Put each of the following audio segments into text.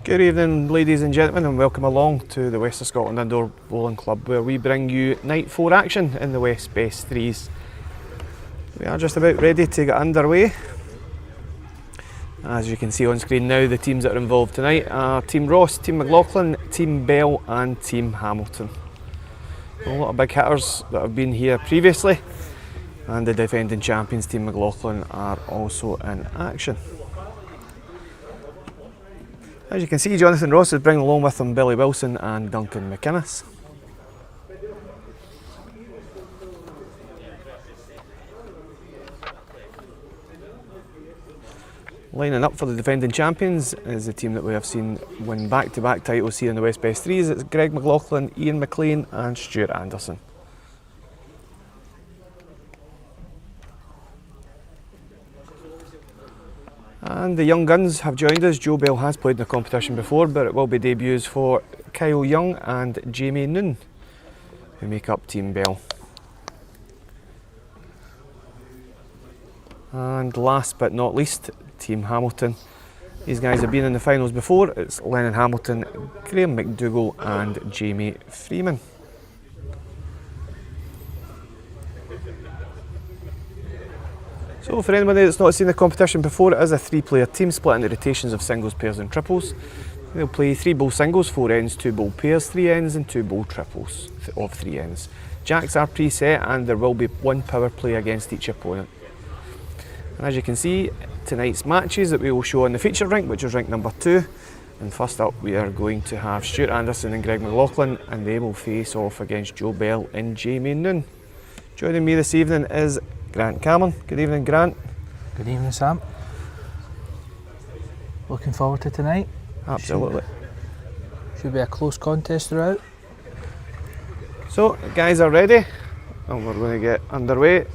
Good evening, ladies and gentlemen, and welcome along to the West of Scotland Indoor Bowling Club, where we bring you night 4 action in the West Best Threes. We are just about ready to get underway. As you can see on screen now, the teams that are involved tonight are Team Ross, Team McLaughlin, Team Bell and Team Hamilton. A lot of big hitters that have been here previously, and the defending champions Team McLaughlin are also in action. As you can see, Jonathan Ross is bringing along with him Billy Wilson and Duncan McInnes. Lining up for the defending champions is the team that we have seen win back-to-back titles here in the West Best Threes. It's Greg McLaughlin, Ian McLean and Stuart Anderson. And the young guns have joined us. Joe Bell has played in the competition before, but it will be debuts for Kyle Young and Jamie Noon, who make up Team Bell. And last but not least, Team Hamilton. These guys have been in the finals before. It's Lennon Hamilton, Graham McDougall and Jamie Freeman. So for anybody that's not seen the competition before, it is a 3-player team split into rotations of singles, pairs and triples. They'll play 3 bowl singles, 4 ends, 2 bowl pairs, 3 ends and 2 bowl triples of 3 ends. Jacks are preset and there will be 1 power play against each opponent. And as you can see, tonight's matches that we will show on the feature rink, which is rink number 2. And first up we are going to have Stuart Anderson and Greg McLaughlin, and they will face off against Joe Bell and Jamie Noon. Joining me this evening is Grant Cameron. Good evening, Grant. Good evening, Sam. Looking forward to tonight. Absolutely. Should be a close contest throughout. So, guys are ready, and we're going to get underway.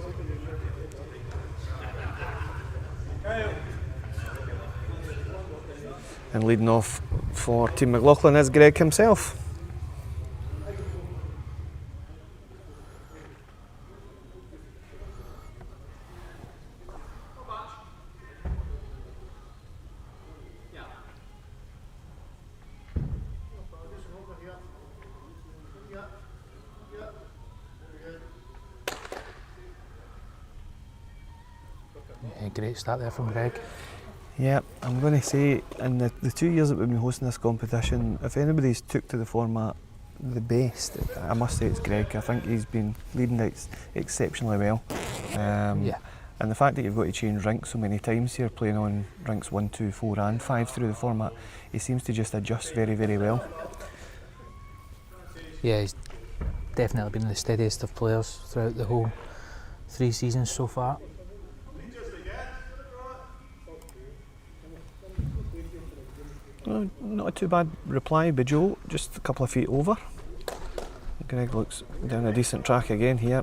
And leading off for Team McLaughlin is Greg himself. Yeah, great start there from Greg. Yeah, I'm going to say in the 2 years that we've been hosting this competition, if anybody's took to the format the best, I must say it's Greg. I think he's been leading it exceptionally well. Yeah. And the fact that you've got to change rinks so many times here, playing on rinks 1, 2, 4 and 5 through the format, he seems to just adjust very, very well. Yeah, he's definitely been the steadiest of players throughout the whole 3 seasons so far. Well, not a too bad reply by Joe, just a couple of feet over. Greg looks down a decent track again here.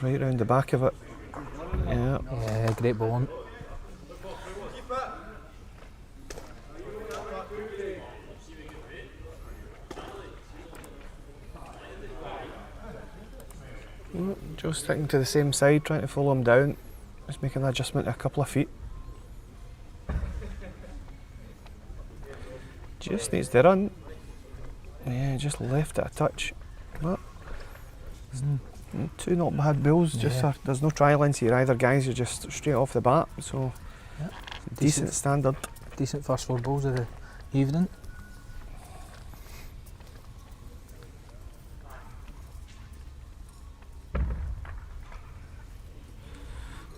Right round the back of it. Yeah. Yeah, great bowling. Joe sticking to the same side, trying to follow him down. Just making an adjustment a couple of feet. Just needs to run. Yeah, just left it a touch. But there's 2 not bad bills. Yeah. Just there's no trial ins here either, guys. You're just straight off the bat. So Yeah. decent standard. Decent first 4 bowls of the evening.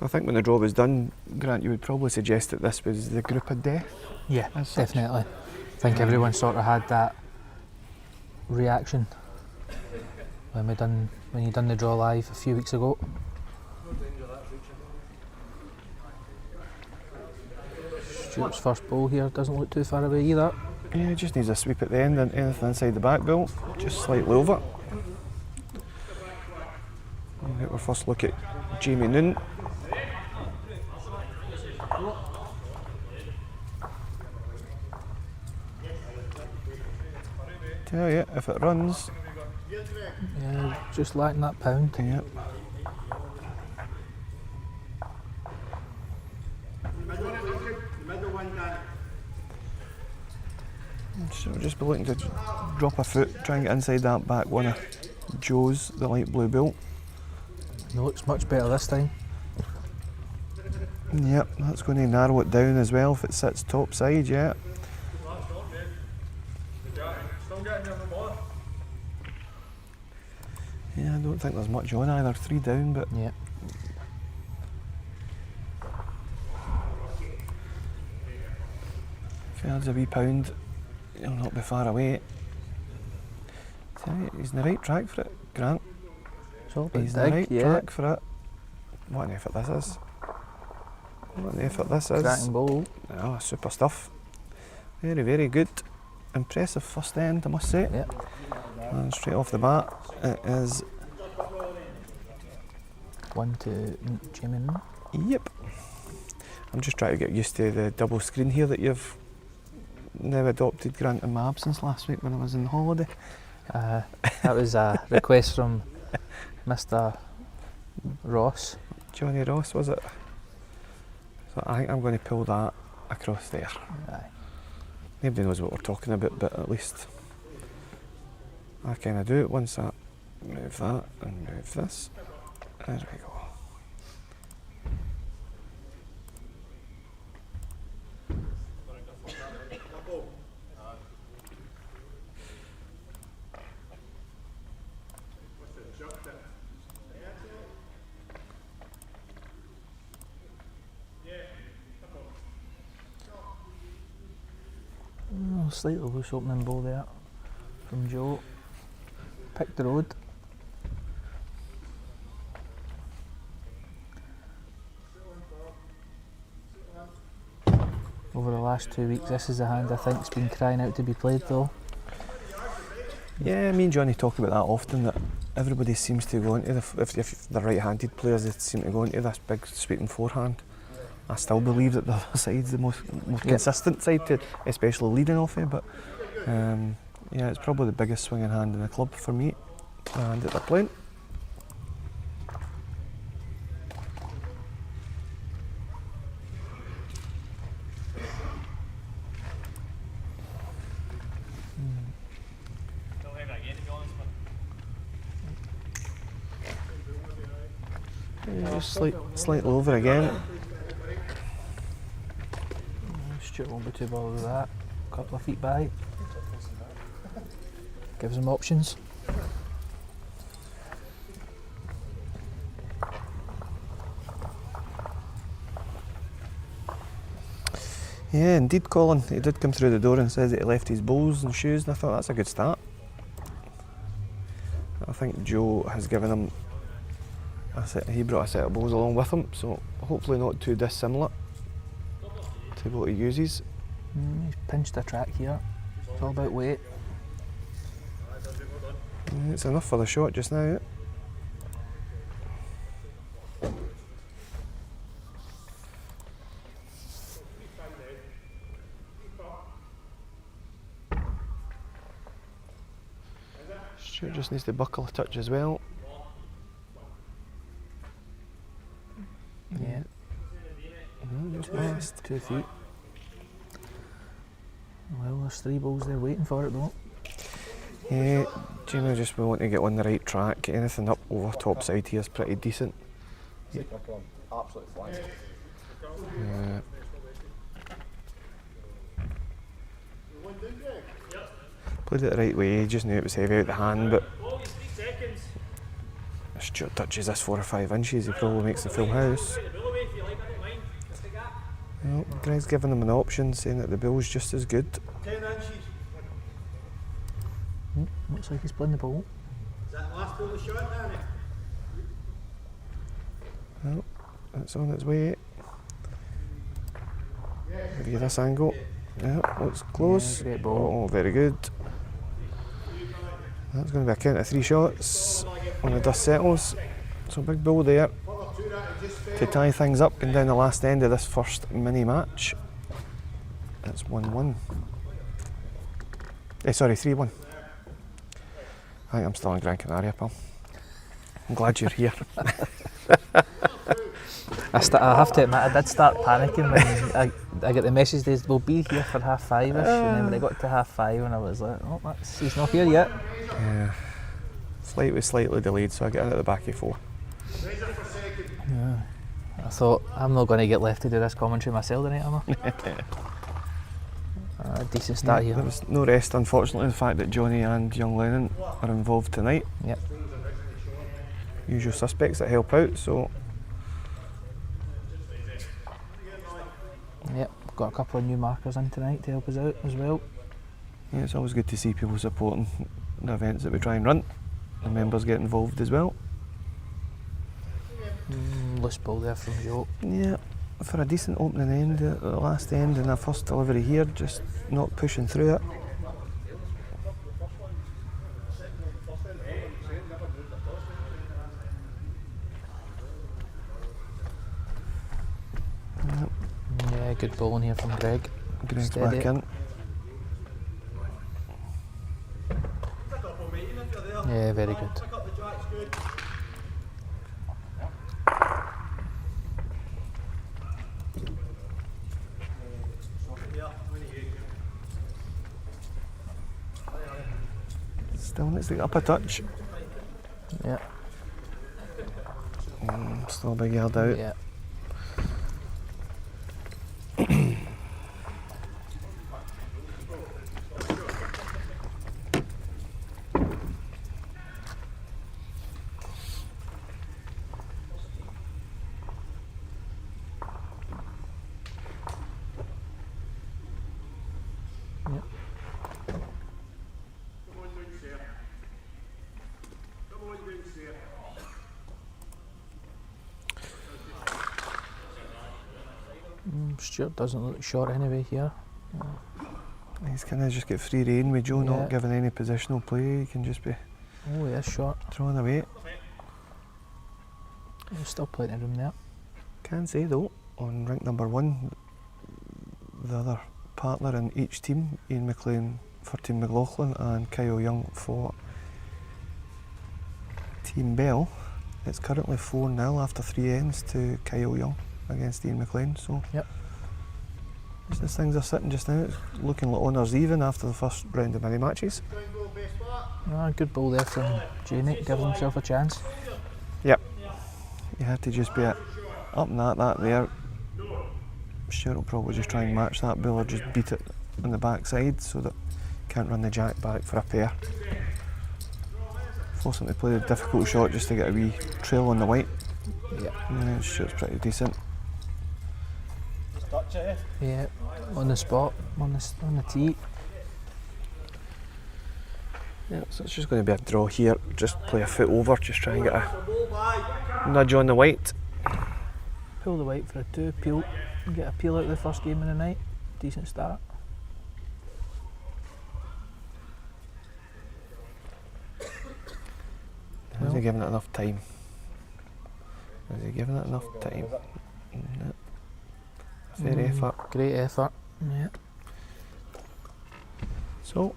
I think when the draw was done, Grant, you would probably suggest that this was the group of death. Yeah, As such. definitely. I think everyone sort of had that reaction when you done the draw live a few weeks ago. Stuart's first bowl here doesn't look too far away either. Yeah, just needs a sweep at the end and anything inside the back bill, just slightly over. We'll get our first look at Jamie Noon. Tell you, if it runs, Yeah, just lacking that pound. yep. So we'll just be looking to drop a foot, try and get inside that back one of Joe's, the light blue built. It looks much better this time. Yep, that's going to narrow it down as well if it sits top side, yeah. Yeah, I don't think there's much on either, 3 down, but Yeah. if he adds a wee pound, he'll not be far away. He's in the right track for it, Grant. It's all a bit He's in the big, right yeah. track for it. What an effort this is. What an effort this is. Cracking ball. Oh, super stuff. Very, very good. Impressive first end, I must say. Yeah. And straight off the bat, it is. One to Jimin. Yep. I'm just trying to get used to the double screen here that you've now adopted, Grant, in my absence last week when I was on holiday. That was a request from Mr. Ross. Johnny Ross, was it? So I think I'm going to pull that across there. Aye. Nobody knows what we're talking about, but at least I kind of do it once I move that and move this. There we go. Oh, slightly loose opening ball there from Joe. Picked the road. Over the last 2 weeks, this is a hand I think's been crying out to be played though. Yeah, me and Johnny talk about that often, that everybody seems to go into if they're right-handed players, they seem to go into this big sweeping forehand. I still believe that the other side's the most consistent side to, especially leading off it, but yeah, it's probably the biggest swinging hand in the club for me, the hand that they're playing. Yeah, just slightly over again. Stuart won't be too bothered with that. A couple of feet by. Gives him options. Yeah, indeed, Colin. He did come through the door and says that he left his bowls and shoes, and I thought that's a good start. I think Joe has given him a set. He brought a set of bowls along with him, so hopefully not too dissimilar to what he uses. He's pinched a track here. It's all about weight. Yeah, it's enough for the shot just now. Stuart just needs to buckle a touch as well. Yeah. Just missed. 2 feet. Well, there's 3 balls there waiting for it though. Yeah, Gino just we want to get on the right track. Anything up over top side here is pretty decent. Yeah. Played it the right way, just knew it was heavy out the hand, but if Stuart touches this 4 or 5 inches, he probably makes the full house. Well, Greg's giving him an option, saying that the bill's just as good. 10 inches. Looks like he's playing the ball. Is that last ball the shot, Danny? Well, it's on its way. Give you this angle. Yeah, looks close. Yeah, great ball. Oh, very good. That's going to be a count of 3 shots when the dust settles. So big ball there to tie things up and down the last end of this first mini match. It's 1-1. Sorry, 3-1. I think I'm still in Gran Canaria, pal. I'm glad you're here. I have to admit, I did start panicking when I get the message that we'll be here for 5:30ish, and then when I got to 5:30 and I was like, oh, he's not here yet. Yeah. Slightly delayed, so I get in at the back of 4. Yeah. I thought, I'm not going to get left to do this commentary myself tonight, am I? A decent start There here. was no rest, unfortunately, in the fact that Johnny and young Lennon are involved tonight. Yep. Usual suspects that help out, so Yep, got a couple of new markers in tonight to help us out as well. yeah, it's always good to see people supporting the events that we try and run. The members get involved as well. Loose ball there from Joe. Yeah, for a decent opening end at the last end and a first delivery here, just not pushing through it. Yeah, good ball in here from Greg. Greg's Steady. back in. Yeah, very good. Pick up the jack's good. Still needs to get up a touch. Yeah. Still a big yard out. Yeah. Stuart doesn't look short anyway here. He's kind of just got free rein with Joe Yeah. not giving any positional play. He can just be Oh, yeah, short. throwing away. There's still plenty of room there. Can say though, on rank number 1, the other partner in each team, Ian McLean for Team McLaughlin and Kyle Young for Team Bell. It's currently 4-0 after 3 ends to Kyle Young against Ian McLean. So Yep. just as things are sitting just now, it's looking like honours even after the first round of mini matches. Good ball there from Jamie, giving himself a chance. Yep. You have to just be up and at that there. Stuart will probably just try and match that bill or just beat it on the backside so that can't run the jack back for a pair. Force him to play the difficult shot just to get a wee trail on the white. Yeah. Yeah, Stuart's pretty decent. Touch it, eh? Yeah, on the spot, on the tee. Yeah, so it's just going to be a draw here. Just play a foot over, just try and get a Ball back. nudge on the white. Pull the white for a 2, peel, get a peel out of the first game of the night. Decent start. Is he giving it enough time? Is he giving it enough time? No. Fair effort. Great effort. Yeah. So,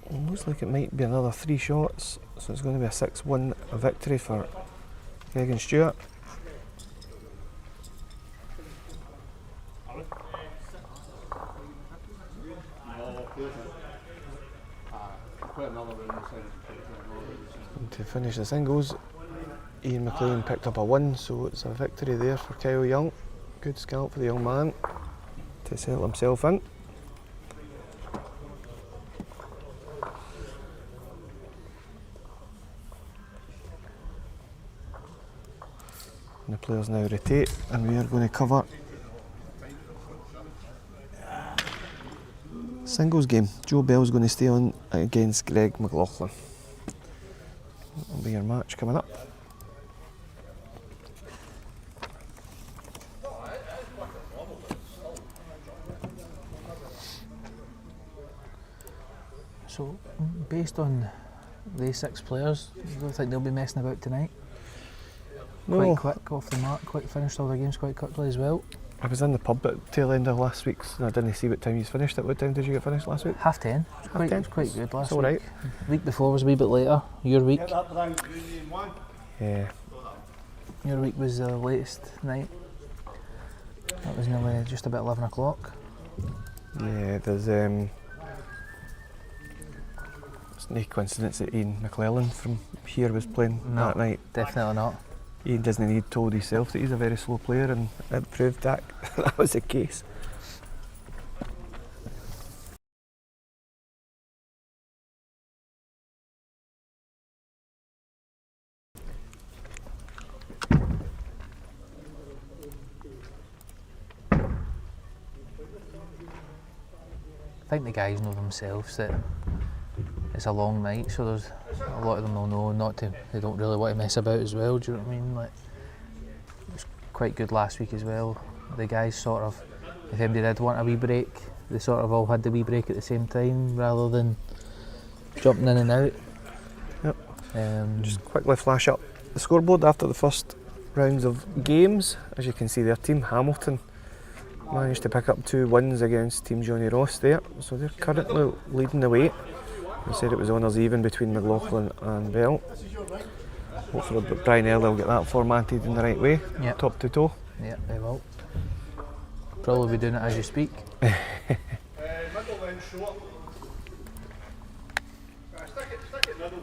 it looks like it might be another 3 shots. So it's going to be a 6-1 victory for Greg and Stuart. And to finish the singles, Ian McLean picked up a 1, so it's a victory there for Kyle Young. Good scalp for the young man to settle himself in. And the players now rotate, and we are going to cover singles game. Joe Bell's going to stay on against Greg McLaughlin. That'll be your match coming up. So, based on the 6 players, I don't think they'll be messing about tonight. No, Quite quick off the mark, quite finished all their games quite quickly as well. I was in the pub at the tail end of last week's and I didn't see what time you finished. At what time did you get finished last week? 10:30. It 10:30. was quite good last It's all week. right. Week before was a wee bit later. Your week. Get that round, Union 1. Yeah. Your week was the latest night. That was nearly just about 11 o'clock. Yeah, there's it's no coincidence that Ian McClellan from here was playing No. that night. Definitely not. Ian doesn't need told himself that he's a very slow player, and it proved that that was the case. I think the guys know themselves that it's a long night, so there's a lot of them will know not to. They don't really want to mess about as well. Do you know what I mean? Like, it was quite good last week as well. The guys sort of, if anybody did want a wee break, they sort of all had the wee break at the same time rather than jumping in and out. Yep. Just Just quickly flash up the scoreboard after the first rounds of games. As you can see there, Team Hamilton managed to pick up 2 wins against Team Johnny Ross there, so they're currently leading the way. They said it was honours even between McLaughlin and Bell. Hopefully Brian Early will get that formatted in the right way, Yep. top to toe. yeah, they will. Probably be doing it as you speak. Middle then short. Stick it middle.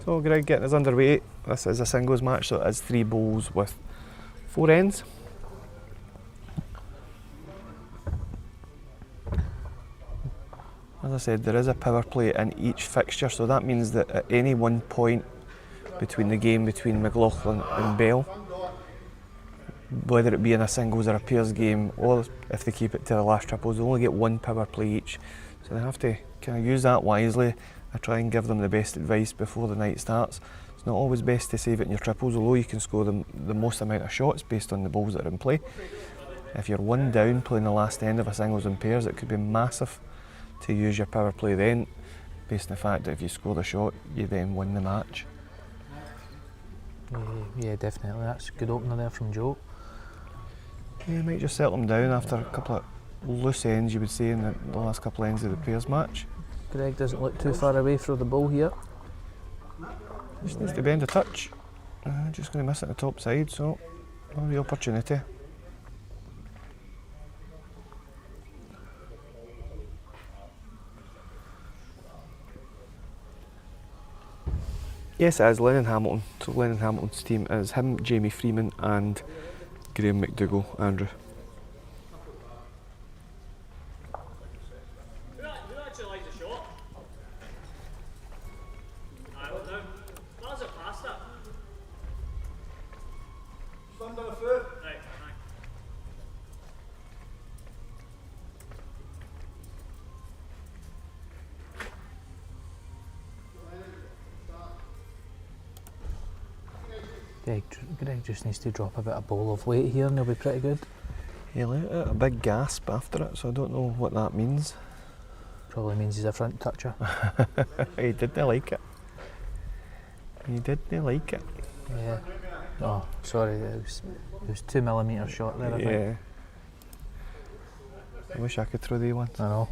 So Greg getting us underway. This is a singles match, so it is 3 bowls with 4 ends. As I said, there is a power play in each fixture, so that means that at any one point between the game between McLaughlin and Bell, whether it be in a singles or a pairs game, or if they keep it to the last triples, they only get 1 power play each. So they have to kind of use that wisely. I try and give them the best advice before the night starts. It's not always best to save it in your triples, although you can score the most amount of shots based on the balls that are in play. If you're 1 down playing the last end of a singles and pairs, it could be massive to use your power play then, based on the fact that if you score the shot, you then win the match. Yeah, definitely. That's a good opener there from Joe. You might just settle them down after a couple of loose ends, you would say, in the last couple of ends of the pairs match. Greg doesn't look too far away from the ball here. Just needs to bend a touch. Just going to miss it on the top side, so not the opportunity. Yes, it is Lennon Hamilton. So Lennon Hamilton's team is him, Jamie Freeman and Graham McDougall, Andrew. Who actually likes a shot? Aye, what now? That's it past it. Stand on the foot. Right, aye. Greg just needs to drop a bit of bowl of weight here and he'll be pretty good. He let out a big gasp after it, so I don't know what that means. Probably means he's a front toucher. He didn't like it. He didn't like it. Yeah. Oh, sorry, it was 2 millimetre shot there, I think. Yeah. I wish I could throw the one. I know.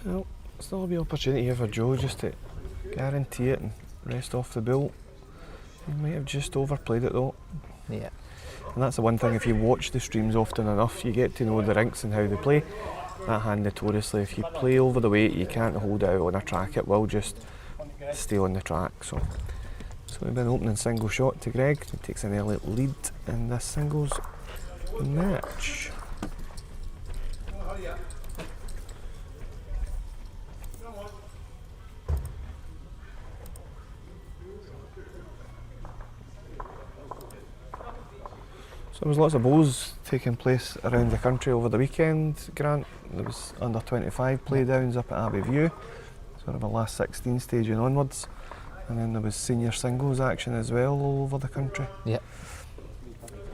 Well, still a wee opportunity here for Joe just to guarantee it and rest off the bull. He might have just overplayed it though. Yeah. And that's the one thing, if you watch the streams often enough, you get to know the rinks and how they play. That hand notoriously, if you play over the weight, you can't hold it out on a track, it will just stay on the track. So we've been opening single shot to Greg. He takes an early lead in this singles match. So there was lots of bowls taking place around the country over the weekend, Grant. There was under 25 playdowns up at Abbey View, sort of a last 16 stage and onwards. And then there was senior singles action as well all over the country. Yeah.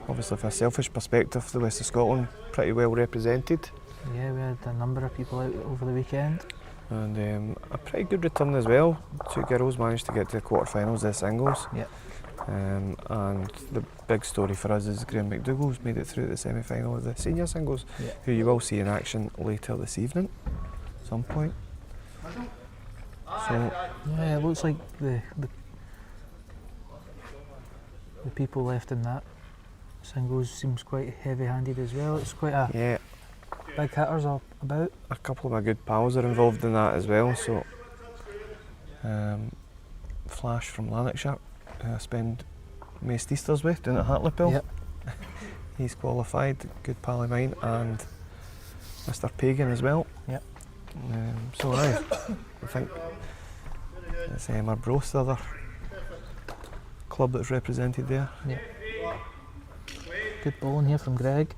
Obviously from a selfish perspective, the West of Scotland pretty well represented. Yeah, we had a number of people out over the weekend. And a pretty good return as well. 2 girls managed to get to the quarterfinals of the singles. Yeah. And the big story for us is Graham McDougall's made it through the semi-final of the senior singles, Yeah. who you will see in action later this evening. some point. So Yeah, it looks like the people left in that singles seems quite heavy-handed as well. It's quite a yeah, big hitters are about. a couple of my good pals are involved in that as well. So Flash from Lanarkshire, who I spend most Easters with down at Hartlepool. Yep. He's qualified, good pal of mine, and Mr. Pagan as well. Yep. So I think it's Arbroath, the other club that's represented there. Yep. Good bowling here from Greg.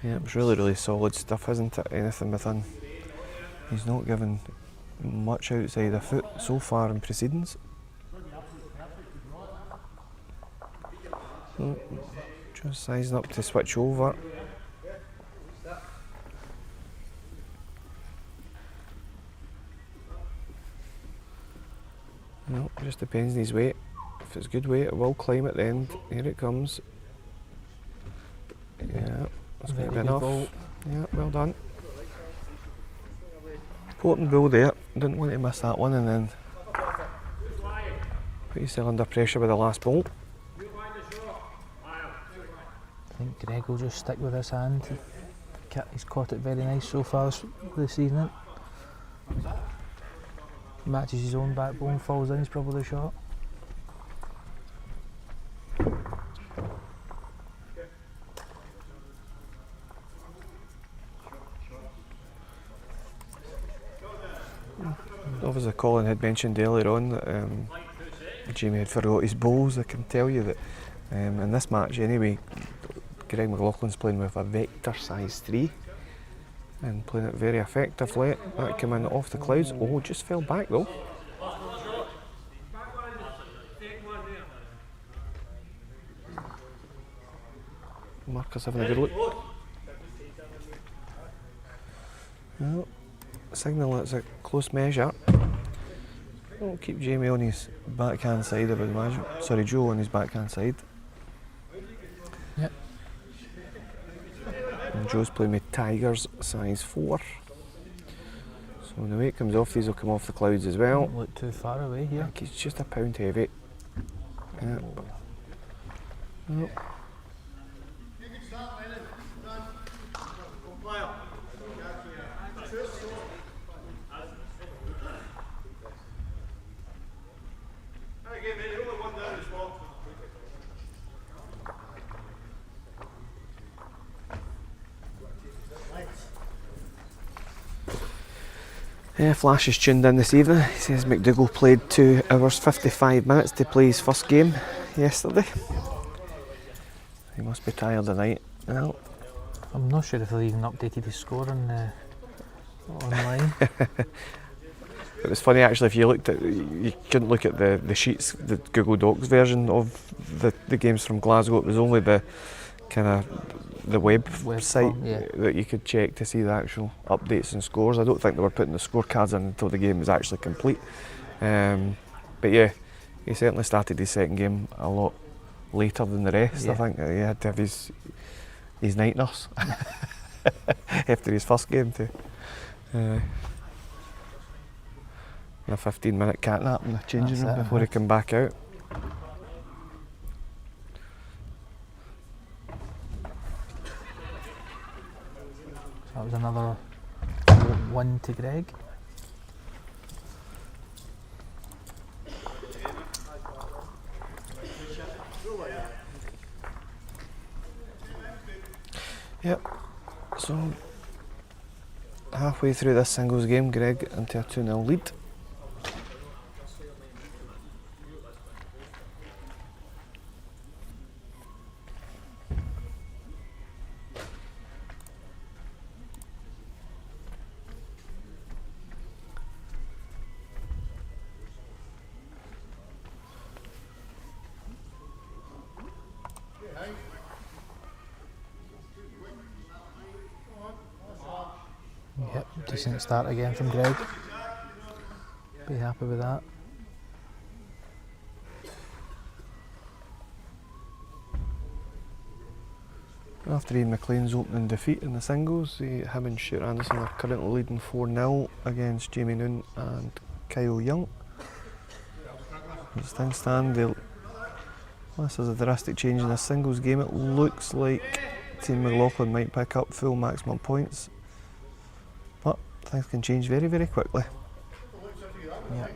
Yeah, it's really solid stuff, isn't it? Anything within. He's not given much outside a foot so far in proceedings. So, just sizing up to switch over. No, it just depends on his weight. If it's good weight, it will climb at the end. Here it comes. Yeah, that's going to Very be good enough. ball. Yeah, well done. Potent bull there. Didn't want to miss that one and then put yourself under pressure with the last ball. I think Greg will just stick with his hand. He's caught it very nice so far this evening. Matches his own backbone, falls in, he's probably shot. Obviously Colin had mentioned earlier on that Jamie had forgot his bowls. I can tell you that in this match anyway, Greg McLaughlin's playing with a Vector size 3 and playing it very effectively. That came in off the clouds. Oh, just fell back though. Marcus having a good look. Well, signal it's a close measure. We'll keep Jamie on his backhand side, I would imagine. Sorry, Joe on his backhand side. Yep. And Joe's playing with Tigers size 4. So when the weight comes off, these will come off the clouds as well. Don't look too far away I here. think he's just a pound heavy. Yeah. Nope. Yeah, Flash is tuned in this evening. He says McDougall played 2 hours 55 minutes to play his first game yesterday. He must be tired tonight. Well, I'm not sure if they've even updated his score on online. it was funny actually, if you looked at, you couldn't look at the sheets, the Google Docs version of the games from Glasgow. It was only the kind of the website form, yeah. that you could check to see the actual updates and scores. I don't think they were putting the scorecards in until the game was actually complete. But yeah, he certainly started his second game a lot later than the rest. Yeah. I think he had to have his night nurse after his first game too. And a 15-minute cat nap in the changing room before he came back out. That was another 1 to Greg. Yep. So halfway through this singles game, Greg into a 2-0 lead. Yep, decent start again from Greg. Be happy with that. After Ian McLean's opening defeat in the singles, him and Stuart Anderson are currently leading 4-0 against Jamie Noon and Kyle Young. As things stand, unless there's a drastic change in the singles game, it looks like Team McLaughlin might pick up full maximum points. But things can change very, very quickly. Yeah.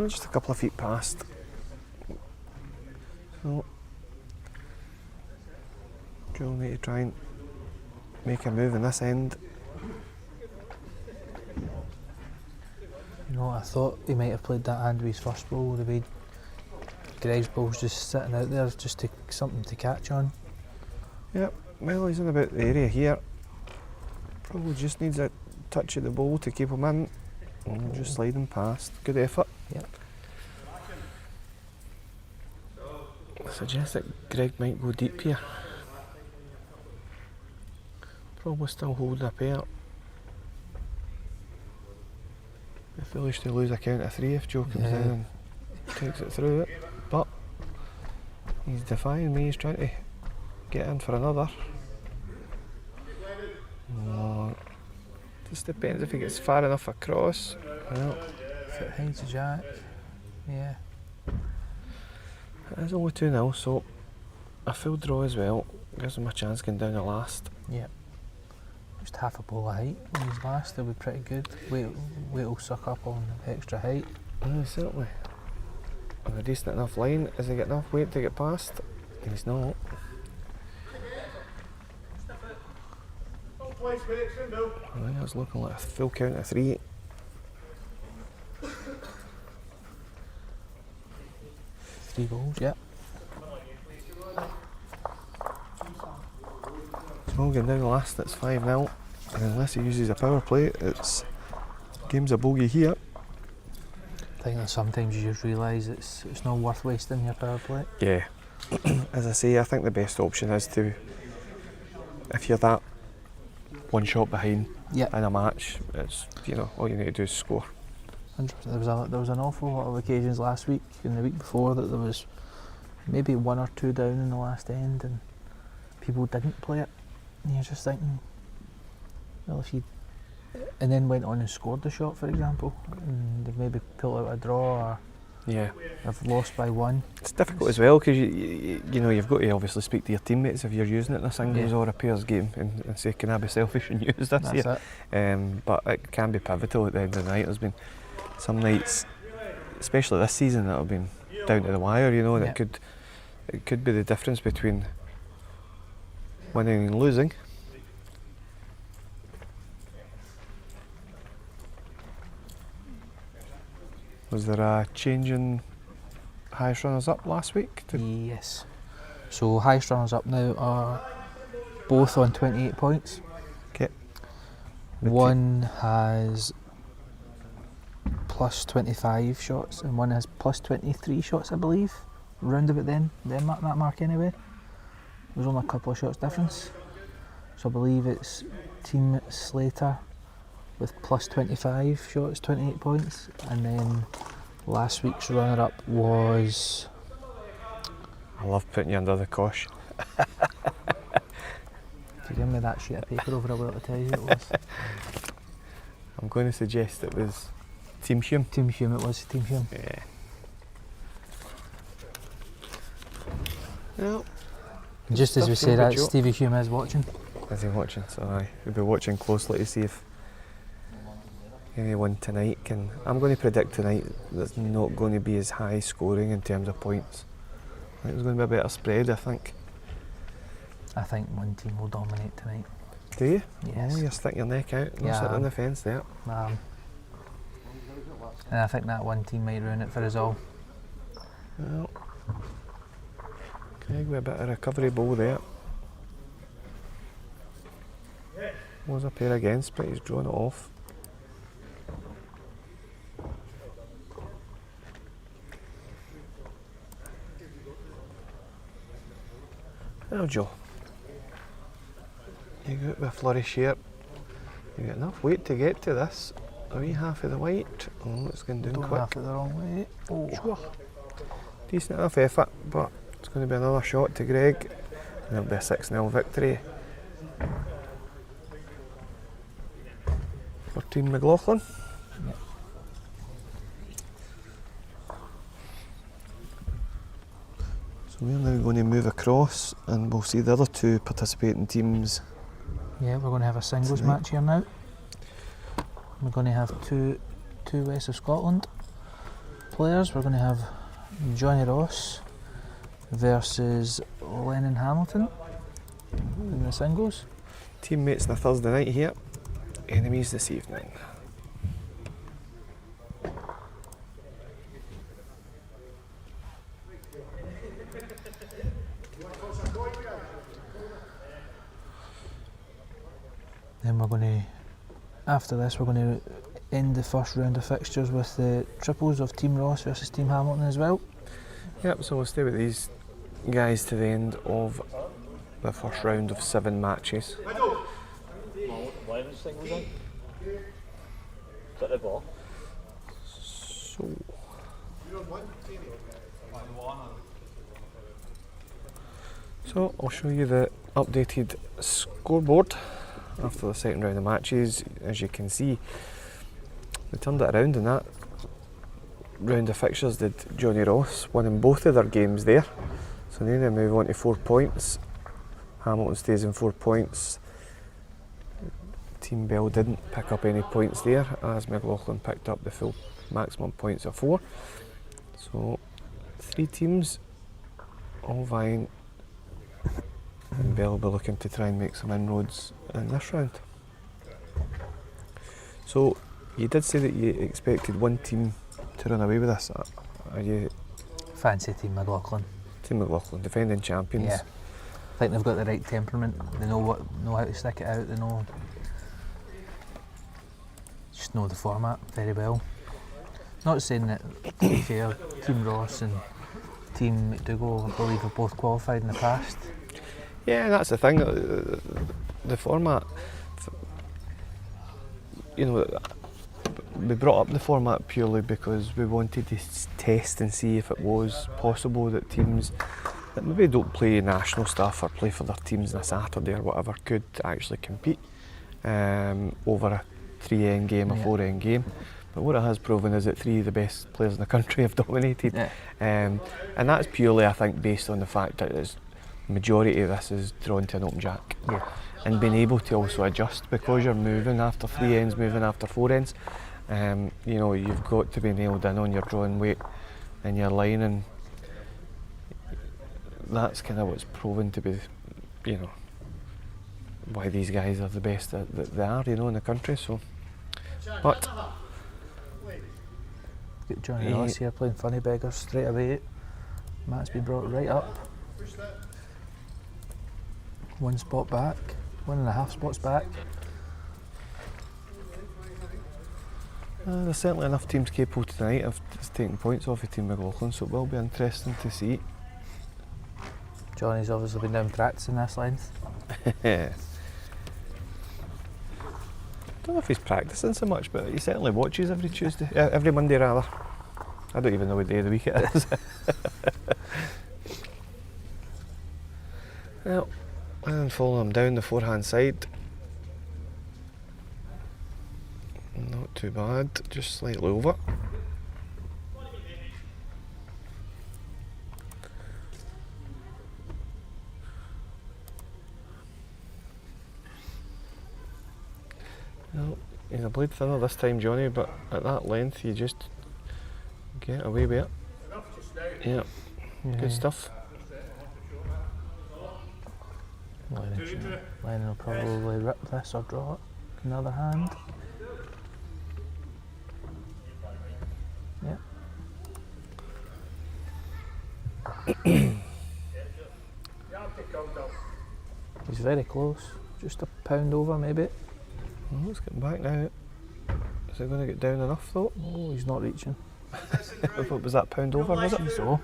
Just a couple of feet past. So, Joe will need to try and make a move in this end. You know, I thought he might have played that hand with his first ball, the way Greg's ball's just sitting out there, just to something to catch on. Yep, well, he's in about the area here. Probably just needs a touch of the ball to keep him in. And just slide him past. Good effort. Yep. I suggest that Greg might go deep here. Probably still holding a pair. Be foolish to lose a count of 3 if Joe comes in and takes it through it. But he's defying me, he's trying to get in for another. Oh, just depends if he gets far enough across. Well, If it hides a jack, yeah. it is only 2-0, so a full draw as well. Gives him a chance going down the last. Yep. Just half a ball of height in his last, they'll be pretty good. Wait will suck up on extra height. Certainly. On a decent enough line, has he got enough weight to get past? He's not. Place, mate, soon do. I think it's looking like a full count of 3. Three balls, yep. So going down the last, it's 5-0. And unless he uses a power play, it's game's a bogey here. I think that sometimes you just realise it's not worth wasting your power play. Yeah. As I say, I think the best option is to, if you're that one shot behind Yep. in a match, it's, you know, all you need to do is score. 100%. There was an awful lot of occasions last week and the week before that there was maybe 1 or 2 down in the last end and people didn't play it. And you're just thinking, well, if you and then went on and scored the shot, for example, and they've maybe pulled out a draw or Yeah. they've lost by 1. It's difficult as well because you know you've got to obviously speak to your teammates if you're using it in a singles or a pairs game and say, can I be selfish and use this That's here? it. But it can be pivotal at the end of the night. There's been some nights, especially this season, that have been down to the wire. You know, and Yeah. it could be the difference between winning and losing. Was there a change in highest runners up last week? Yes. So highest runners up now are both on 28 points. Okay. One has plus 25 shots and one has plus 23 shots, I believe. Round about that mark anyway. There's only a couple of shots difference. So I believe it's Team Slater with plus 25 shots, 28 points, and then last week's runner-up was... I love putting you under the cosh. If you give me that sheet of paper over, I'll be able to tell you who it was. I'm going to suggest it was Team Hume. Team Hume, it was Team Hume. Yeah. Well, Just as we stuff say from that, the Joe. Stevie Hume is watching. Is he watching? So aye, we'll be watching closely to see if anyone tonight can. I'm going to predict tonight there's not going to be as high scoring in terms of points. I think there's going to be a better spread, I think. I think one team will dominate tonight. Do you? Yes. Oh, you're sticking your neck out. You're Yeah, sitting on I am. the fence there. And I think that one team might ruin it for us all. Well, Craig with a bit of recovery ball there. Was a pair against, but he's drawn it off. Now, Joe. You go out with a flourish here. You get enough weight to get to this. A wee half of the white. Oh, it's going down Don't quick. have it the wrong way. Oh, Sure. Decent enough effort, but it's going to be another shot to Greg. And it'll be a 6-0 victory for Team McLaughlin. So we're now going to move across and we'll see the other two participating teams. yeah, we're going to have a singles Tonight. match here now. We're going to have two West of Scotland players. We're going to have Johnny Ross versus Lennon Hamilton in the singles. Teammates on a Thursday night here, enemies this evening. Then we're going to, after this, we're going to end the first round of fixtures with the triples of Team Ross versus Team Hamilton as well. Yep, so we'll stay with these guys to the end of the first round of 7 matches. Lennon singles in. Is that the ball? So I'll show you the updated scoreboard after the second round of matches. As you can see, they turned it around in that round of fixtures. Did Johnny Ross winning both of their games there, so they now move on to 4 points. Hamilton stays in 4 points. Team Bell didn't pick up any points there, as McLaughlin picked up the full maximum points of 4. So 3 teams all vying, and Bell will be looking to try and make some inroads in this round. So you did say that you expected one team to run away with this. Are you Fancy Team McLaughlin. Team McLaughlin, defending champions? Yeah. I think they've got the right temperament. They know how to stick it out. They just know the format very well. Not saying that, to be fair, Team Ross and Team McDougall, I believe, have both qualified in the past. Yeah, that's the thing. The format, you know, we brought up the format purely because we wanted to test and see if it was possible that teams that maybe don't play national stuff or play for their teams on a Saturday or whatever could actually compete over a 3 game or 4 game. But what it has proven is that 3 of the best players in the country have dominated. Yeah. And that's purely, I think, based on the fact that the majority of this is drawn to an open jack. Yeah. And being able to also adjust because you're moving after 3 ends, moving after 4 ends. You know, you've got to be nailed in on your drawing weight and your line, and that's kind of what's proven to be, you know, why these guys are the best that they are, you know, in the country. So, but Get Johnny Ross here playing funny beggars straight away. Matt's been brought right up. 1 spot back, 1.5 spots back. there's certainly enough teams capable tonight of just taking points off of Team McLaughlin, so it will be interesting to see. Johnny's obviously been down practicing this length. Don't know if he's practicing so much, but he certainly watches every Tuesday, every Monday rather. I don't even know what day of the week it is. Well, and following him down the forehand side. Not too bad, just slightly over. Well, he's a blade thinner this time, Johnny, but at that length you just get away with it. Yeah, good stuff. Lennon will probably rip this or draw it. Another hand. Yeah. He's very close. Just a pound over maybe. Oh, it's getting back now. Is it going to get down enough though? Oh, he's not reaching. What was that, pound over, was it? So,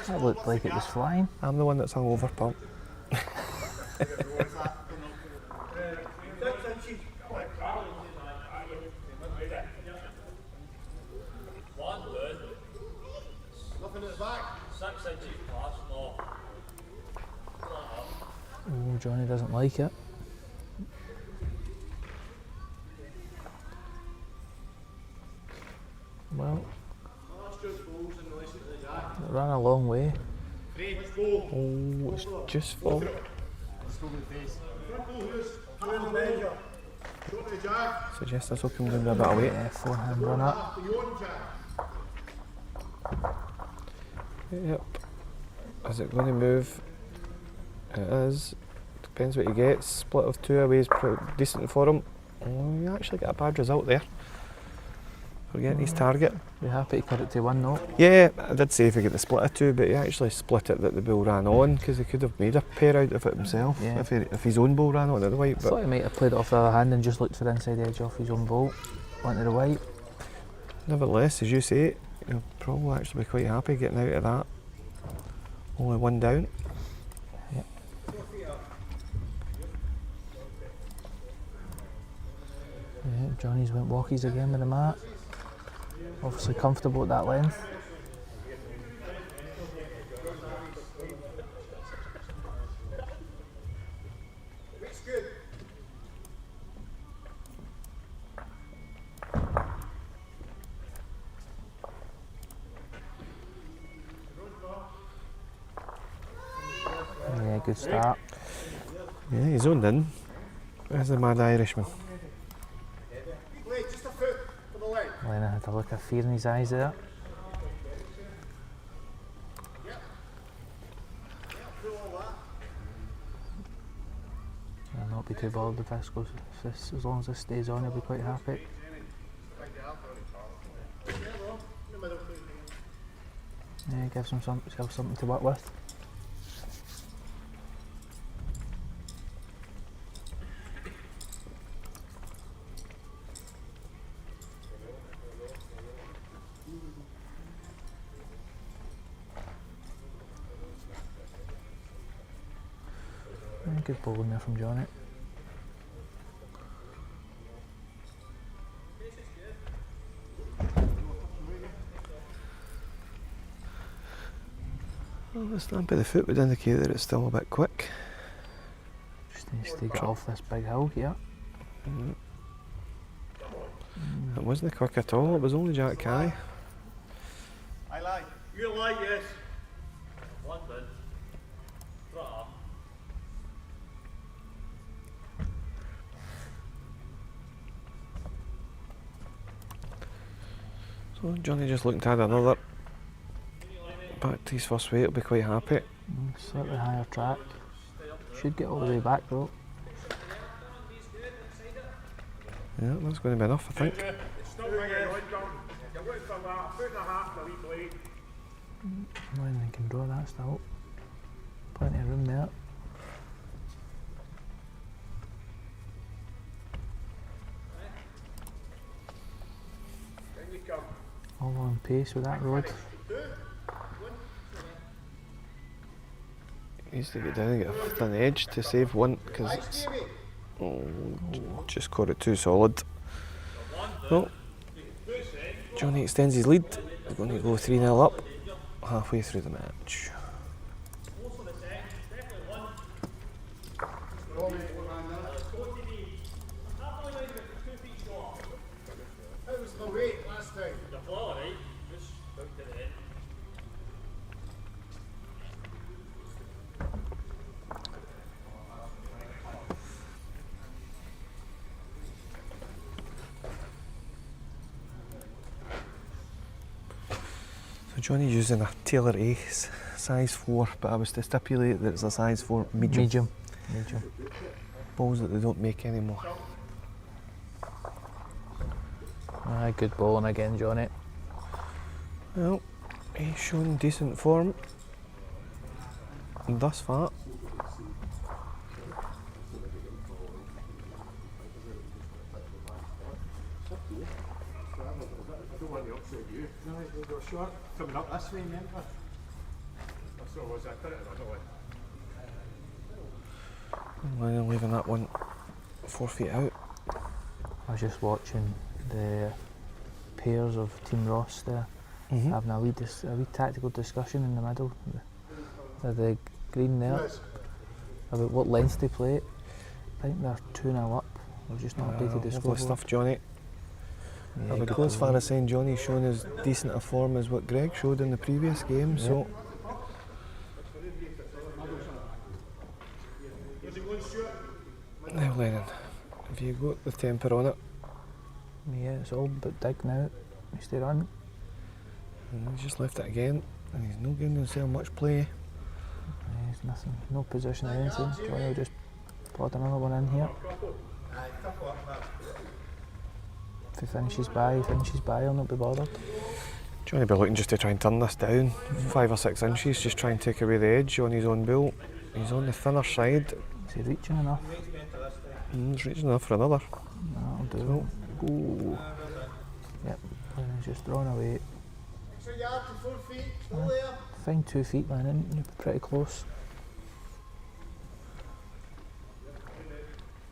that looked like it was flying. I'm the one that's hung over, pal. One good. Nothing at the back. 6 inches pass, no. Oh, Johnny doesn't like it. Well, it ran a long way. Oh, it's just full. Suggest this hooking will be a bit of weight. Yeah, forehand run up. Yep. Is it going to move? It is. Depends what he gets. Split of 2 away is decent for him. Oh, you actually get a bad result there. For getting his target. Be happy to cut it to 1 though. Yeah, I did say if he get the split of 2, but he actually split it that the ball ran on because he could have made a pair out of it himself Yeah. if his own ball ran on at the white. I thought he might have played it off the other hand and just looked for the inside edge off his own ball. Onto the white. Nevertheless, as you say, he'll probably actually be quite happy getting out of that. Only 1 down. Yep. Yeah, Johnny's went walkies again with the mat. Obviously comfortable at that length. Yeah, good start. Yeah, he's zoned in. There's the mad Irishman. Lennon had a look of fear in his eyes there. I'll not be too bothered if this goes, as long as this stays on, he'll be quite happy. Yeah, gives himself something to work with. Good bowling there from Johnny. Well, the stamp of the foot would indicate that it's still a bit quick. Just needs to get off this big hill here. It wasn't quick at all, it was only Jack Carey. I lie. You lie, yes. 1 good. Draw. So Johnny just looking to add another. Back to his first weight, he'll be quite happy. Slightly higher track. Should get all the way back though. Yeah, that's going to be enough, I think. Lennon can draw that still. Plenty of room there. All on pace with that road. He needs to get down and get a thin edge to save 1 because it's just caught it too solid. Well, Johnny extends his lead. He's going to go 3-0 up halfway through the match. How was the weight last time? The floor, right? Just booked it in. So Johnny's using a Taylor Ace size 4, but I was to stipulate that it's a size 4 medium. Medium. Balls that they don't make anymore. Aye, good bowling again, Johnny. Well, he's shown decent form thus far. Coming up this way, remember? So was that it? Lennon leaving that one 4 feet out. I was just watching the pairs of Team Ross there, having a wee tactical discussion in the middle of the green there about what length they play it. I think they're 2-0 up. We've just not updated the Lovely scoreboard. stuff, Johnny. Yeah, I would good go as far play. as saying Johnny's shown as decent a form as what Greg showed in the previous game, so now Lennon, have you got the temper on it? Yeah, it's all but dig now. He stayed on. And he's just left it again, and he's not giving himself much play. There's nothing, no position or anything. Johnny will just plod another one in here. If he finishes by, he'll not be bothered. Johnny be looking just to try and turn this down 5 or 6 inches, just try and take away the edge on his own build. He's on the thinner side. Is he reaching enough? He's reaching enough for another. That'll do. Ooh. Yep, Lennon's just thrown away. Find 2 feet, Lennon. You're pretty close.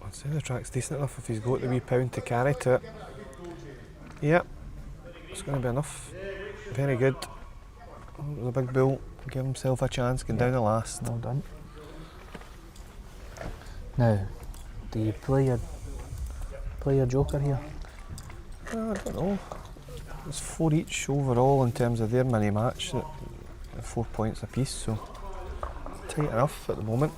I'd say the track's decent enough if he's got the wee pound to carry to it. Yep, it's going to be enough. Very good. The big bull, give himself a chance, going down the last. Well done. Now, do you play your joker here? I don't know. It's 4 each overall in terms of their mini match, 4 points apiece, so tight enough at the moment.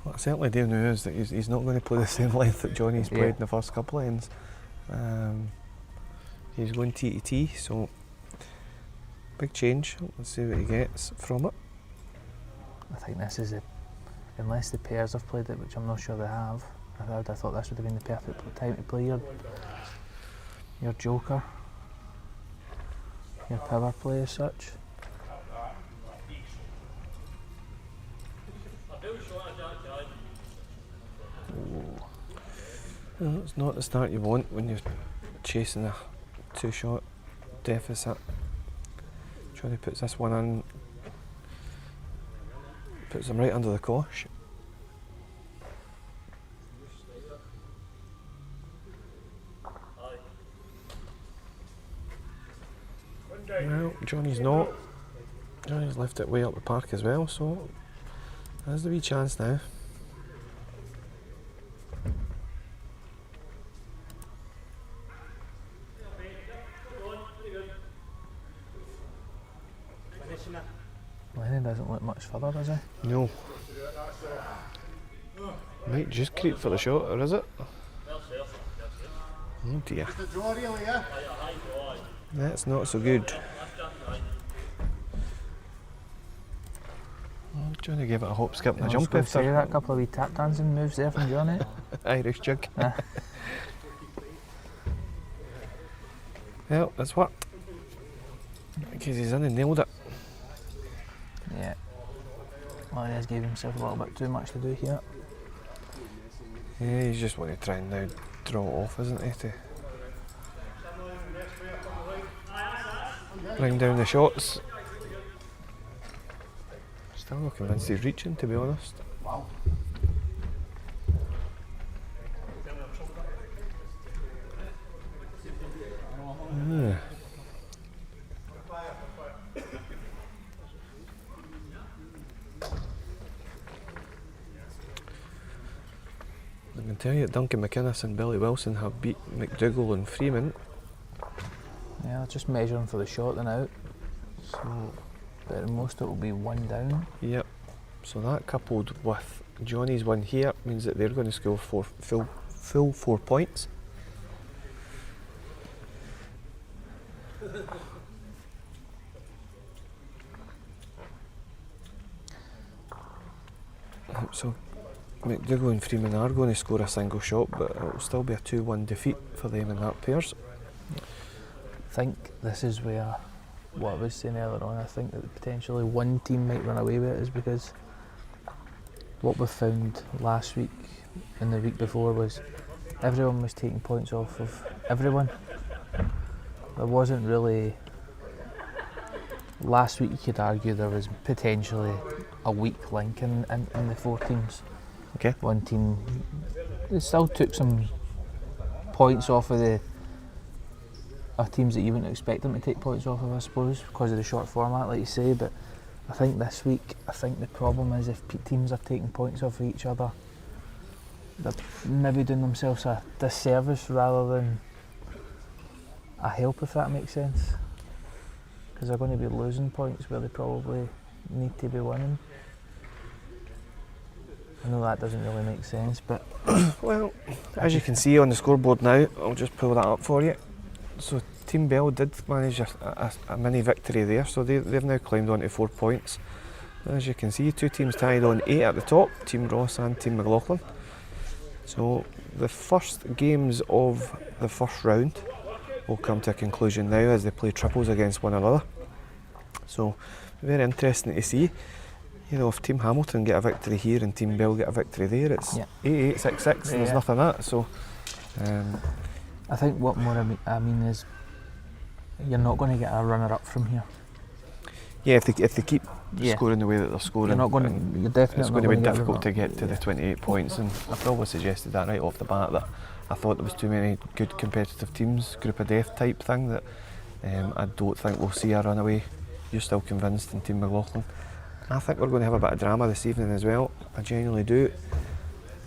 What I certainly do know is that he's not going to play the same length that Johnny's played in the first couple of ends. He's going T to T, so big change. Let's see what he gets from it. I think this is it. Unless the pairs have played it, which I'm not sure they have, I thought this would have been the perfect time to play your joker, your power play as such. Well, it's not the start you want when you're chasing a 2-shot deficit. Johnny puts this one in, puts him right under the cosh. Well, Johnny's not. Johnny's left it way up the park as well, so there's the wee chance now. Lennon doesn't look much further, does he? No. Might just creep for the shot, or is it? Oh dear. That's not so good. Oh, Johnny gave it a hop, skip and a jump after after. that couple of wee tap dancing moves there from Johnny. Irish jig. Ah. Well, that's worked. Because he's in and nailed it. Yeah. Well, he has gave himself a little bit too much to do here. Yeah, he's just wanting to try and now draw it off, isn't he? To bring down the shots. Still not convinced he's reaching, to be honest. Wow. Yeah. I can tell you that Duncan McInnes and Billy Wilson have beat McDougall and Freeman. Yeah, just measuring for the shot then out. So, But at most it will be 1 down. yep. So that coupled with Johnny's one here means that they're going to score full 4 points. So McDougall and Freeman are going to score a single shot, but it will still be a 2-1 defeat for them in that pairs. I think this is where, what I was saying earlier on, I think that potentially one team might run away with it is because what we found last week and the week before was everyone was taking points off of everyone. There wasn't really last week you could argue there was potentially a weak link in the four teams. Okay. One team, they still took some points off of the teams that you wouldn't expect them to take points off of, I suppose, because of the short format, like you say. But I think this week, I think the problem is if teams are taking points off of each other, they're maybe doing themselves a disservice rather than a help, if that makes sense. Because they're going to be losing points where they probably need to be winning. I know that doesn't really make sense, but Well, as you can see on the scoreboard now, I'll just pull that up for you. So Team Bell did manage a mini victory there, so they've now climbed on to 4 points. As you can see, two teams tied on 8 at the top, Team Ross and Team McLaughlin. So the first games of the first round will come to a conclusion now as they play triples against one another. So very interesting to see. You know, if Team Hamilton get a victory here and Team Bell get a victory there, it's 8-8, 6-6, and there's nothing that. So I think what more I mean is you're not going to get a runner-up from here. yeah, if they keep scoring the way that they're scoring, You're definitely it's not going to be get a difficult to runner-up. get to the 28 points. And I probably suggested that right off the bat, that I thought there was too many good competitive teams, group of death type thing, that I don't think we'll see a runaway. You're still convinced in Team McLaughlin? I think we're going to have a bit of drama this evening as well. I genuinely do.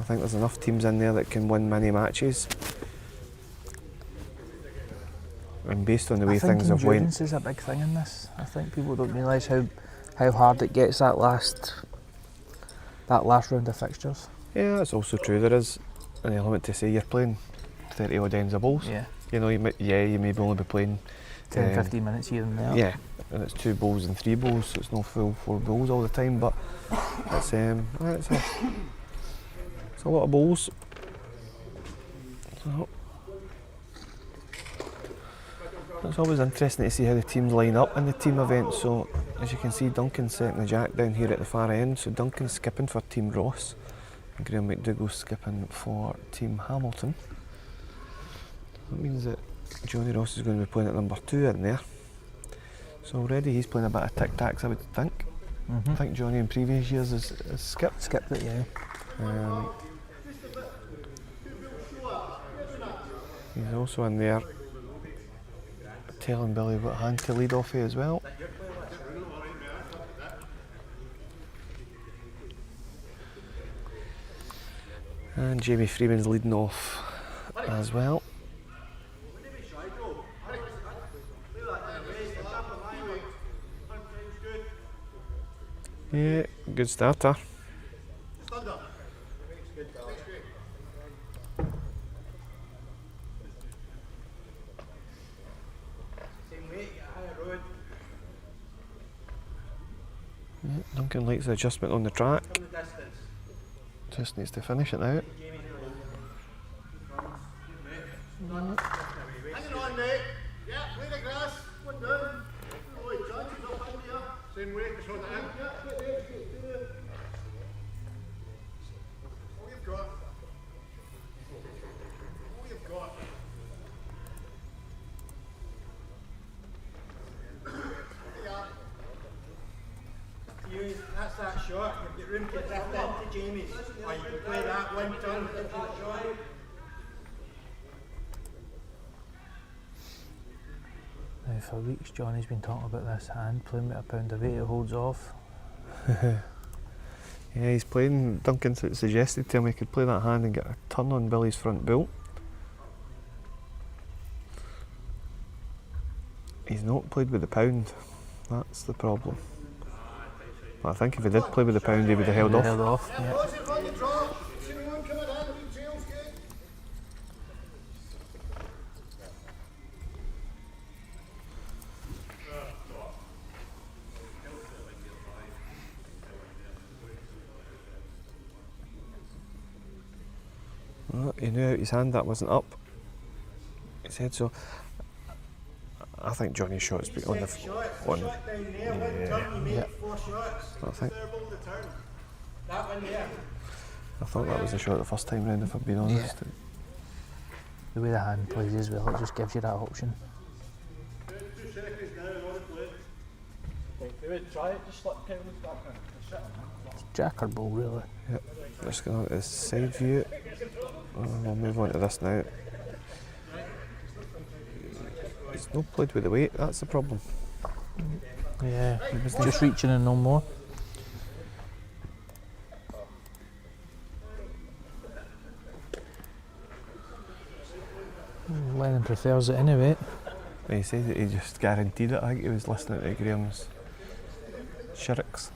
I think there's enough teams in there that can win many matches. And based on the way things have went, endurance is a big thing in this. I think people don't realise how hard it gets that last round of fixtures. yeah, that's also true. There is an element to say you're playing 30 odd ends of balls. Yeah. You know, you may only be playing 10, 15 minutes here and there. Yeah, and it's 2 bowls and 3 bowls, so it's no full 4 bowls all the time. But it's a lot of bowls. So it's always interesting to see how the teams line up in the team event. So as you can see, Duncan's setting the jack down here at the far end. So Duncan's skipping for Team Ross, and Graham McDougall's skipping for Team Hamilton. That means that Johnny Ross is going to be playing at number 2 in there. So already he's playing a bit of tic-tacs, I would think. I think Johnny in previous years has skipped. Skipped it, yeah. He's also in there telling Billy what hand to lead off as well. And Jamie Freeman's leading off as well. Yeah, good starter. Yeah, Duncan likes the adjustment on the track. Just needs to finish it now. Hanging on, mate. Yeah, play the grass. One down. Oh, Johnson's up in there. Same way, just hold it in. Yeah, get there, get there. All you've got. All you've got. You, that's that shot. You've got room to drift into Jamie's. Or you can play that one turn into the shot. Now for weeks Johnny's been talking about this hand, playing with a pound of weight, it holds off. Yeah, he's playing. Duncan suggested to him he could play that hand and get a turn on Billy's front boot. He's not played with the pound. That's the problem. But I think if he did play with the pound, he would have held off. Held off, yeah. Close on the draw. See anyone coming in? Big trail's good. Well, he knew out his hand that wasn't up. He said so. I think Johnny's shot's been on the Shots. on. Shot down there. One turn, you make 4 shots. I think Terrible to turn. That one there. I thought that was the shot the first time round. If I'm being honest. The way the hand plays as well, it just gives you that option. 2 seconds now, on the play. You would try it, just let Kevin back in. Jack or Bull, really. Yep. Just going on to the side view. We'll move on to this now. He's not played with the weight, that's the problem. Yeah, just reaching in no more. Lennon prefers it anyway. He said that he just guaranteed it. I think he was listening to Graham's Shirricks.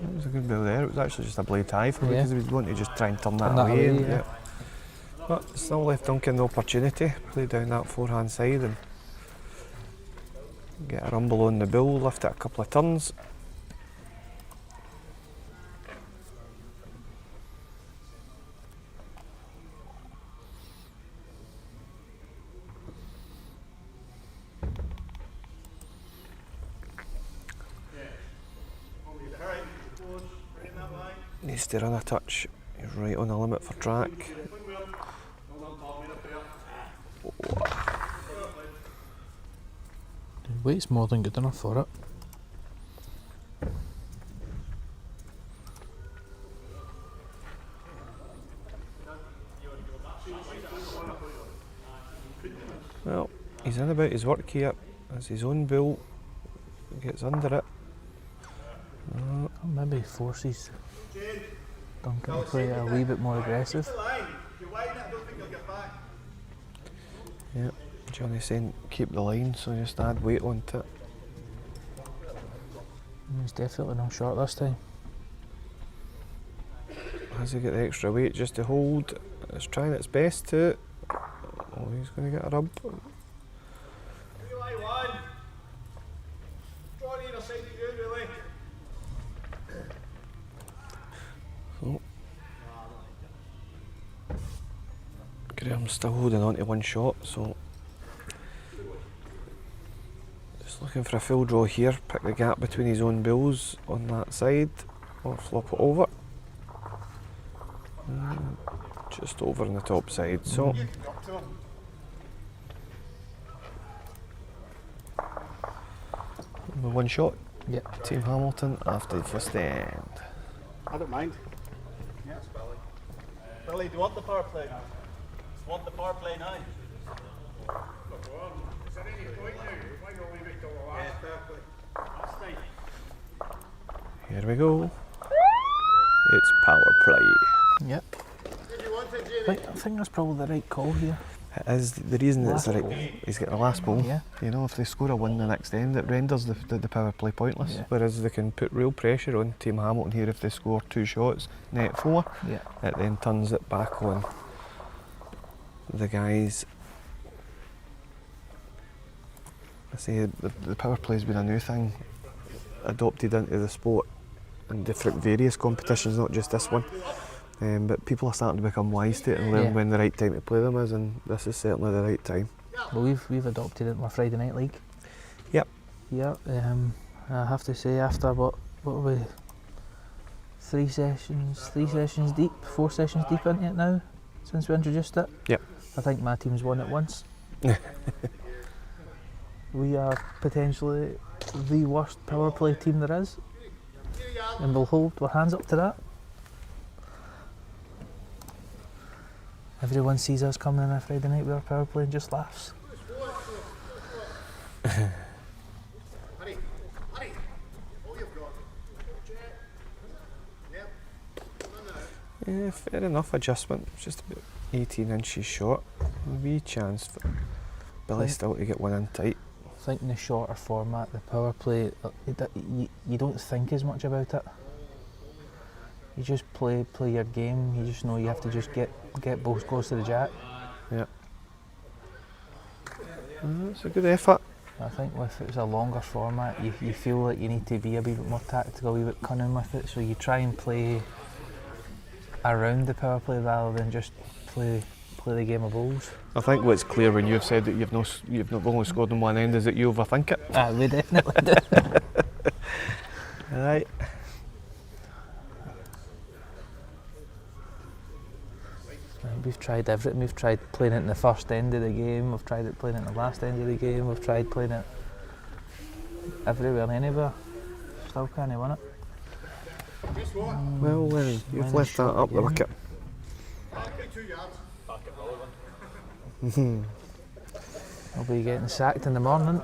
It was a good bill there. It was actually just a blade high for me Yeah. because he was going to just try and turn that Turn that away. away, And, yeah. But still left Duncan the opportunity. Play down that forehand side and get a rumble on the bull, lift it a couple of turns. Needs to run a touch. He's right on the limit for track. The weight's more than good enough for it. Well, he's in about his work here. As his own bull gets under it. Maybe forces Duncan to play a wee bit more aggressive. Yep, Johnny's saying keep the line, so just add weight onto it. He's definitely not short this time. Has he got the extra weight just to hold? It's trying its best to. Oh, he's going to get a rub. So, Graham's still holding on to one shot, so just looking for a full draw here. Pick the gap between his own bills on that side, or flop it over. Just over on the top side. So. With one shot. Yep. Team Hamilton after the first end. I don't mind. Yeah, it's Billy. Billy, do you want the power play? Want the power play now? Is there any point now? Why don't we wait till the last power play? That's fine. Here we go. It's power play. Yep. Did you want it, Jamie? I think that's probably the right call here. It is the reason that it's Last the ball. right. He's got the last ball. Yeah. You know, if they score a win the next end, it renders the power play pointless. Yeah. Whereas they can put real pressure on Team Hamilton here if they score 2 shots, net 4. Yeah. It then turns it back on the guys. I say the power play has been a new thing adopted into the sport in different various competitions, not just this one. But people are starting to become wise to it and learn Yeah. when the right time to play them is, and this is certainly the right time. Well, we've adopted it in our Friday night league. Yep. Yeah. I have to say, after what are we? 3 sessions deep, 4 sessions deep into it now, since we introduced it. Yep. I think my team's won it once. We are potentially the worst power play team there is, and we'll hold our hands up to that. Everyone sees us coming in on a Friday night with our power play and just laughs. Hurry. Hurry. All you've got. Yep. Yeah, fair enough adjustment. It's just about 18 inches short. A wee chance for Billy Right. still to get one in tight. I think in the shorter format, the power play, you don't think as much about it. You just play your game. You just know you have to just get both goals to the jack. Yeah. It's a good effort. I think if it's a longer format, you feel like you need to be a wee bit more tactical, a wee bit cunning with it. So you try and play around the power play rather than just play the game of bowls. I think what's clear when you've said that you've not only scored on one end is that you overthink it. We definitely do. Right. we've tried everything. We've tried playing it in the first end of the game, we've tried it playing it in the last end of the game, we've tried playing it everywhere and anywhere. Still can't win it. Guess what? Well, Lennon, you've Lennon left that shot up the again. wicket. Back at 2 yards. I'll be getting sacked in the morning.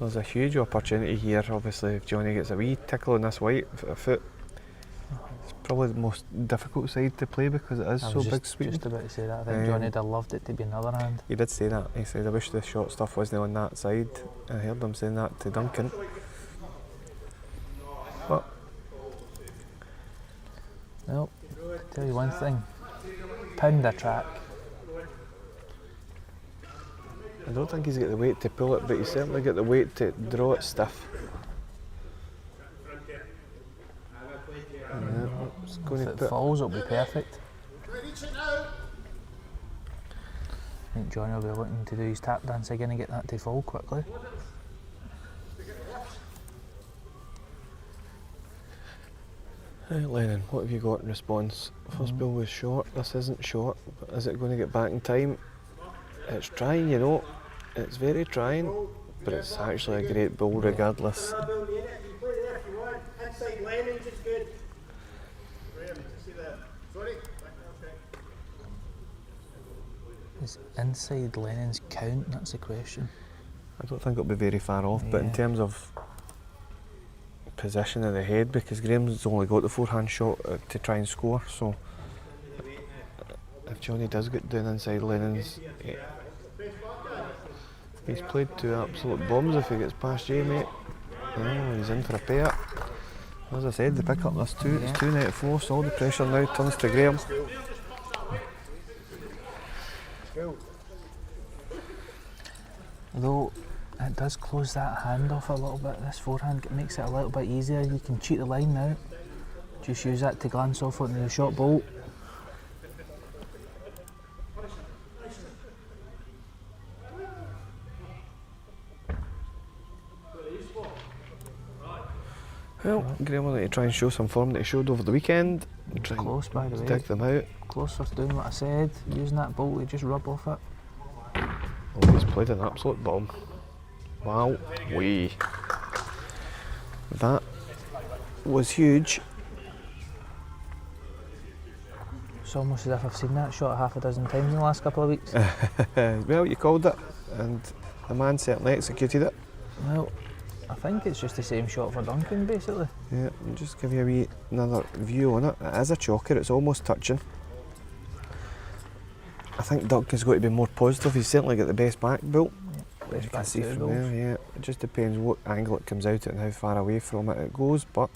There's a huge opportunity here, obviously, if Johnny gets a wee tickle on this white foot. It's probably the most difficult side to play because it is I so was big just sweeping. about to say that. I think Johnny would have loved it to be in another hand. He did say that. He said, I wish the short stuff wasn't on that side. I heard him saying that to Duncan. But Well, tell you one thing. Pound a track. I don't think he's got the weight to pull it, but he's certainly got the weight to draw it stiff. Yeah, it's going If to it put. falls, it'll be perfect. Reach it now. I think Johnny will be looking to do his tap dance again and get that to fall quickly. Right, Lennon, what have you got in response? First ball was short. This isn't short. But is it going to get back in time? It's trying, you know. It's very trying, but it's actually a great ball regardless. You play there if you want. Inside Lennon's is good. Graham, see that? Sorry? Is inside Lennon's count? That's the question. I don't think it'll be very far off, but in Yeah. terms of position of the head, because Graham's only got the forehand shot to try and score, so if Johnny does get down inside Lennon's, he's played two absolute bombs if he gets past you, mate. Oh, he's in for a pair. As I said, the pick up this two, it's 294, so all the pressure now turns to Graham. Though it does close that hand off a little bit, this forehand makes it a little bit easier. You can cheat the line now. Just use that to glance off onto the short bolt. Well, Graham will need to try and show some form that he showed over the weekend. Try and Close, by the way. dig them out. Close for doing what I said, using that bolt to just rub off it. Oh, he's played an absolute bomb. Wow, that was huge. It's almost as if I've seen that shot half a dozen times in the last couple of weeks. Well, you called it, and the man certainly executed it. Well, I think it's just the same shot for Duncan, basically. Yeah, I'll just give you another view on it. It is a choker, it's almost touching. I think Duncan's got to be more positive. He's certainly got the best back built. Best You can back see two from goals. there, yeah. It just depends what angle it comes out at and how far away from it goes, but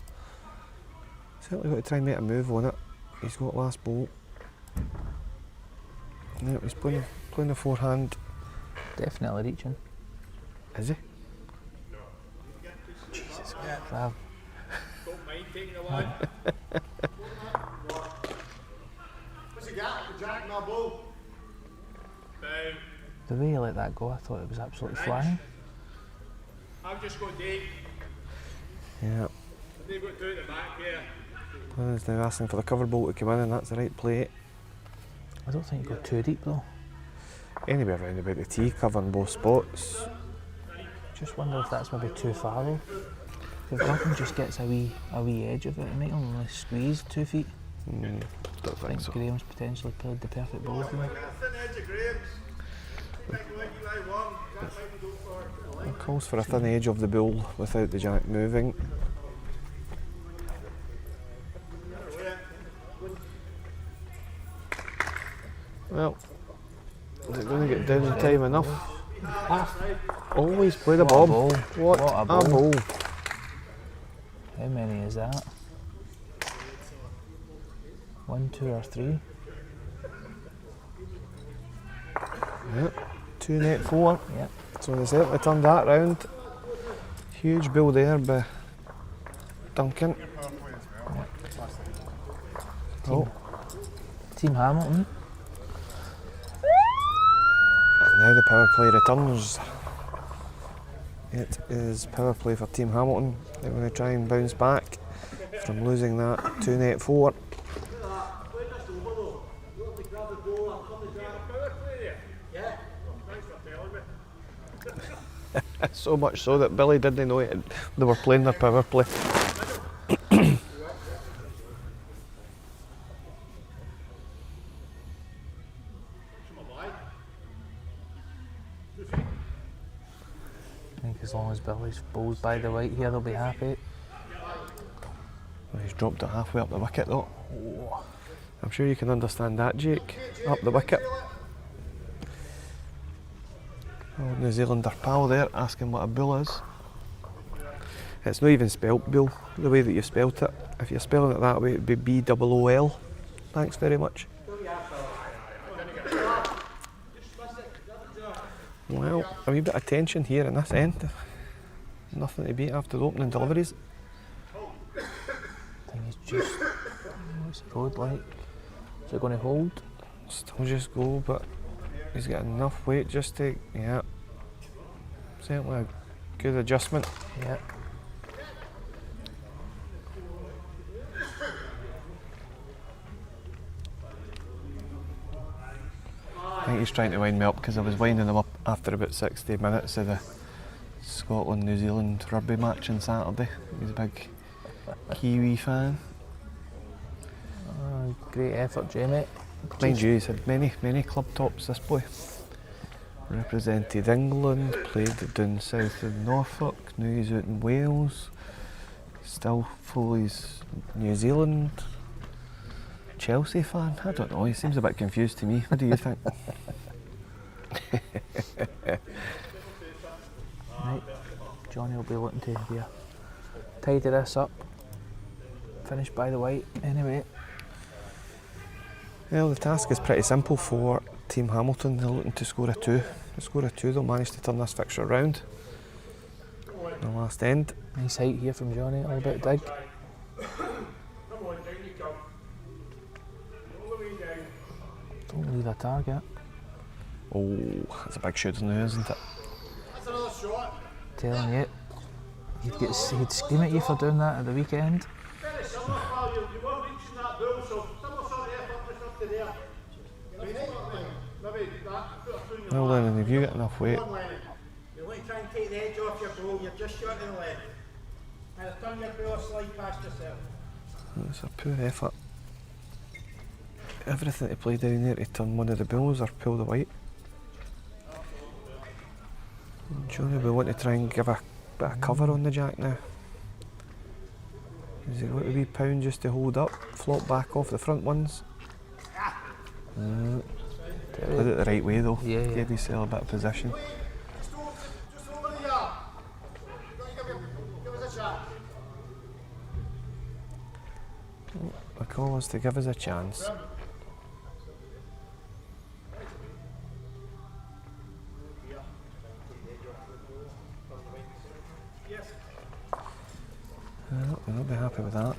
certainly got to try and make a move on it. He's got last ball. Yeah, he's playing the forehand. Definitely reaching. Is he? Jesus Christ. Don't mind taking the one. What's he got? The jack and a ball. The way he let that go, I thought it was absolutely flying. I've just got Dave. Yeah. They've got two at the back here. Lennon's now asking for the cover ball to come in, and that's the right play. I don't think he got too deep though. Anywhere around about the tee, covering both spots. Just wonder if that's maybe too far though. If Duncan just gets a wee edge of it, it might only squeeze 2 feet. Don't I think think so. Graham's potentially played the perfect ball for him. Thin edge of Graham's. Like Eli won. Jack might go for the line. It calls for a thin edge of the bull without the jack moving. Well, is it going to get down in time enough? Always play the What a bomb. ball. What What a a ball. ball. How many is that? 1, 2 or 3? Yep. 2 net 4. Yep. So they certainly turned that round. Huge bill there by Duncan. Oh, Team Hamilton. and now the power play returns. It is power play for Team Hamilton. They're going to try and bounce back. from losing that to net 4. So much so that Billy didn't know it. They were playing their power play. I think as long as Billy's bowls by the white here, they'll be happy. Well, he's dropped it halfway up the wicket though. Oh, I'm sure you can understand that, Jake. Up the wicket. Old New Zealander pal there asking what a bull is. It's not even spelt bull, the way that you spelt it. If you're spelling it that way, it would be B-O-O-L. Thanks very much. Well, a wee bit of tension here in this end. Nothing to beat after the opening deliveries. I think it's just, what's the road like? Is it going to hold? Still just go, but he's got enough weight just to, yeah. Certainly a good adjustment. Yeah. I think he's trying to wind me up because I was winding him up after about 60 minutes of the Scotland-New Zealand rugby match on Saturday. He's a big Kiwi fan. Great effort, Jamie. Mind you, he's had many club tops, this boy. Represented England, played down south in Norfolk, now he's out in Wales. Still fully's New Zealand. Chelsea fan? I don't know, he seems a bit confused to me. What do you think? Right, Johnny will be looking to here. Tidy this up. Finish by the white, anyway. Well, the task is pretty simple for Team Hamilton. They're looking to score a 2. They score a 2, they'll manage to turn this fixture around. The last end. Nice height here from Johnny, all about dig. Don't leave a target. Oh, that's a big shooter now, isn't it? That's another shot. Telling you, he'd scream at you for doing that at the weekend. Very similar, pal. You weren't reaching that ball, so similar sort of effort just up to there. Maybe that, put a two in your Well, lap. Lennon, have you got enough weight? Go on, Lennon. You want to try and take the edge off your ball, you're just short of the left. And turn your ball slide past yourself. It's a poor effort. Everything to play down there to turn one of the bills or pull the white. Johnny will want to try and give a bit of cover on the jack now. Has he got a wee pound just to hold up? Flop back off the front ones. Did it the right way though. Yeah, yeah. Gave himself a bit of position. Just over the yard. Give us a shot. The call was to give us a chance. We'll not be happy with that.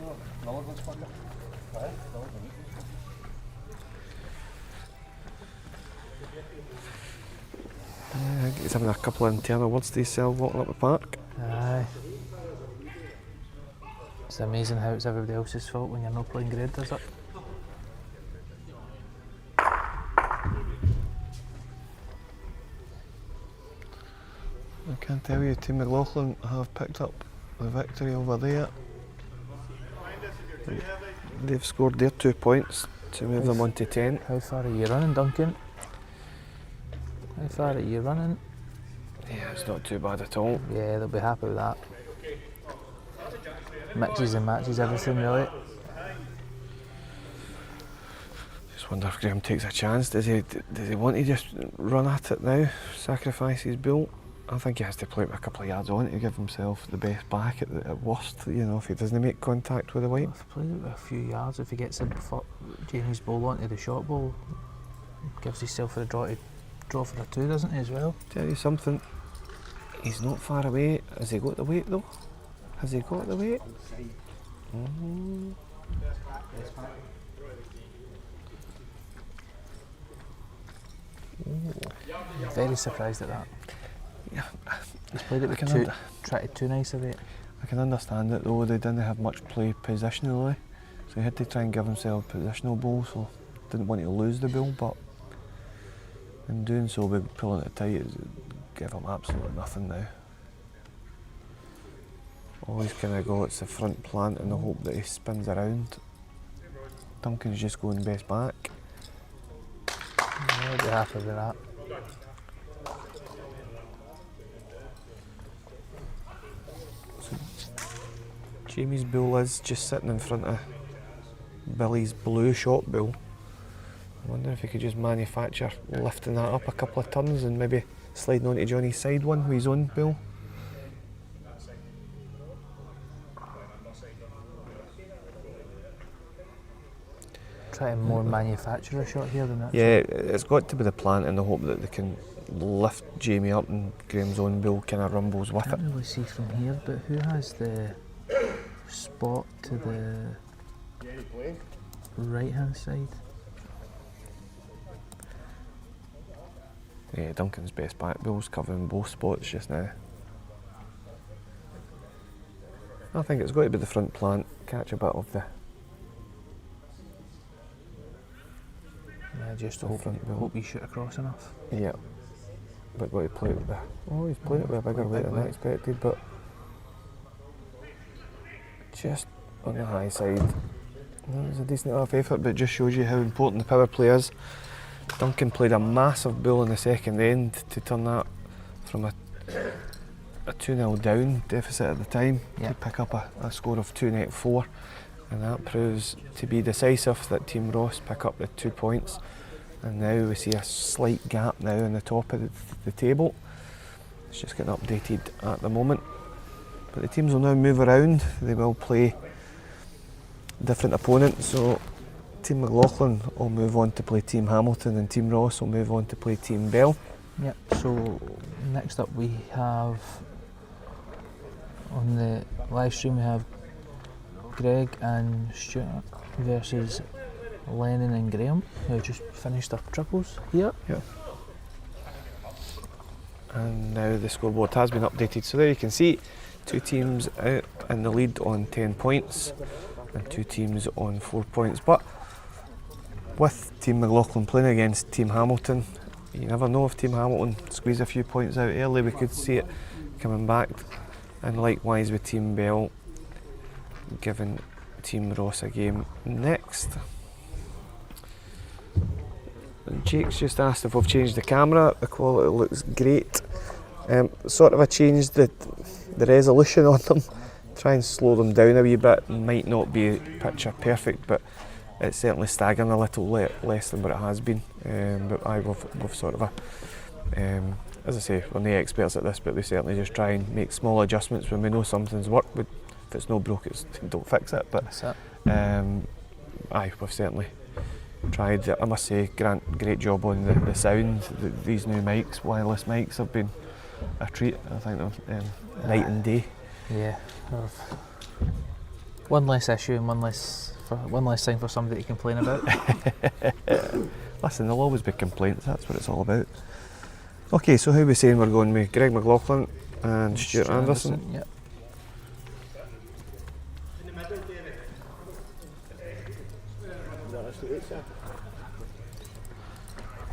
I think he's having a couple of internal words to himself walking up the park. Aye. It's amazing how it's everybody else's fault when you're not playing great, is it? I can tell you, Team McLaughlin have picked up the victory over there. They've scored their 2 points to move them on to 10. How far are you running, Duncan? How far are you running? Yeah, it's not too bad at all. Yeah, they'll be happy with that. Mixes and matches everything, really. Just wonder if Graham takes a chance. Does he want to just run at it now? Sacrifice his bull? I think he has to play it a couple of yards on it to give himself the best back at worst, you know, if he doesn't make contact with the white. If he plays it with a few yards, if he gets in Jamie's ball onto the short ball, gives himself a draw for a 2, doesn't he, as well? Tell you something, he's not far away. Has he got the weight though? Has he got the weight? Mm. Very surprised at that. Yeah, He's played it I with can too nice of it. I can understand it though, they didn't have much play positionally, so he had to try and give himself a positional ball, so didn't want to lose the ball, but in doing so, by pulling it tight, it gave him absolutely nothing now. All he's kind of got is the front plant in the hope that he spins around. Duncan's just going best back. I'll be happy with that. Jamie's bull is just sitting in front of Billy's blue shot bull. I wonder if he could just manufacture lifting that up a couple of turns and maybe sliding onto Johnny's side one with his own bull. Try and more manufacture a shot here than that. Yeah, it's got to be the plant in the hope that they can lift Jamie up and Graham's own bull kind of rumbles with I it. can't really see from here, but who has the spot to the right hand side? Yeah, Duncan's best back bull's covering both spots just now. I think it's got to be the front plant, catch a bit of the Yeah, just The hope, front bull. hope you shoot across enough. yeah. But got to play it with he's playing it with a bigger weight than I expected, but just on the high side. That was a decent enough effort, but it just shows you how important the power play is. Duncan played a massive bull in the second end to turn that from a 2-0 down deficit at the time Yeah. to pick up a score of 2-4, and that proves to be decisive that Team Ross pick up the 2 points, and now we see a slight gap now in the top of the table. It's just getting updated at the moment, but the teams will now move around. They will play different opponents, so Team McLaughlin will move on to play Team Hamilton and Team Ross will move on to play Team Bell. Yep, so next up we have, on the live stream we have Greg and Stuart versus Lennon and Graham, who have just finished their triples here. And now the scoreboard has been updated, so there you can see 2 teams out in the lead on 10 points and 2 teams on 4 points. But with Team McLaughlin playing against Team Hamilton, you never know if Team Hamilton squeeze a few points out early, we could see it coming back. And likewise with Team Bell, giving Team Ross a game next. Jake's just asked if we've changed the camera. The quality looks great. Sort of I changed the resolution on them, try and slow them down a wee bit. Might not be picture perfect, but it's certainly staggering a little less than what it has been. But we've sort of as I say, we're no experts at this, but we certainly just try and make small adjustments when we know something's worked. If it's no broke, don't fix it. But That's it. we've certainly tried. I must say, great job on the sound. These new mics, wireless mics, have been a treat. I think they're night and day. Yeah, one less issue and one less thing for somebody to complain about. Listen, there'll always be complaints. That's what it's all about. Okay, so how are we saying we're going with Greg McLaughlin and Stuart Anderson? Yep.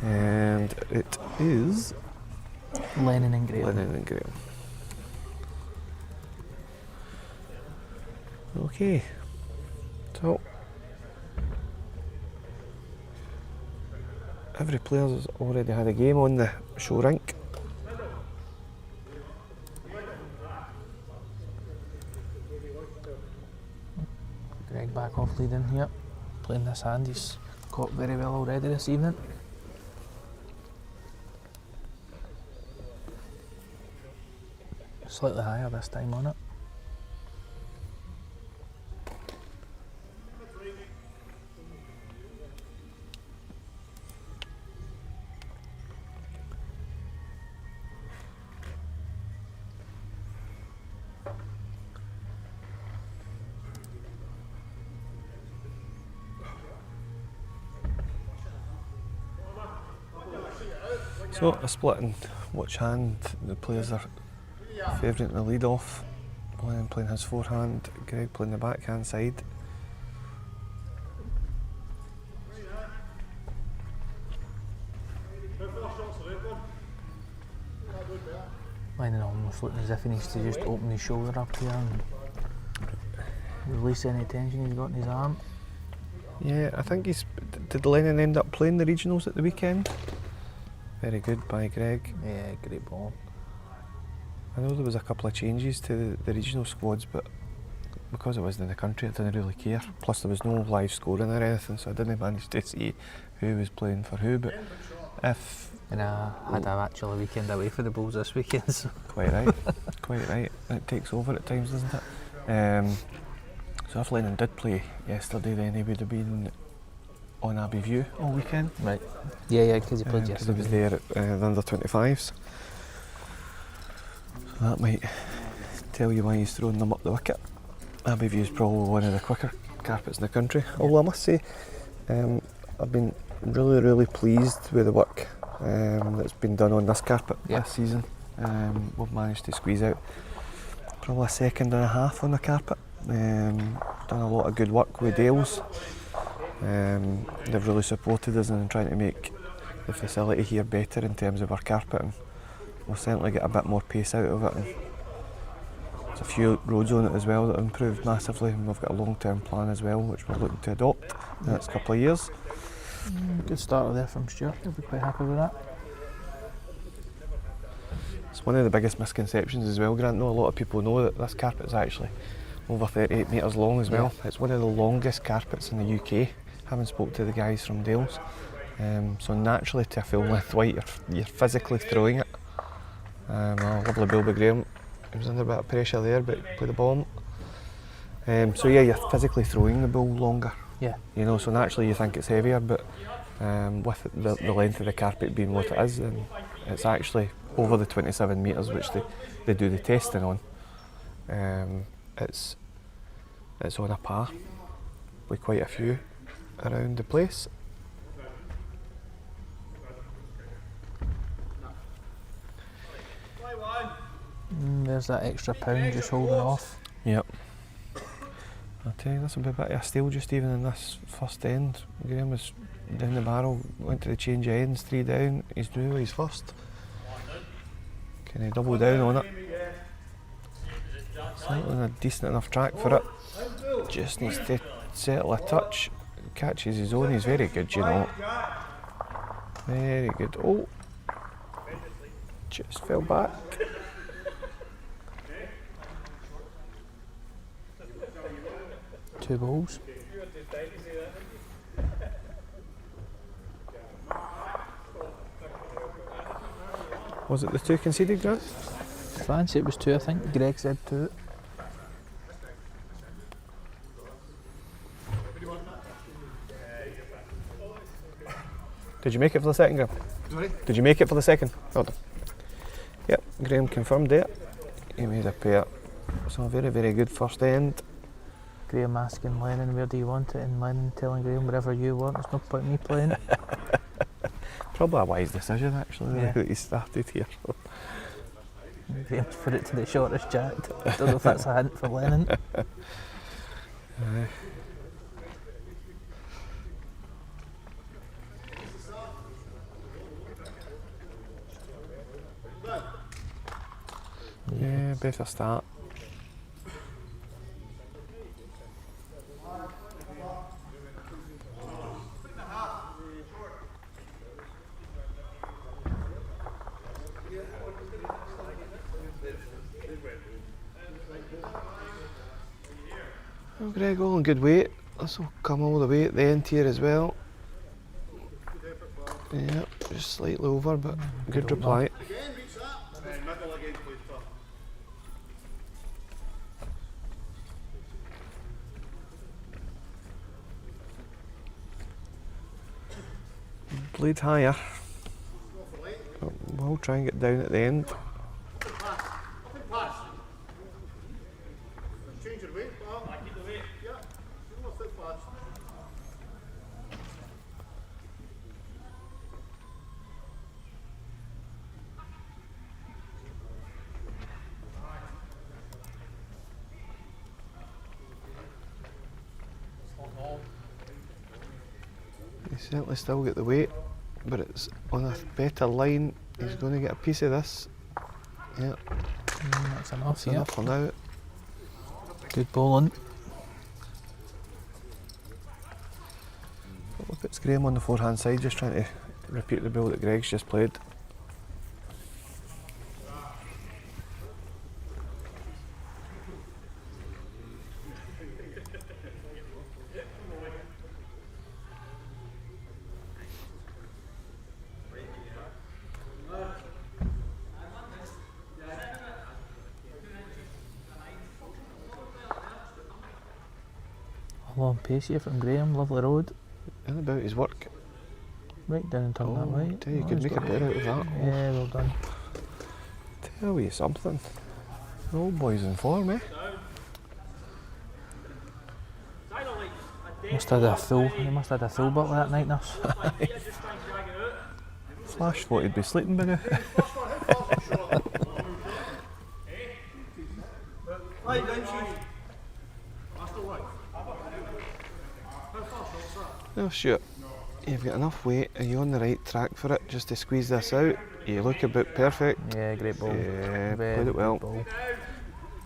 And it is Lennon and Graham. Lennon and Graham. Okay, so every player's already had a game on the show rink. Greg back off leading here, playing this hand. He's caught very well already this evening. Slightly higher this time on it. So a split in which hand the players are favouring to lead off. Lennon playing his forehand, Greg playing the backhand side. Lennon almost looking as if he needs to just open his shoulder up here and release any tension he's got in his arm. Yeah, I think did Lennon end up playing the regionals at the weekend? Very good by Greg. Yeah, great ball. I know there was a couple of changes to the regional squads, but because I wasn't in the country, I didn't really care. Plus there was no live scoring or anything, so I didn't manage to see who was playing for who. But if And I had a actual weekend away for the Bulls this weekend, so quite right, quite right, it takes over at times, doesn't it? So if Lennon did play yesterday, then he would have been on Abbey View all weekend. right. Yeah, because he played Because he yesterday. was there at the under 25s. So that might tell you why he's throwing them up the wicket. Abbey View is probably one of the quicker carpets in the country. Although I must say, I've been really pleased with the work that's been done on this carpet this season. We've managed to squeeze out probably a second and a half on the carpet. Done a lot of good work with Dales. They've really supported us in trying to make the facility here better in terms of our carpet, and we'll certainly get a bit more pace out of it. And there's a few roads on it as well that have improved massively, and we've got a long-term plan as well which we're looking to adopt in the next couple of years. Good start there from Stuart. He'll be quite happy with that. It's one of the biggest misconceptions as well, Grant. Not a lot of people know that this carpet is actually over 38 metres long as well. It's one of the longest carpets in the UK. Having spoke to the guys from Dales, so naturally to a full length white, you're physically throwing it. Our lovely Bilby Graham, he was under a bit of pressure there, but played the ball. So yeah, you're physically throwing the ball longer. Yeah. You know, so naturally you think it's heavier, but with the length of the carpet being what it is, then it's actually over the 27 metres, which they do the testing on. It's on a par with quite a few around the place. There's that extra pound just holding off. Yep. I'll tell you, this will be a bit of a steal just even in this first end. Graham was down the barrel, went to the change of ends, 3 down, he's doing his first. Can he double down on it? It's not on a decent enough track for it. Just needs to settle a touch. Catches his own, he's very good, you know. Very good. Oh! Just fell back. Two balls. Was it the 2 conceded, Grant? Fancy it was 2, I think. Greg said 2. Did you make it for the second, Graham? Sorry? Did you make it for the second? Well done. Yep, Graham confirmed it. He made a pair. So a very good first end. Graham asking Lennon where do you want it, and Lennon telling Graham wherever you want. There's no point in me playing. Probably a wise decision actually Yeah. that he started here. Graham's put it to the shortest jack. Don't know if that's a hint for Lennon. Yeah, better start. Well, Greg, all in good weight. This will come all the way at the end here as well. Yeah, just slightly over, but good reply. Again, beats that. And middle again, please, Tom. Blade higher. Go for length. But we'll try and get down at the end. Pass. Up and pass. Change your weight, Bob. I keep the weight. Yeah. You know what's pass. certainly still get the weight, but it's on a better line. He's going to get a piece of this. Yeah, That's enough, that's enough for now. Good bowling. Look, it's Graham on the forehand side, just trying to repeat the ball that Greg's just played. Long pace here from Graham, lovely road. And about his work. Right down and turn that way. Tell you, Oh, could he's make a got- better out of that. Yeah, well done. Tell you something. The old boy's in form, eh? He must have had a full bottle that night, nurse. Flash thought he'd be sleeping by now. No, sure. You've got enough weight. Are you on the right track for it? Just to squeeze this out. You look about perfect. Yeah, great ball. Yeah, Very played it well. good ball.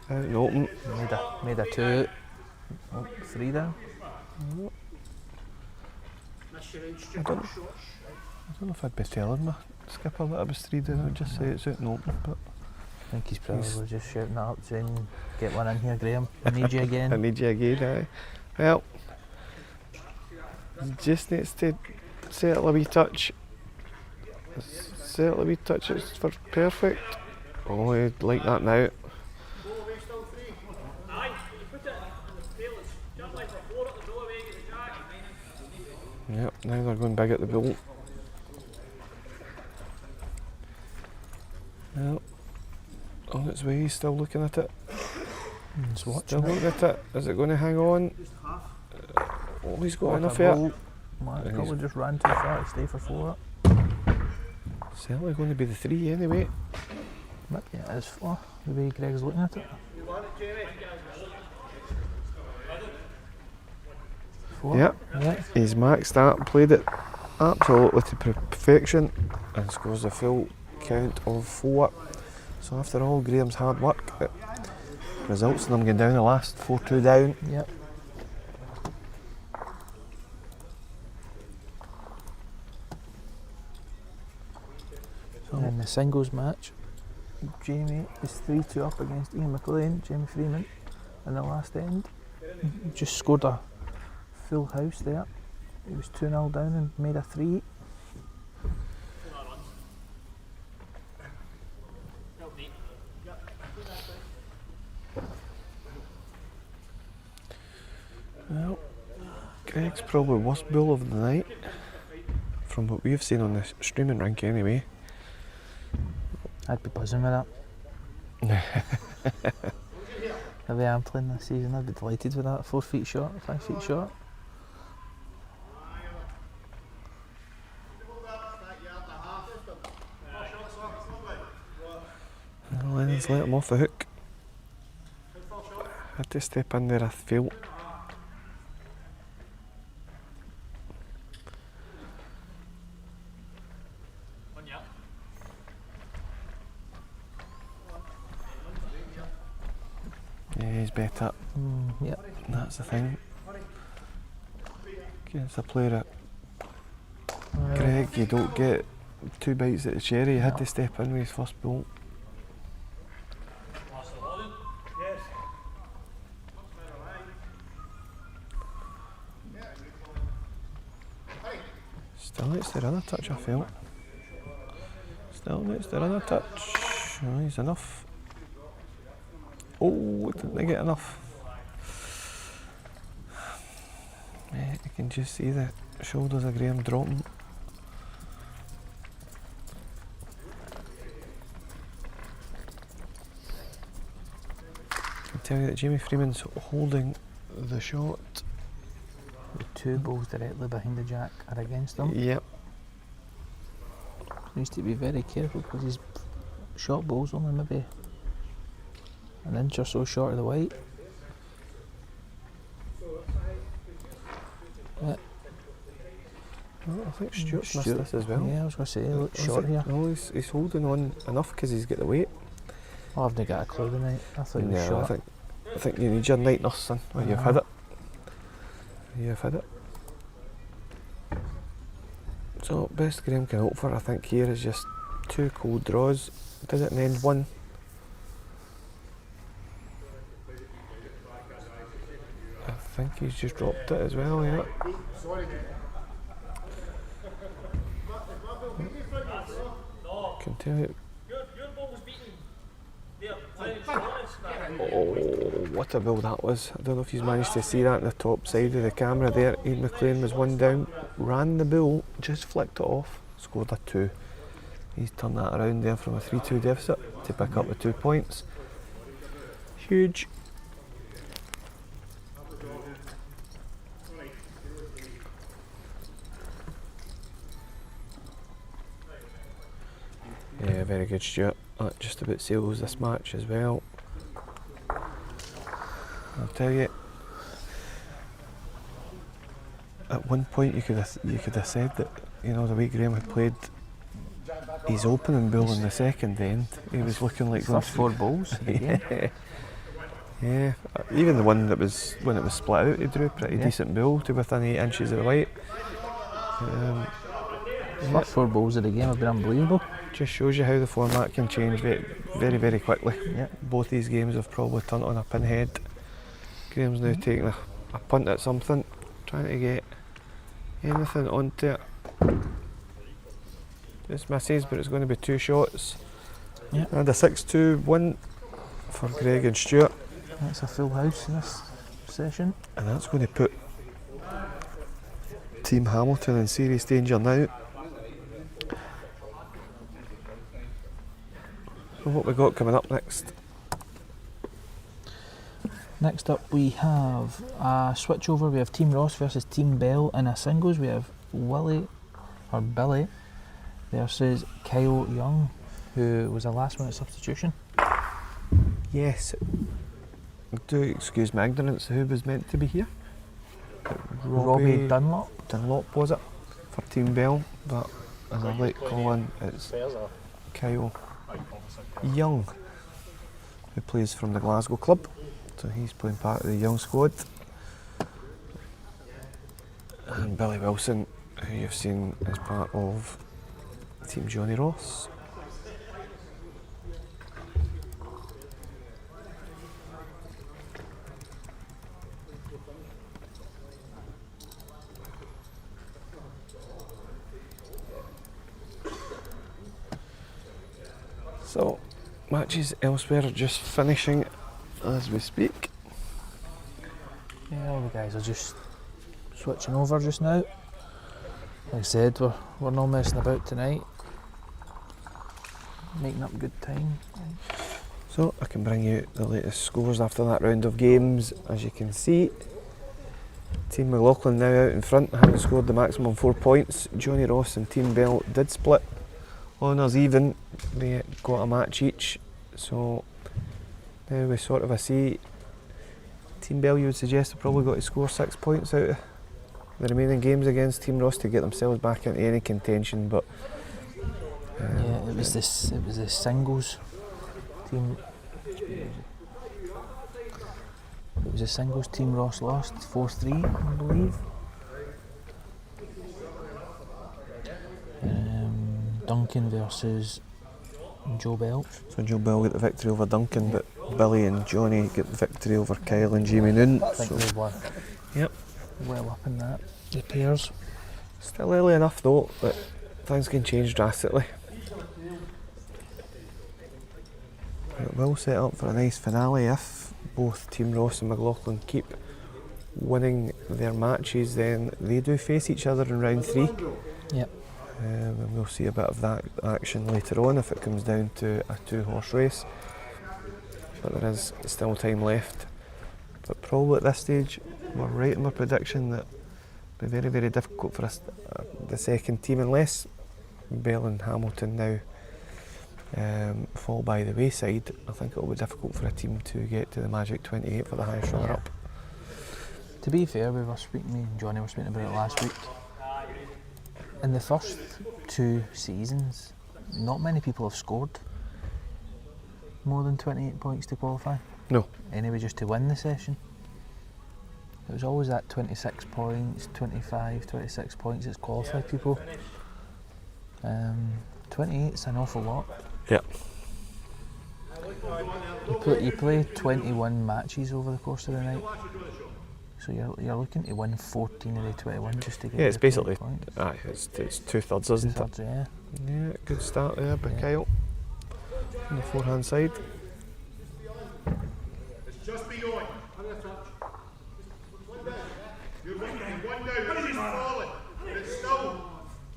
Out and open. Made a 2. Oh, 3 down. I don't know if I'd be telling my skipper that I was 3 down. I'd just say it's out and open. But I think he's probably just shouting that up saying, get one in here, Graham. I need you I again. need you again, aye. Well, he just needs to settle a wee touch. Settle a wee touch, it's for perfect. Oh, he'd like that now. Yep, now they're going big at the bowl. Well, on its way, he's still looking at it. He's watching Still it. looking at it. Is it going to hang on? Oh, he's got enough Water here. ball. Man, And probably just ran too far to stay for 4. Certainly going to be the 3 anyway. Maybe it is 4, the way Greg's looking at it. 4. Yep. Yeah. He's maxed that, played it absolutely to perfection, and scores a full count of 4. So after all Graham's hard work, it results in them going down the last 4-2 down. Yep. In the singles match, Jamie is 3-2 up against Ian McLean, Jamie Freeman, in the last end. He just scored a full house there. He was 2-0 down and made a 3. Well, Greg's probably worst bull of the night, from what we've seen on the streaming rank anyway. I'd be buzzing with that. If I am playing this season, I'd be delighted with that. 4 feet short, 5 feet short. Well, Lennon's let him off the hook. Had to step in there, I feel. Yeah, he's better. Yep. That's the thing. Against a player at Greg, you don't get 2 bites at the cherry. You had to step in with his first bolt. Still needs to run a touch, I felt. Still needs to run a touch. Oh, he's enough. Oh, didn't they get enough? Yeah, you can just see the shoulders of Graham dropping. I can tell you that Jamie Freeman's holding the shot. The 2 balls directly behind the jack are against him. Yep. Needs to be very careful because his short ball's only maybe an inch or so short of the white. Yeah. Oh, I think Stuart's missed this as well. Yeah, I was going to say, he looks I short think- here. No, he's holding on enough because he's got the weight. I haven't got a clue tonight. I thought he was Yeah, short. I think you need your night nurse, son. Well, you've had it. You've had it. So, best Graham can hope for, I think, here is just 2 cold draws. Does it end 1? I think he's just dropped it as well, yeah. Sorry, mate. Continue. Your ball was beaten there. Very honest. Oh, what a bill that was. I don't know if you've managed to see that on the top side of the camera there. Ian McLean was 1 down, ran the bull, just flicked it off, scored a 2. He's turned that around there from a 3-2 deficit to pick up the 2 points. Huge. Yeah, very good, Stuart. That just about seals this match as well. I'll tell you, at one point you could have said that, you know, the way Graham had played his opening bull in the second end, he was looking like going First 4 balls. yeah. Yeah, even the one that was when it was split out, he drew a pretty decent bull to within 8 inches of the white. First 4 balls of the game have been unbelievable. Just shows you how the format can change very, very, very quickly. Yeah. Both these games have probably turned on a pinhead. Graham's now taking a punt at something, trying to get anything onto it. Just misses, but it's going to be 2 shots. Yeah. And a 6-2 win for Greg and Stuart. That's a full house in this session. And that's going to put Team Hamilton in serious danger now. So what we got coming up next? Next up we have a switchover. We have Team Ross versus Team Bell. In a singles we have Billy versus Kyle Young, who was a last minute substitution. Yes. Do excuse my ignorance, who was meant to be here? Robbie Dunlop. Dunlop was it? For Team Bell, but as I like calling, it's Kyle Young, who plays from the Glasgow club. So he's playing part of the Young squad. And Billy Wilson, who you've seen as part of Team Johnny Ross. So, matches elsewhere are just finishing as we speak. Yeah, all the guys are just switching over just now. Like I said, we're not messing about tonight. Making up good time. So I can bring you the latest scores after that round of games. As you can see, Team McLaughlin now out in front, having scored the maximum 4 points. Johnny Ross and Team Bell did split. Honours even, they got a match each. So now we sort of see Team Bell, you would suggest, have probably got to score 6 points out of the remaining games against Team Ross to get themselves back into any contention. But Yeah, it was the singles team. It was a singles team. Ross lost 4-3, I believe. Duncan versus Joe Bell. So Joe Bell got the victory over Duncan, but Billy and Johnny get the victory over Kyle and Jamie Noon. I think So they were Yep. well up in that. The pairs. Still early enough though that things can change drastically. It will set up for a nice finale if both Team Ross and McLaughlin keep winning their matches. Then they do face each other in round 3. Yep. And we'll see a bit of that action later on if it comes down to a 2-horse race. But there is still time left. But probably at this stage, we're right in my prediction that it'll be very, very difficult for us, the second team, unless Bell and Hamilton now fall by the wayside. I think it'll be difficult for a team to get to the magic 28 for the highest runner up. To be fair, me and Johnny were speaking about it last week. in the first 2 seasons, not many people have scored more than 28 points to qualify. No. Anyway, just to win the session. It was always that 26 points, 25, 26 points that's qualified people. 28's an awful lot. Yeah. You play 21 matches over the course of the night. So you're looking to win 14 of the 21 just to get Yeah, it's the basically, points. it's 2/3, isn't it? Two-thirds, yeah. Yeah, good start there by Yeah. Kyle on the forehand side. It's just beyond. You're one down, you're just falling. It's still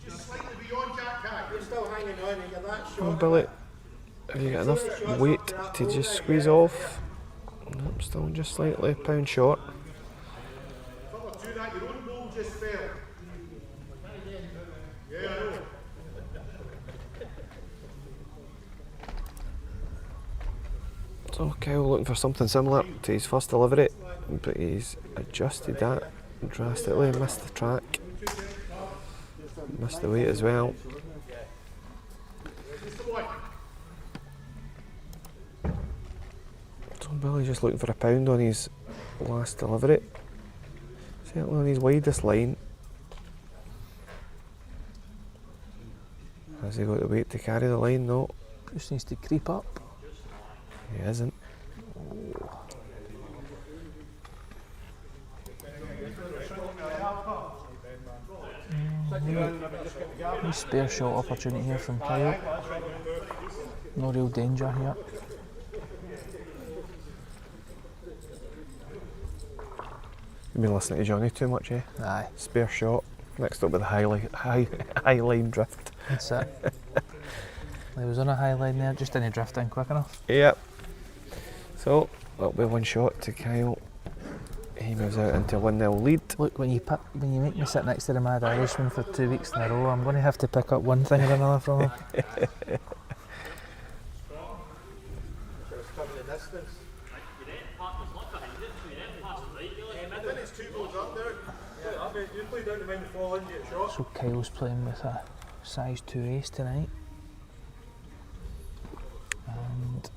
just slightly beyond Jack Hag. You're still hanging on and you're that Oh, short. Billy, have you got enough weight to just squeeze off? Nope, still just slightly a pound short. Further to that, your own ball just fell. Yeah, I know. So Kyle looking for something similar to his first delivery, but he's adjusted that drastically, missed the track, missed the weight as well. So Billy just looking for a pound on his last delivery, certainly on his widest line. Has he got the weight to carry the line? No, Just needs to creep up. he isn't. Nice spare shot opportunity here from Kyle. No real danger here. You've been listening to Johnny too much, eh? Aye, Spare shot, next up with the high line drift. that's it. He was on a high line there, just didn't drift in quick enough. Yep. So, that'll be one shot to Kyle. He moves out into a 1-0 lead. Look, when you make me sit next to the Mad Irishman for 2 weeks in a row, I'm going to have to pick up one thing or another from him. So Kyle's playing with a size 2 ace tonight. And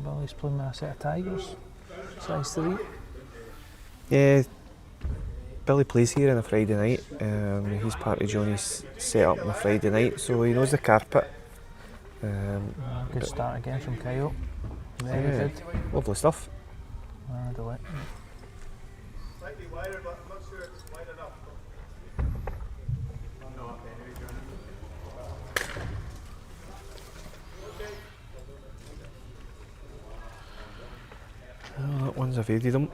Billy's playing with a set of Tigers, size 3. Yeah, Billy plays here on a Friday night. He's part of Johnny's setup on a Friday night, so he knows the carpet. Good start again from Kyle. Very Yeah. good. Lovely stuff. I do it. Slightly wider, but I'm not sure it's wide enough. Oh, that one's evaded him.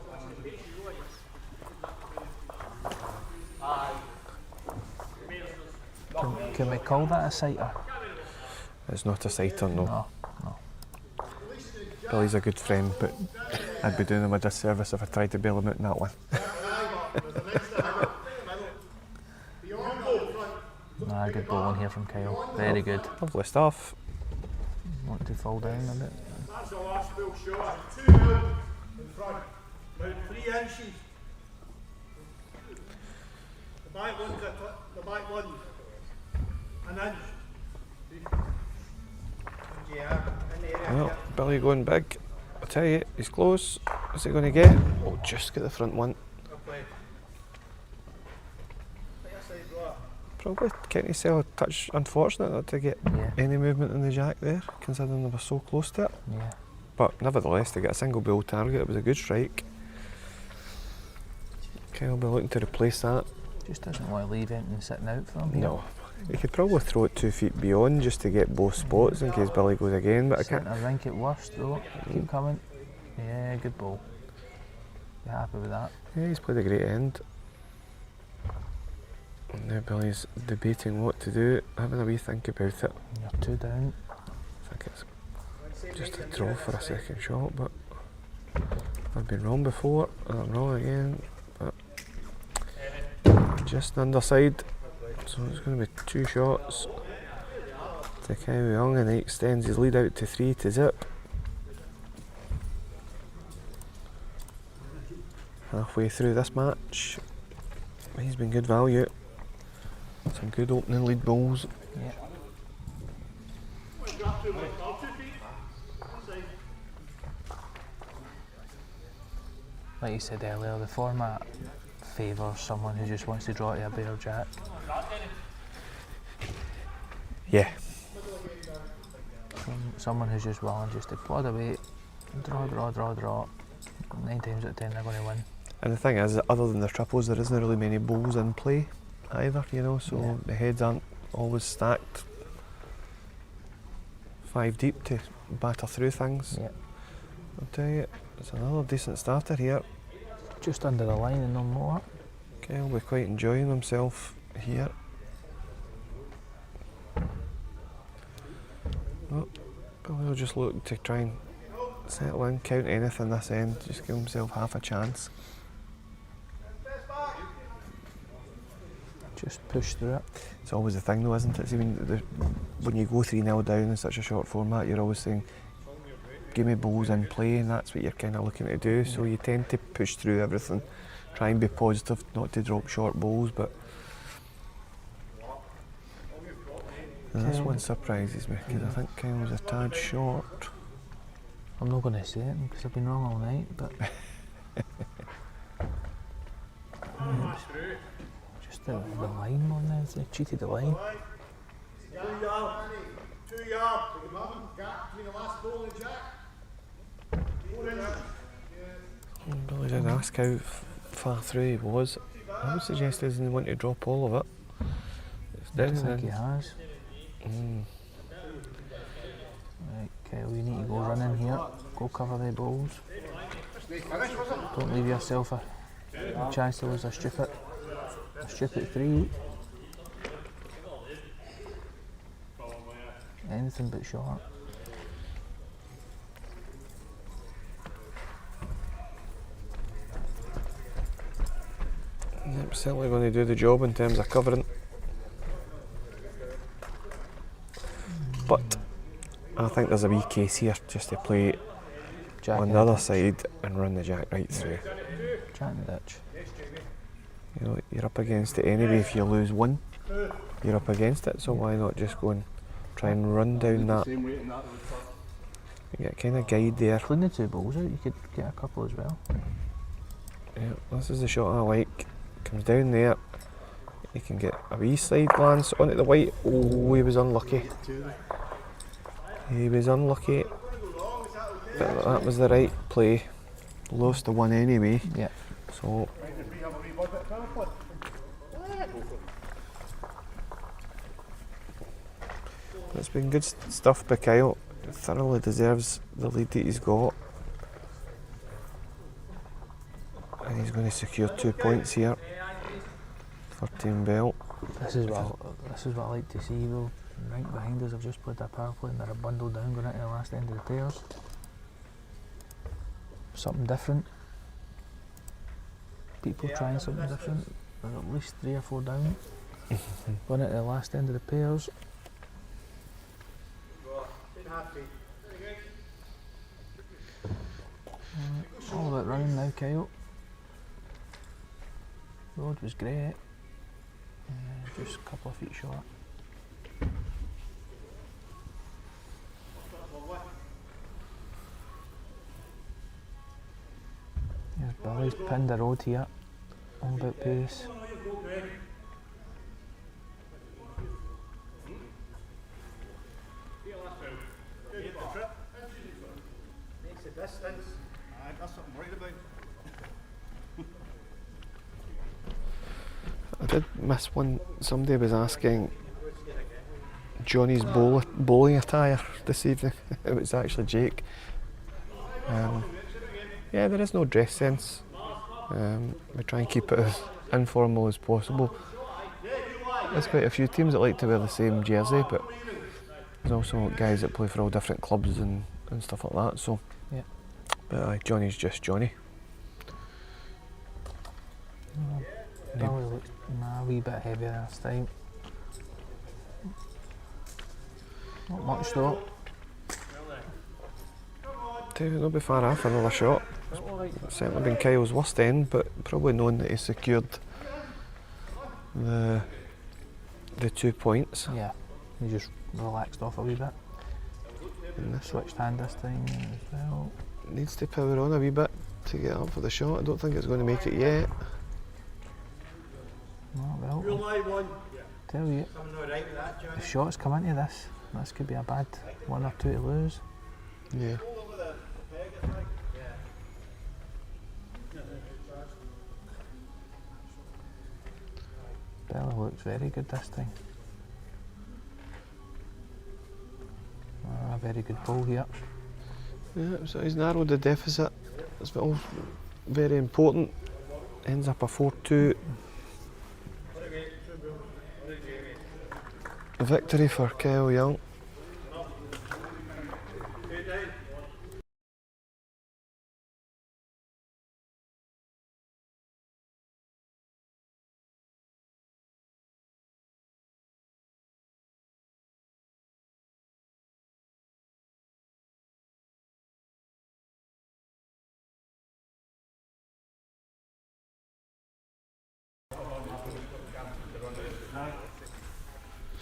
Can we call that a sighter? It's not a sighter, no. No, no. Billy's a good friend, but I'd be doing him a disservice if I tried to bail him out in that one. Nah, good bowling here from Kyle. Very good. Lovely stuff. Want to fall down a bit. That's the last full shot. 2 out in front. About 3 inches. The back one's the back one. An inch. Yeah, in the area. Well, Billy going big. I tell you, he's close. What's he going to get? Oh, just get the front one. Probably can't you say a touch unfortunate not to get Yeah. any movement in the jack there, considering they were so close to it. Yeah. But nevertheless, to get a single bill target, it was a good strike. Kyle will be looking to replace that. Just doesn't want to leave anything sitting out for him. No. He could probably throw it 2 feet beyond just to get both spots in case Billy goes again, but I can't. I think at worst though. Keep coming. Yeah, good ball. Be happy with that. Yeah, he's played a great end. And now Billy's debating what to do, having a wee think about it. You're 2 down. I think it's just a draw for a second shot, but I've been wrong before, and I'm wrong again. But just underside, so it's going to be 2 shots to Kyle Young, and he extends his lead out to 3 to zip. Halfway through this match, he's been good value. Some good opening lead balls. Yeah. Like you said earlier, the format favours someone who just wants to draw to a bare jack. Yeah. Someone who's just willing just to plod away, draw. 9 times out of 10 they're going to win. And the thing is, other than the triples, there isn't really many balls in play either, you know, so Yeah. the heads aren't always stacked 5 deep to batter through things. Yeah. I'll tell you, it's another decent starter here. Just under the line and no more. Kyle will be quite enjoying himself here. Oh, Billy will just look to try and settle in, count anything this end, just give himself half a chance. Just push through it. It's always the thing though, isn't it? See, when you go 3-0 down in such a short format, you're always saying, give me balls in play, and that's what you're kind of looking to do. So you tend to push through everything, try and be positive, not to drop short balls, but this one surprises me, because I think Kyle's a tad short. I'm not going to say it because I've been wrong all night, but just the line on there, they cheated the line. 2 yards. 2 yards. Gap between the last ball and the jack. 4 inches. Billy did ask how far through he was. I would suggest he doesn't want to drop all of it. It's I down think he in. has. Right, Kyle, you need to go running here. Go cover the balls. Don't leave yourself a chance to lose a stupid 3. Anything but short. Yep, certainly going to do the job in terms of covering. But I think there's a wee case here just to play Jack on in the other ditch. side and run the jack right through. Jack in the ditch. You know, you're up against it anyway. If you lose one, you're up against it. So why not just go and try and run down that? You get kind of guide there. Clean the 2 balls out, you could get a couple as well. Yeah, this is the shot I like. Comes down there. You can get a wee side glance onto the white. Oh, he was unlucky. He was unlucky. But that was the right play. Lost the one anyway. Yeah. So it's been good stuff by Kyle. Thoroughly deserves the lead that he's got. And he's going to secure 2 points here for Team Bell. This is what I like to see though. Right behind us, I've just played a power play and they're a bundle down going into the last end of the pairs. Something different. People trying something different. There's at least 3 or 4 down. Going into the last end of the pairs. All about running now, Kyle. Road was great. Just a couple of feet short. Here's Billy's pinned the road here. All about pace. Makes the distance. That's something worried about. I did miss one. Somebody was asking Johnny's bowling attire this evening. It was actually Jake. Yeah, there is no dress sense. We try and keep it as informal as possible. There's quite a few teams that like to wear the same jersey, but there's also guys that play for all different clubs and stuff like that. So, Yeah. But Johnny's just Johnny. Billy looks a wee bit heavier this time. Not much though. David, not be far off another shot. It's certainly been Kyle's worst end, but probably knowing that he secured the the 2 points. Yeah, he just relaxed off a wee bit. And this Switched hand this time as well. needs to power on a wee bit to get up for the shot. I don't think it's going to make it yet. Oh, well, Rule line one. tell you, Coming all right with that, Johnny. if shots come into this, this could be a bad 1 or 2 to lose. Yeah. All over the peg, I think. Yeah. Bella looks very good this time. A very good ball here. Yeah, so he's narrowed the deficit. It's all very important. Ends up a 4-2 victory for Kyle Young.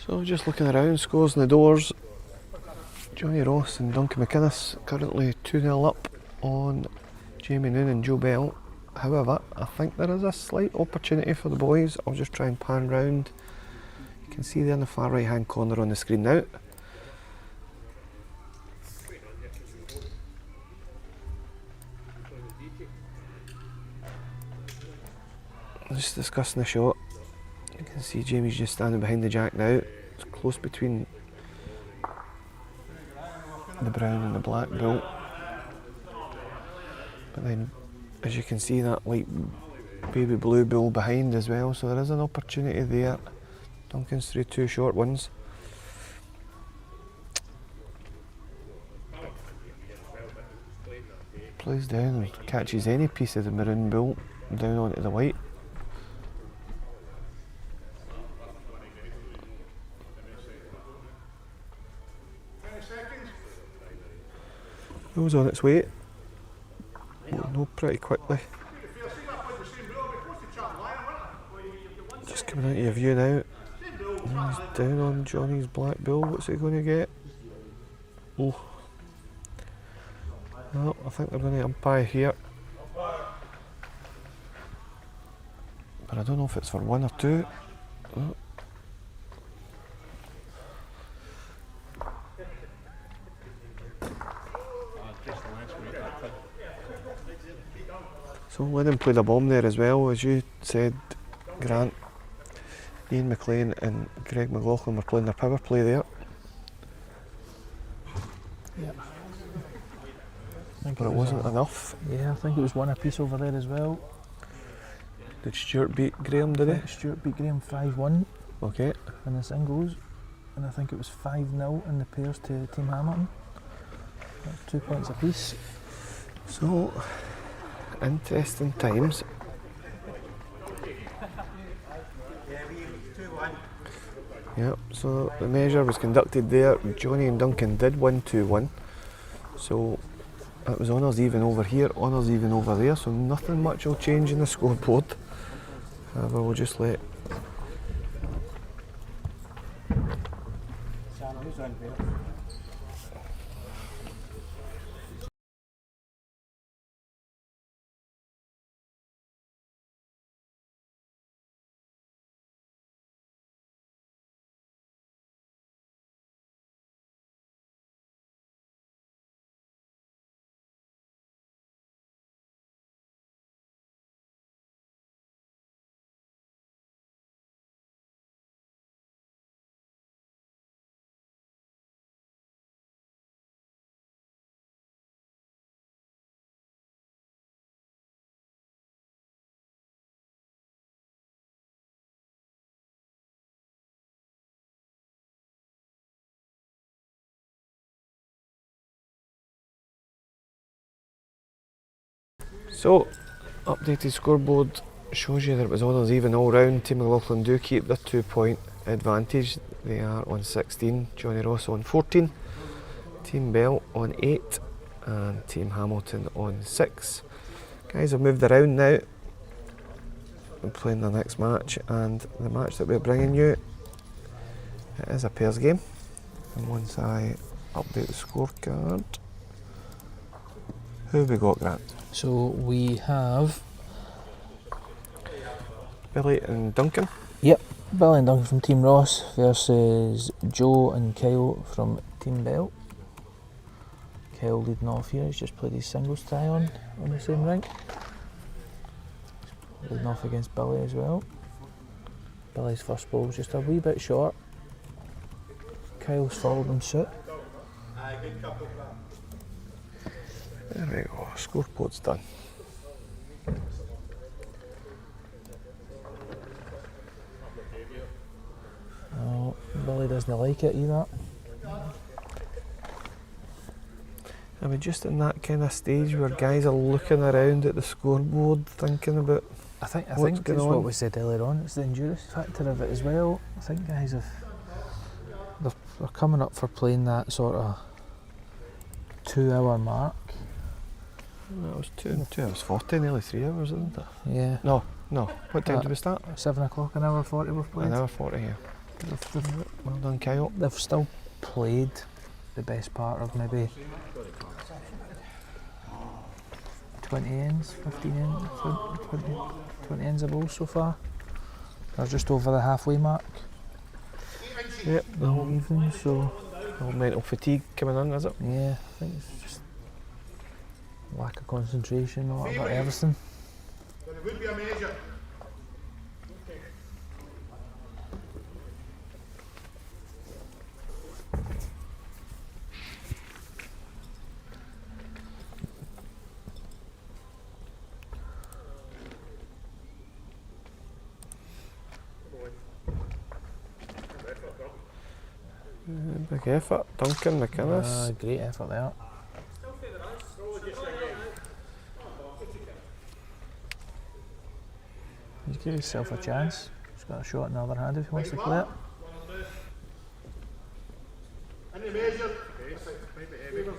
So just looking around, scores in the doors. Johnny Ross and Duncan McInnes currently 2-0 up on Jamie Noon and Joe Bell. However, I think there is a slight opportunity for the boys. I'll just try and pan round. You can see there in the far right hand corner on the screen now. Just discussing the shot. You can see Jamie's just standing behind the jack now. It's close between the brown and the black bull. But then, as you can see, that light baby blue bull behind as well, so there is an opportunity there. Duncan's through 2 short ones. Plays down and catches any piece of the maroon bull down onto the white. Goes on its way. No, pretty quickly. Just coming out of your view now. He's down on Johnny's black bull. What's he going to get? Oh. Well, I think they're going to umpire here. But I don't know if it's for 1 or 2. Oh. So Lennon played a bomb there as well, as you said, Grant. Ian McLean and Greg McLaughlin were playing their power play there. Yeah. But it wasn't enough. Yeah, I think it was 1 apiece over there as well. Did Stuart beat Graham, did he? Stuart beat Graham 5-1 Okay. in the singles, and I think it was 5-0 in the pairs to Team Hamilton. 2 points apiece. So, interesting times. Yeah, we 2-1. Yep, so the measure was conducted there. Johnny and Duncan did win 2-1. So it was honours even over here, honours even over there, so nothing much will change in the scoreboard. However, we'll just let Who's on there? So, updated scoreboard shows you that it was honours even all round. Team McLaughlin do keep their 2 point advantage. They are on 16, Johnny Ross on 14, Team Bell on 8 and Team Hamilton on 6. Guys have moved around now. We're playing the next match, and the match that we're bringing you It is a pairs game. And once I update the scorecard, who have we got, Grant? So we have Billy and Duncan. Billy and Duncan from Team Ross versus Joe and Kyle from Team Bell. Kyle leading off here, he's just played his singles tie on the same rink. Leading off against Billy as well. Billy's first ball was just a wee bit short. Kyle's followed him suit. There we go, scoreboard's done. Oh, Billy doesn't like it either. Are we just in that kind of stage where guys are looking around at the scoreboard thinking about I think going it's on? what we said earlier on, it's the endurance factor of it as well. I think guys they're coming up for playing that sort of 2 hour mark. That was 2 hours 40, nearly 3 hours, isn't it? Yeah. No. What time did we start? 7 o'clock, an hour 40 we've played. An hour 40, yeah. Well done, Kyle. They've still played the best part of maybe 20 ends, 15 ends, 20 ends of balls so far. They're just over the halfway mark. Yep. The whole evening, so No mental fatigue coming in, is it? yeah, I think it's just lack of concentration, a lot about everything. But it would be a measure. Big effort, Duncan McInnes. Great effort there. He's give himself a chance. He's got a shot in the other hand if he wants to play it. In the measure. Might be heavy.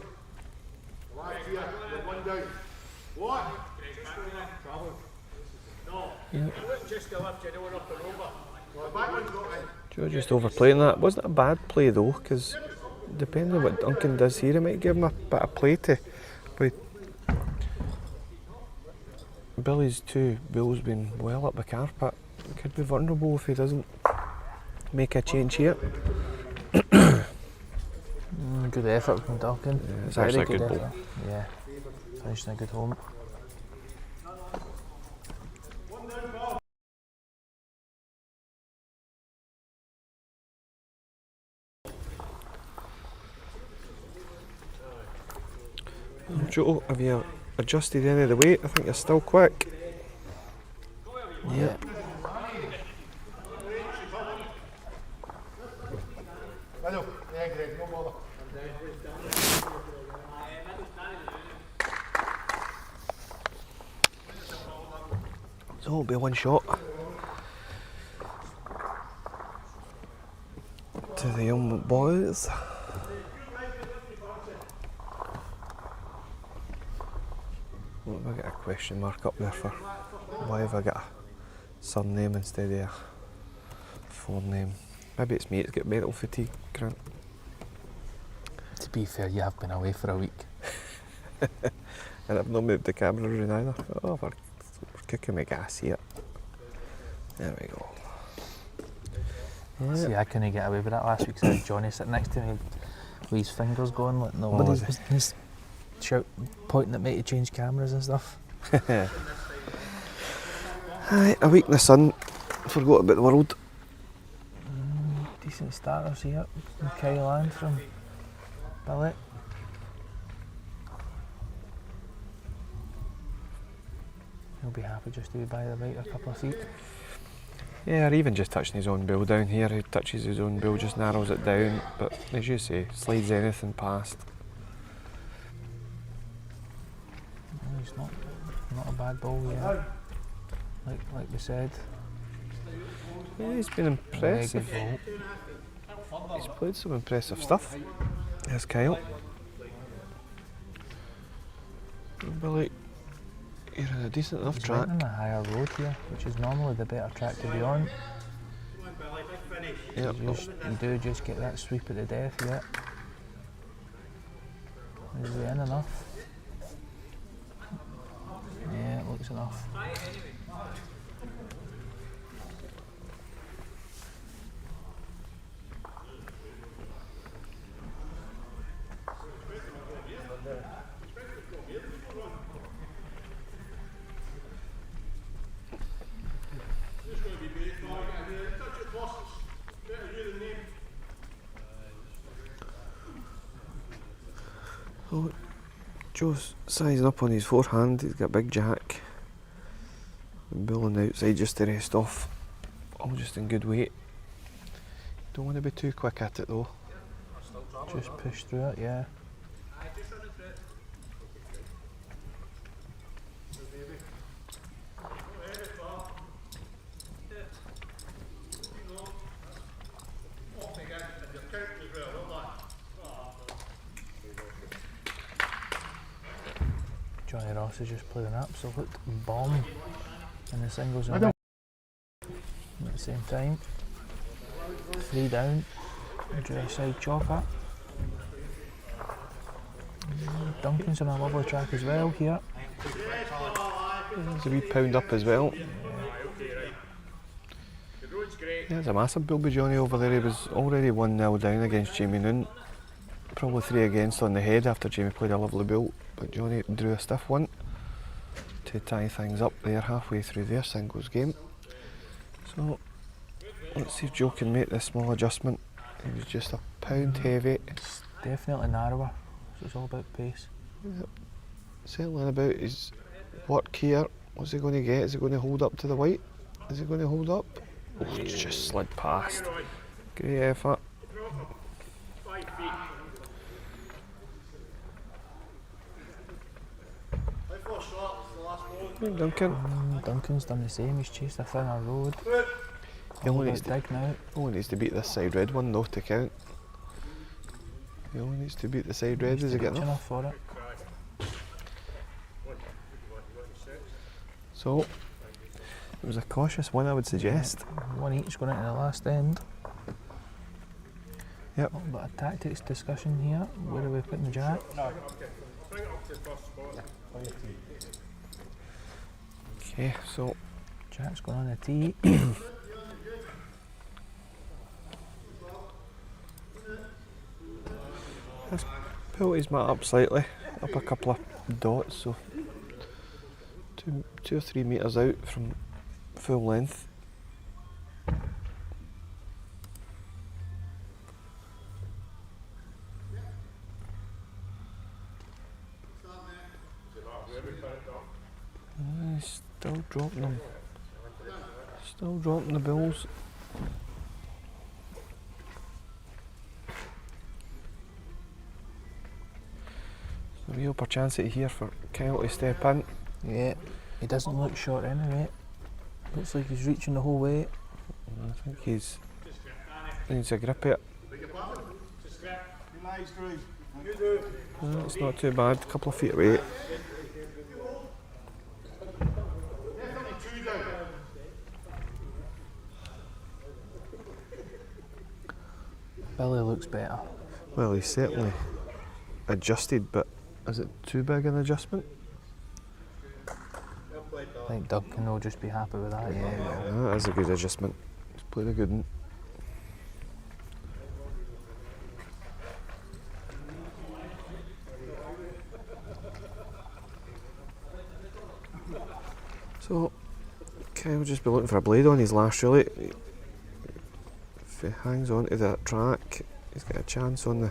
Last here, we're one down. What? Travel. Yeah. Just go up, you don't want to over. Well, the back one's got in. Joe just overplaying that. Wasn't a bad play though, because depending on what Duncan does here, it might give him a bit of play to. But Billy's 2 bills been well up the carpet. Could be vulnerable if he doesn't make a change here. Good effort from Duncan. Yeah, it's Very actually a good ball. effort. Yeah, finishing a good home. Joe, have you adjusted any of the weight? I think you're still quick. Yeah. Hello. Yeah, Greg, no bother. So it'll be one shot to the young boys. What have I got a question mark up there for? Why have I got a surname instead of a forename? Maybe it's me, it's got mental fatigue, Grant. To be fair, you have been away for a week. And I've not moved the camera around either. Oh, we're kicking my gas here. There we go. Yeah. See, I couldn't get away with that last week because I had Johnny sitting next to me with his fingers going like nobody's business. Shout, pointing at me to change cameras and stuff. Aye, a week in the sun, forgot about the world. Decent starters here from Kyle and from Billy. He'll be happy just to be by the right a couple of feet. Yeah, or even just touching his own bill down here. He touches his own bill, just narrows it down. But as you say, slides anything past. No, he's not a bad ball yet. Like we said. Yeah, he's been Very impressive. good ball. He's played some impressive stuff. There's Kyle. Billy, you're on a decent enough He's track. right on a higher road here, which is normally the better track to be on. Come on, Billy, big finish. Yep. You do just get that sweep at the death, yeah. Is he in enough? Yeah, it looks enough. Oh, Joe's sizing up on his forehand. He's got a big jack. And bull on the outside just to rest off. All just in good weight. Don't want to be too quick at it though. Just push through it, yeah. Johnny Ross has just played an absolute bomb in the singles and at the same time. 3 down, drew a side chopper. Duncan's on a lovely track as well here. There's a wee pound up as well. Yeah, there's a massive bull by Johnny over there. He was already 1-0 down against Jamie Noon. Probably 3 against on the head after Jamie played a lovely bull. But Johnny drew a stiff one to tie things up there halfway through their singles game. So let's see if Joe can make this small adjustment. He was just a pound heavy. It's definitely narrower, so it's all about pace. Yep. Settling about his work here. What's he going to get? Is he going to hold up to the white? Is he going to hold up? Oh, it's just slid past. Great effort. 5 feet. Duncan. Duncan's done the same, he's chased a thinner road. He only All needs, about dig now. only needs to beat this side red one though to count. He only needs to beat the side red. Does he get Reach enough? for it. So it was a cautious one, I would suggest. One each going into the last end. Yep. A little bit of tactics discussion here. Where are we putting the jack? Okay, so Jack's going on the tee. let's pull his mat up slightly, up a couple of dots, so 2 or 3 metres out from full length. He's still dropping them. Still dropping the bills. There's a real opportunity here for Kyle to step in. Yeah, he doesn't look short anyway. Looks like he's reaching the whole way. I think he needs a grip at it. It's not too bad, a couple of feet away. Billy looks better. Well, he's certainly adjusted, but is it too big an adjustment? I think Duncan will just be happy with that, yeah. Yeah, that is a good adjustment. He's played a good one. So, Kyle will just be looking for a blade on his last really. If he hangs on to that track, he's got a chance on the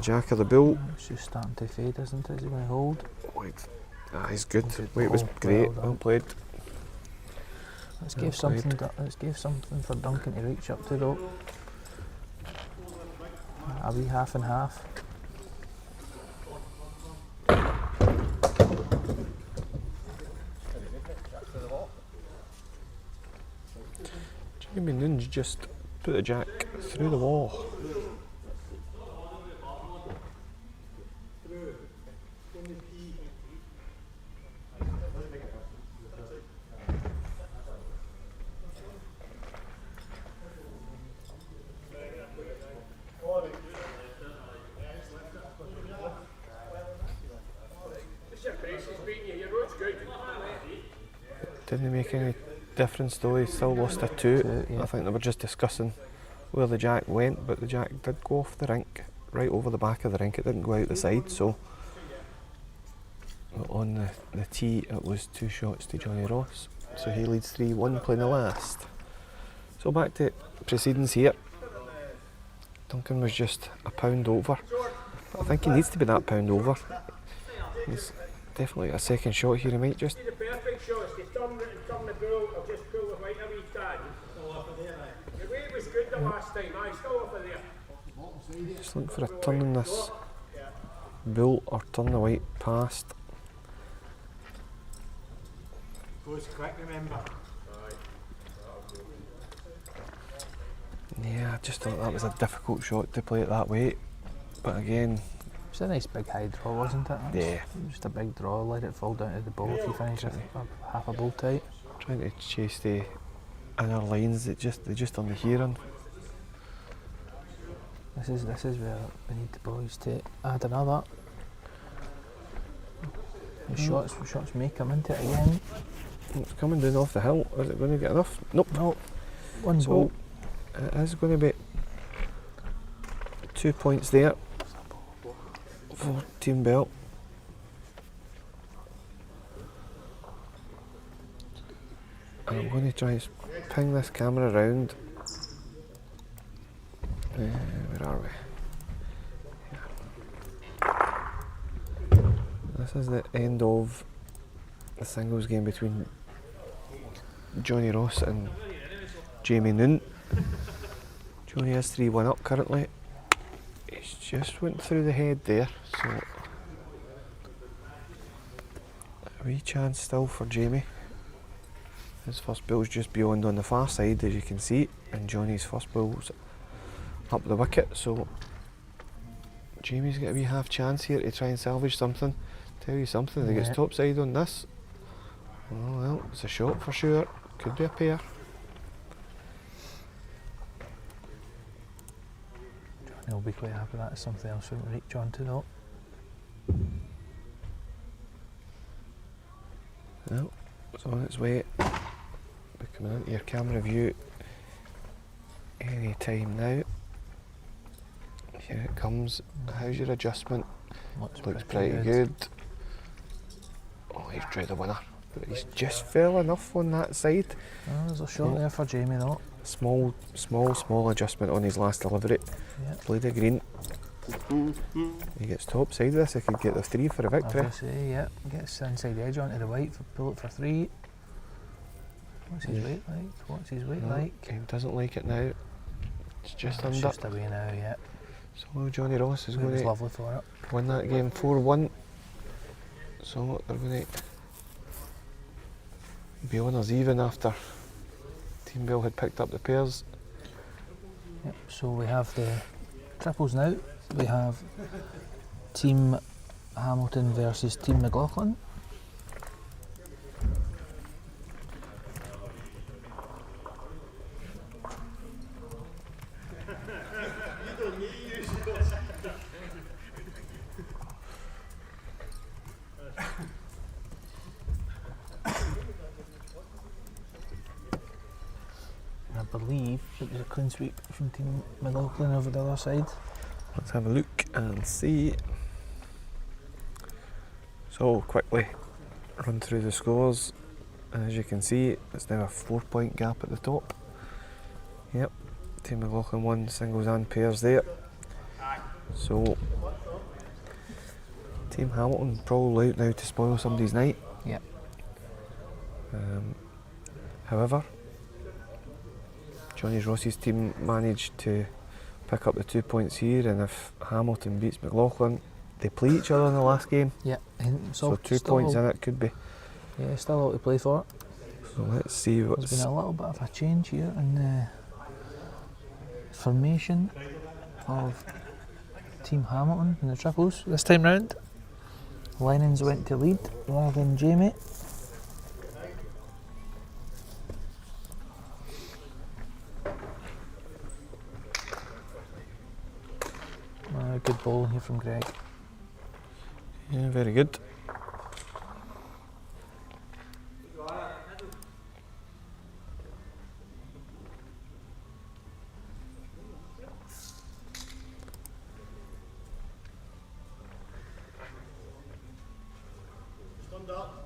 jack of the bull. It's just starting to fade, isn't it? Is he going to hold? Wait, he's good. Good Weight was ball, great. well done. Well played. Let's Well give something. played. Let's give something for Duncan to reach up to though. A wee half and half. Jamie Noon's just put the jack through the wall. Didn't make any difference though, he still lost a 2. Yeah. I think they were just discussing where the jack went, but the jack did go off the rink, right over the back of the rink, it didn't go out the side, so on the tee it was 2 shots to Johnny Ross, so he leads 3-1 playing the last. So back to proceedings here. Duncan was just a pound over, but I think he needs to be that pound over. He's definitely a second shot here, he might just The perfect shots, they turn the ball, I'll just pull the white a wee tad. The way was good the last time, I still off of there. Just looking for a turn in this bull or turn the white past. Goes quick, remember. Yeah, I just thought that was a difficult shot to play it that way. But again, It was a nice big high draw, wasn't it? yeah, Just a big draw, let it fall down to the ball if you finish with half a ball tight. trying to chase the inner lines that they just on the hearing. This is where we need the boys to add another. The shots may come into it again. It's coming down off the hill. Is it going to get enough? Nope. No, one So ball. it is going to be 2 points there for Team Belt. And I'm going to try and ping this camera around. Where are we? Here. This is the end of the singles game between Johnny Ross and Jamie Noon. Johnny is 3-1 up currently. He's just went through the head there, so a wee chance still for Jamie. His first ball's just beyond on the far side, as you can see, and Johnny's first ball's up the wicket, so Jamie's got a wee half chance here to try and salvage something. Tell you something, if he gets Yeah. top side on this, oh well, it's a shot for sure. Could be a pair. Johnny will be quite happy that's something else we can reach on to though. Well, it's on its way. Be coming into your camera view any time now. Here it comes. How's your adjustment? Looks Pretty good. Oh, he's drew the winner. But he's just fell enough on that side. Oh, there's a shot there for Jamie though. Small adjustment on his last delivery. Yeah. Played the green. He gets top side of this, he could get the 3 for a victory. Obviously, yeah. Gets inside edge onto the white for pull it for 3. What's his weight like? What's his weight No, like? He doesn't like it now. It's just It's under. just away now, yeah. So Johnny Ross is It going was to lovely for it. win that game 4-1. So they're going to be on us even after Team Bell had picked up the pairs. Yep, so we have the triples now. We have Team Hamilton versus Team McLaughlin. I believe it was a clean sweep from Team McLaughlin over the other side. Let's have a look and see. So quickly run through the scores. As you can see, it's now a 4-point gap at the top. Yep, Team McLaughlin won singles and pairs there. So Team Hamilton probably out now to spoil somebody's night. Yep. However, Johnny Ross's team managed to pick up the 2 points here, and if Hamilton beats McLaughlin, they play each other in the last game. Yeah, and So 2 points in it could be. Yeah, still all to play for. So let's see There's what's. been a little bit of a change here in the formation of Team Hamilton in the triples this time round. Lennon's went to lead rather than Jamie. Good ball here from Greg. Yeah, very good. Turned up.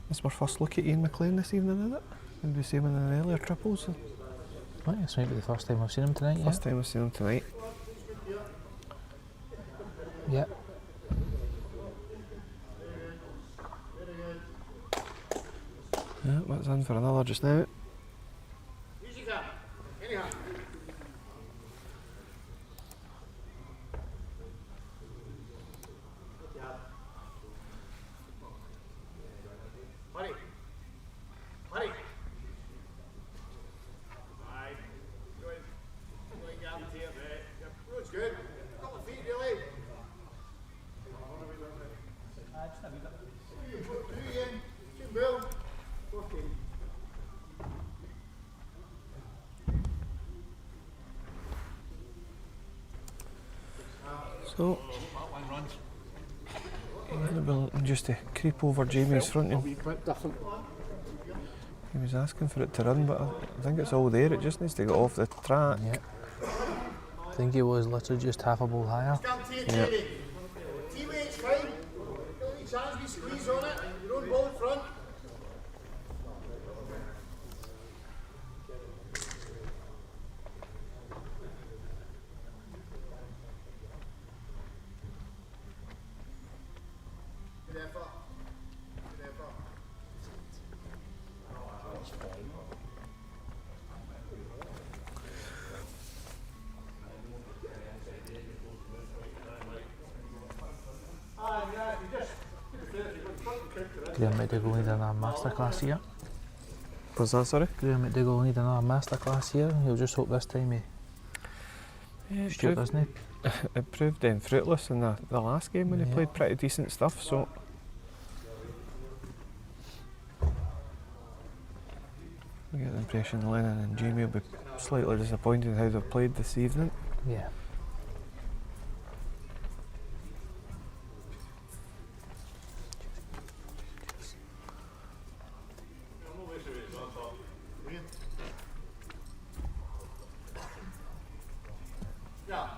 This is our first look at Ian McLean this evening, is it? Did we see him in the earlier triples? Right, this might be the first time I've seen him tonight. First time we've seen him tonight. Yeah. Yeah, what's in for another just now? Music up. Anyhow. Hurry. Hurry. Aye. Good. Going down here. Road's good. Couple of feet really. Two in. Two Bill. 14. So, just to creep over Jamie's front. He was asking for it to run, but I think it's all there. It just needs to get off the track. Yeah. I think he was literally just half a ball higher. Yeah. T-weight's fine. Don't need chance we squeeze on it. Your own ball in front. Good effort. Good effort. Graham McDougall need another masterclass here. Was that, sorry? Graham McDougall need another masterclass here. He'll just hope this time he Stuart, doesn't he? It proved fruitless in the last game when he played pretty decent stuff, so I get the impression Lennon and Jamie will be slightly disappointed in how they've played this evening. Yeah. Yeah.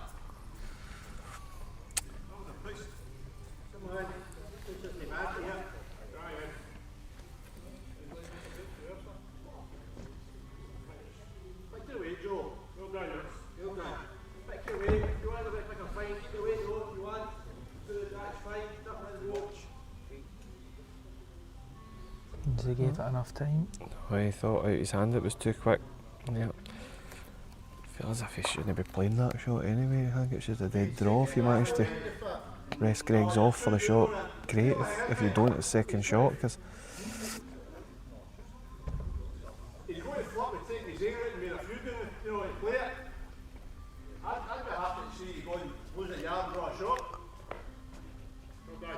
He gave it enough time. He thought out his hand, it was too quick. Yeah. Feel as if he shouldn't be playing that shot anyway. I think it's just a dead draw. If you manage to rest Greg's off for the shot, great. If you don't, it's second shot. Because He's going to flop and take his air out and make a few doing it, and play it. I'd be happy to see you going, lose a yard and draw a shot. Well done.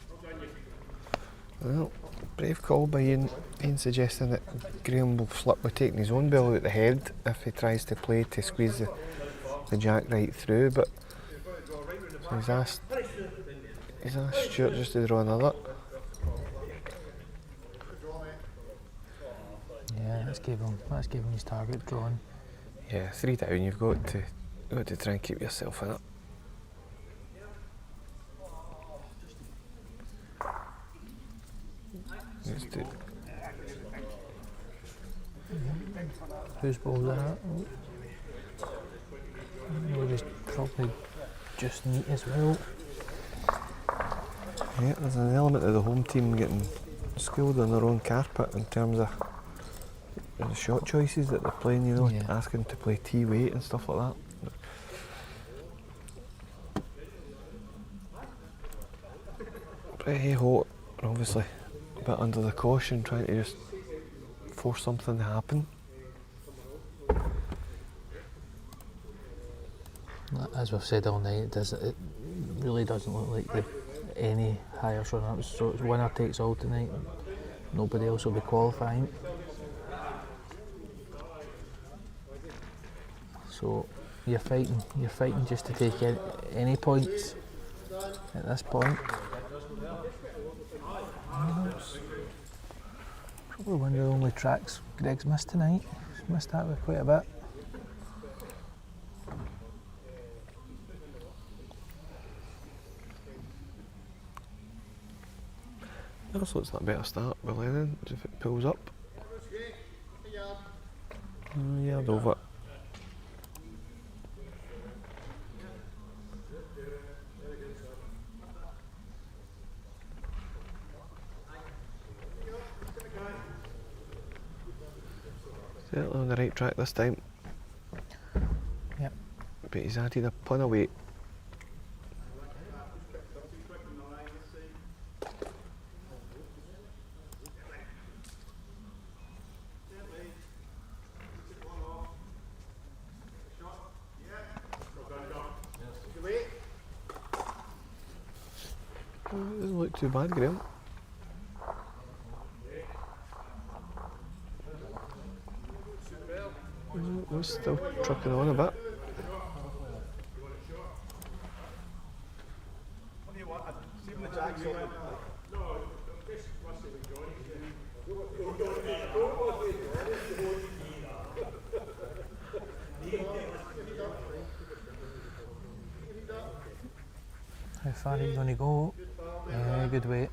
Well done, you. well, brave call by Ian suggesting that Graham will flip with taking his own ball out the head if he tries to play to squeeze the jack right through. But so he's asked Stuart just to draw another. Yeah, let's give him his target drawn. Yeah, 3 down. You've got to try and keep yourself in it. Let's do. Whose ball's that? He's probably just neat as well. Yeah, there's an element of the home team getting schooled on their own carpet in terms of the shot choices that they're playing, Yeah. asking to play T-weight and stuff like that. But hey ho, obviously a bit under the caution, trying to just force something to happen. As we've said all night, it really doesn't look like any higher run-ups, so it's winner takes all tonight. Nobody else will be qualifying. So you're fighting just to take any points at this point. Probably one of the only tracks Greg's missed tonight. He's missed that by quite a bit. This looks like a better start with Lennon if it pulls up. Yard over. Certainly on the right track this time. Yep. But he's added a ton of weight. It doesn't look too bad, Graham. We're still trucking on a bit. How far are you going to go? Good weight.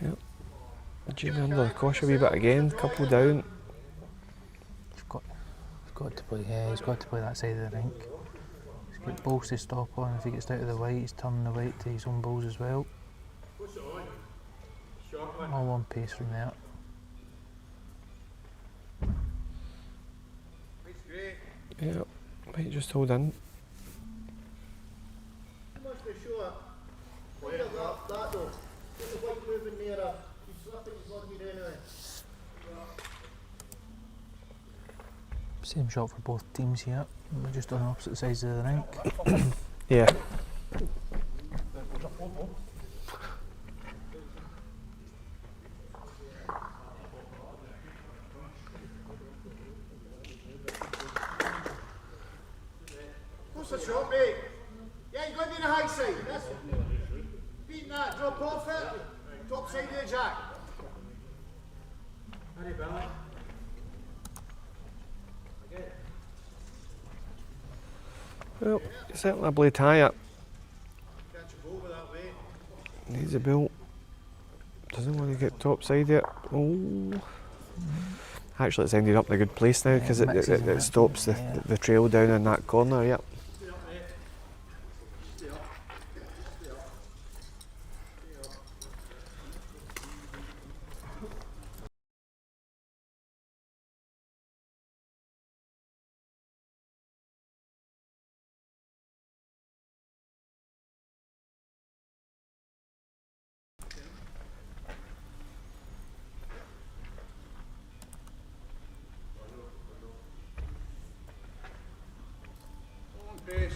Yep. Jamie under the cosh a wee bit again, couple down. He's got to play. Yeah, he's got to play that side of the rink. He's got balls to stop on. If he gets out of the white, he's turning the white to his own balls as well. All on pace from there. Yep. Might just hold in. Must be sure. Look at that though. There's a white moving nearer. He's slipping, he's not here anyway. Same shot for both teams here. We're just on opposite sides of the rink. Yeah. What's the shot, mate? Yeah, you got to do the high side. That's beating that. Drop off it. Top side of the jack. Harry Billy. Well, certainly a blade higher. Catch a ball with that way. Needs a bill. Doesn't want to get top side yet. Oh. Actually, it's ended up in a good place now because it stops the trail down in that corner. Yep. Pace.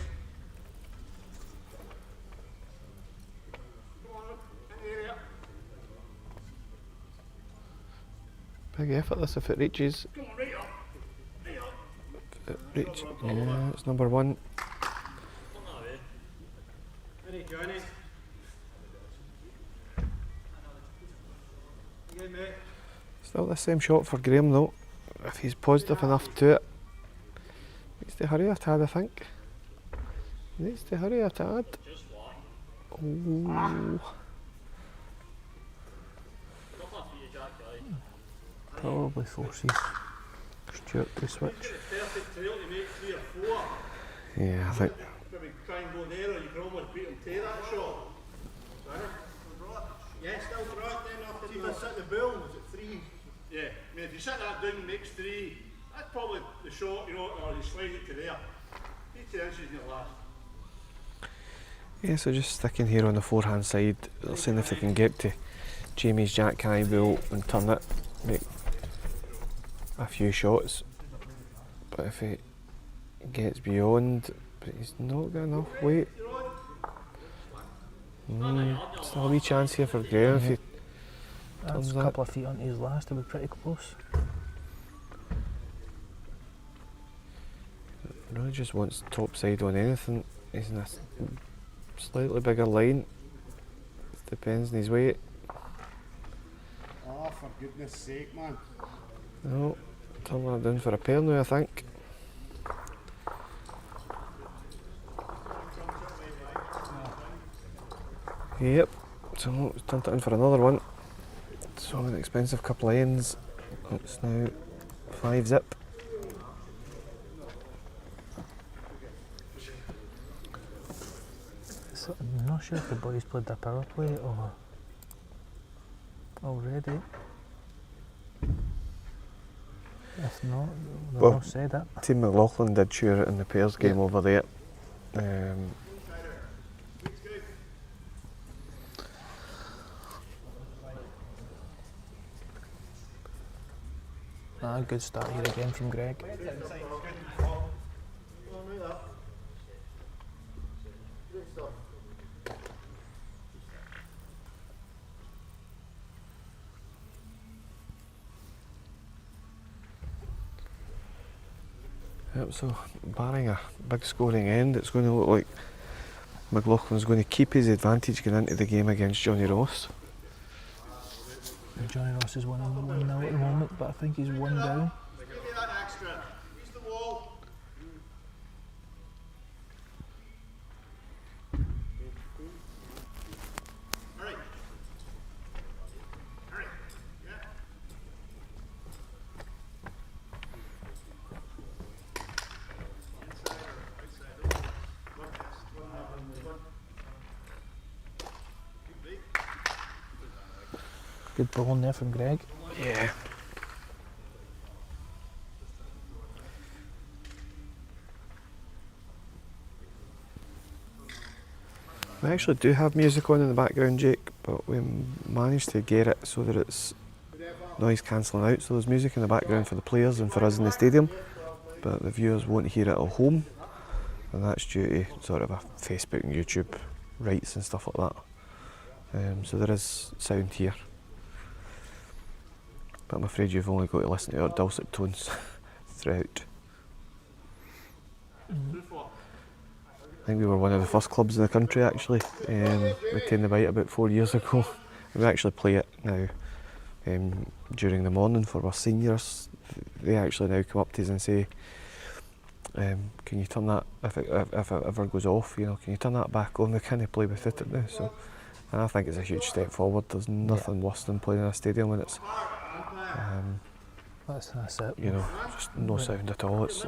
Come on, in the area. Big effort this if it reaches. Come on, right up. Right up. It reach. Yeah, it's number one. Ready, Johnny. Again, mate. Still the same shot for Graham though. If he's positive enough to it. Needs to hurry a tad, I think. Needs to hurry a tad. Oh. Probably forces Stuart to switch. Perfect trail to make 3 or 4. Yeah, I think. Maybe try and go there, or you can almost beat him to that shot. Right? Yeah, still draw it then after the set the bull. Was it 3? Yeah, I mean, if you set that down, makes 3. That's probably the shot, you know, or you slide it to there. 18 inches in the last. Yeah, so just sticking here on the forehand side, seeing if they can get to Jamie's Jack High Bull and turn it, make a few shots. But if he gets beyond, but he's not got enough weight. Still a wee chance here for Graham if he That's turns a that. couple of feet onto his last, to be pretty close. Really just wants top side on anything. He's in a slightly bigger line. Depends on his weight. Oh, for goodness sake, man. No, turn that down for a pair now, I think. Yep, so it's turned it in for another one. So an expensive couple of ends. It's now 5 zip. So, I'm not sure if the boys played their power play or already. If not, they'll Well, not say that. Team McLaughlin did share it in the pairs game over there. Good start here again from Greg. Yep, so barring a big scoring end, it's going to look like McLaughlin's going to keep his advantage going into the game against Johnny Ross. Johnny Ross is 1-0 at the moment, but I think he's 1 down. Give me that extra. Use the wall. Alright. Alright. Yeah. Inside or outside? One pass. One. Good break. Good ball in there from Greg. Yeah. We actually do have music on in the background, Jake, but we managed to get it so that it's noise cancelling out. So there's music in the background for the players and for us in the stadium, but the viewers won't hear it at home, and that's due to sort of a Facebook and YouTube rights and stuff like that. So there is sound here, but I'm afraid you've only got to listen to our dulcet tones throughout. I think we were one of the first clubs in the country actually. We came the bite about 4 years ago. We actually play it now during the morning for our seniors. They actually now come up to us and say, can you turn that, if it ever goes off, you know, can you turn that back on? We can't play without it now. So, and I think it's a huge step forward. There's nothing worse than playing in a stadium when it's That's it. you know, just no sound at all. It's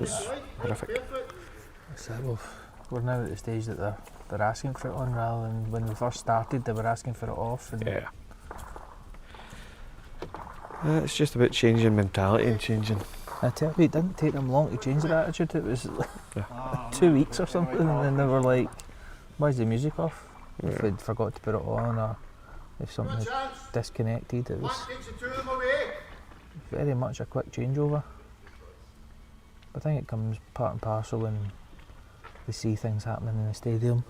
horrific. That's it. We're now at the stage that they're asking for it on, rather than when we first started they were asking for it off. And Yeah. It's just about changing mentality and changing. I tell you, it didn't take them long to change their attitude. It was 2 weeks or something, and then they were like, "Why is the music off?" If they'd forgot to put it on, or if something had disconnected. It was Takes the two of them away. very much a quick changeover. I think it comes part and parcel when they see things happening in the stadium,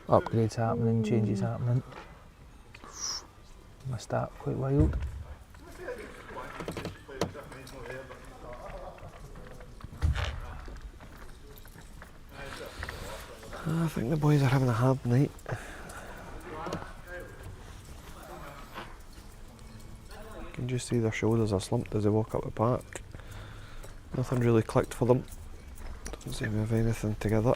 upgrades happening, changes happening. Missed that quite wild. I think the boys are having a hard night. You can just see their shoulders are slumped as they walk up the park. Nothing really clicked for them. Doesn't seem to have anything together.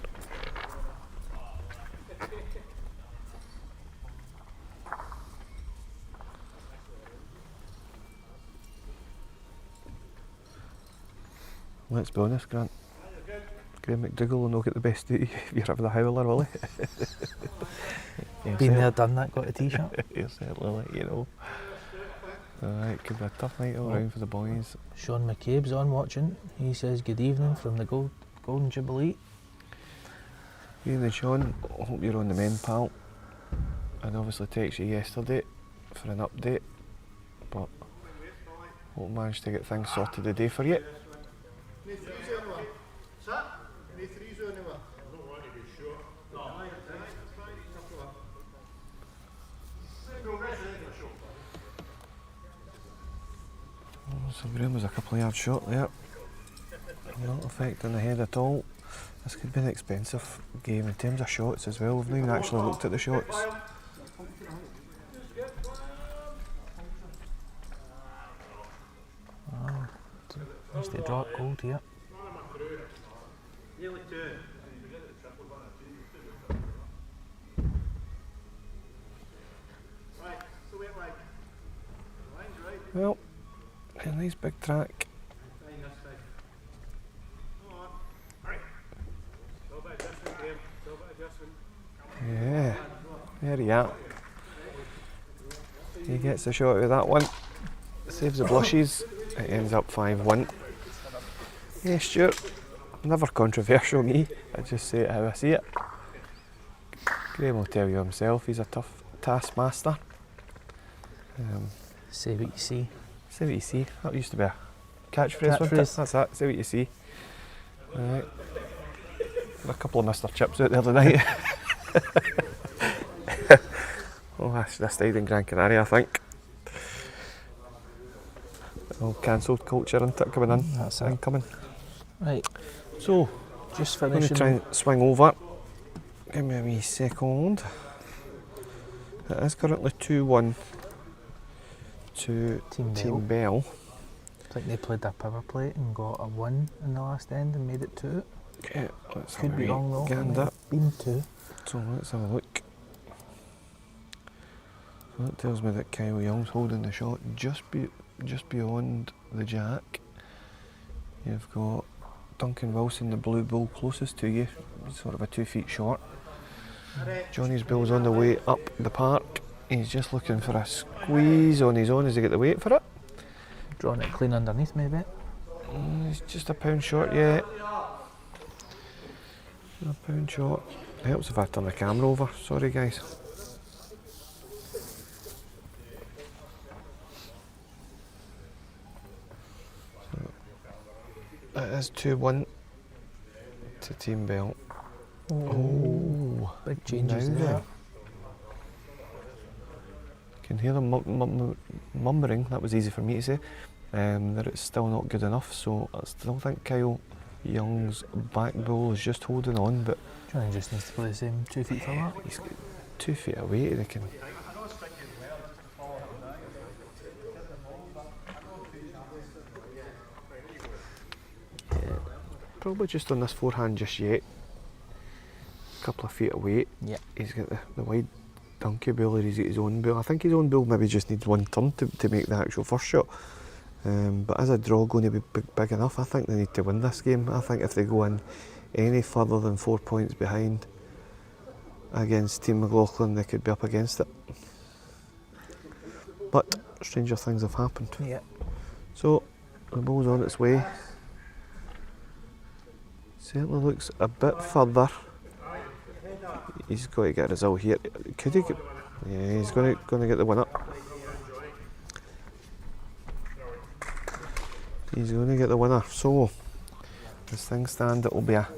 Let's be honest, Grant. Graham McDougall will not get the best of you if you're having a howler, will he? Been there, done that, got a t-shirt. He'll certainly let you know. It could be a tough night all round for the boys. Sean McCabe's on watching. He says good evening from the Golden Jubilee. Ian and Sean, I hope you're on the mend, pal. And obviously texted you yesterday for an update, but hope I managed to get things sorted today for you. Any threes anywhere? What's that? Any threes anywhere? I don't want to be sure. No. So Graham was a couple of yards short there. Not affecting the head at all. This could be an expensive game in terms of shots as well. We've not even actually looked at the shots. Needs to draw it cold here. Nearly 2. Right, so wait like. Line's right. Well, a nice big track. Fine, this thing. Come on. Right. No bit of adjustment, Graham. No bit of adjustment. Yeah, there he are. He gets a shot with that one. Saves the blushes. It ends up 5-1. Yeah, Stuart. Never controversial, me. I just say it how I see it. Graham will tell you himself, he's a tough taskmaster. Say what you see. Say what you see. That used to be a catchphrase, wasn't it? Catchphrase. That's that. Say what you see. Right. A couple of Mr. Chips out the other night. Oh, that's stayed in Gran Canaria, I think. All cancelled culture, isn't it, coming in? That's it. Incoming. Right, So, just I'm going to finishing. try and swing over. Give me a wee second. It is currently 2-1 to Team Bell. I think they played a power play and got a 1 in the last end and made it 2. Okay, let's Could have a be wee wrong though. gander. Been 2. So let's have a look. So that tells me that Kyle Young's holding the shot just beyond the jack. You've got Duncan Wilson, the blue bull, closest to you, sort of a 2 feet short. Johnny's bull's on the way up the park. He's just looking for a squeeze on his own as he get the weight for it. Drawing it clean underneath maybe. He's just a pound short, yeah. A pound short. Helps if I turn the camera over. Sorry, guys. So, it is 2-1 to Team Bell. Oh, Big changes now there. then. Can hear them murmuring, that was easy for me to say, that it's still not good enough, so I still think Kyle Young's back bull is just holding on, but Johnny just needs to play the same 2 feet for that. he's 2 feet away, they can. Yeah, probably just on this forehand just yet. Couple of feet away. Yeah. He's got the wide donkey bull, or he's got his own bull. I think his own bull maybe just needs one turn to make the actual first shot. But is a draw going to be big enough? I think they need to win this game. I think if they go in any further than 4 points behind against Team McLaughlin, they could be up against it. But stranger things have happened. Yeah. So the ball's on its way. Certainly looks a bit further. He's got to get a result here. Could he get? Yeah, he's going to get the one up. He's going to get the winner. So, as things stand, it will be a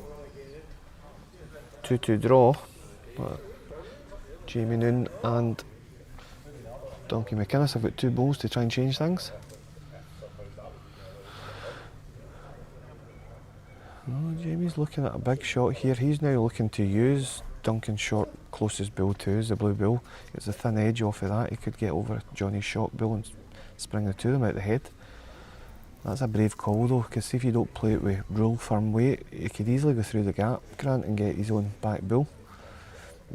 2-2 draw. But Jamie Noon and Donkey McInnes have got 2 balls to try and change things. Oh, Jamie's looking at a big shot here. He's now looking to use Duncan's short closest bull to us, the blue bull. It's a thin edge off of that. He could get over Johnny's short bull and spring the two of them out the head. That's a brave call though, because if you don't play it with real firm weight, he could easily go through the gap, Grant, and get his own back bull.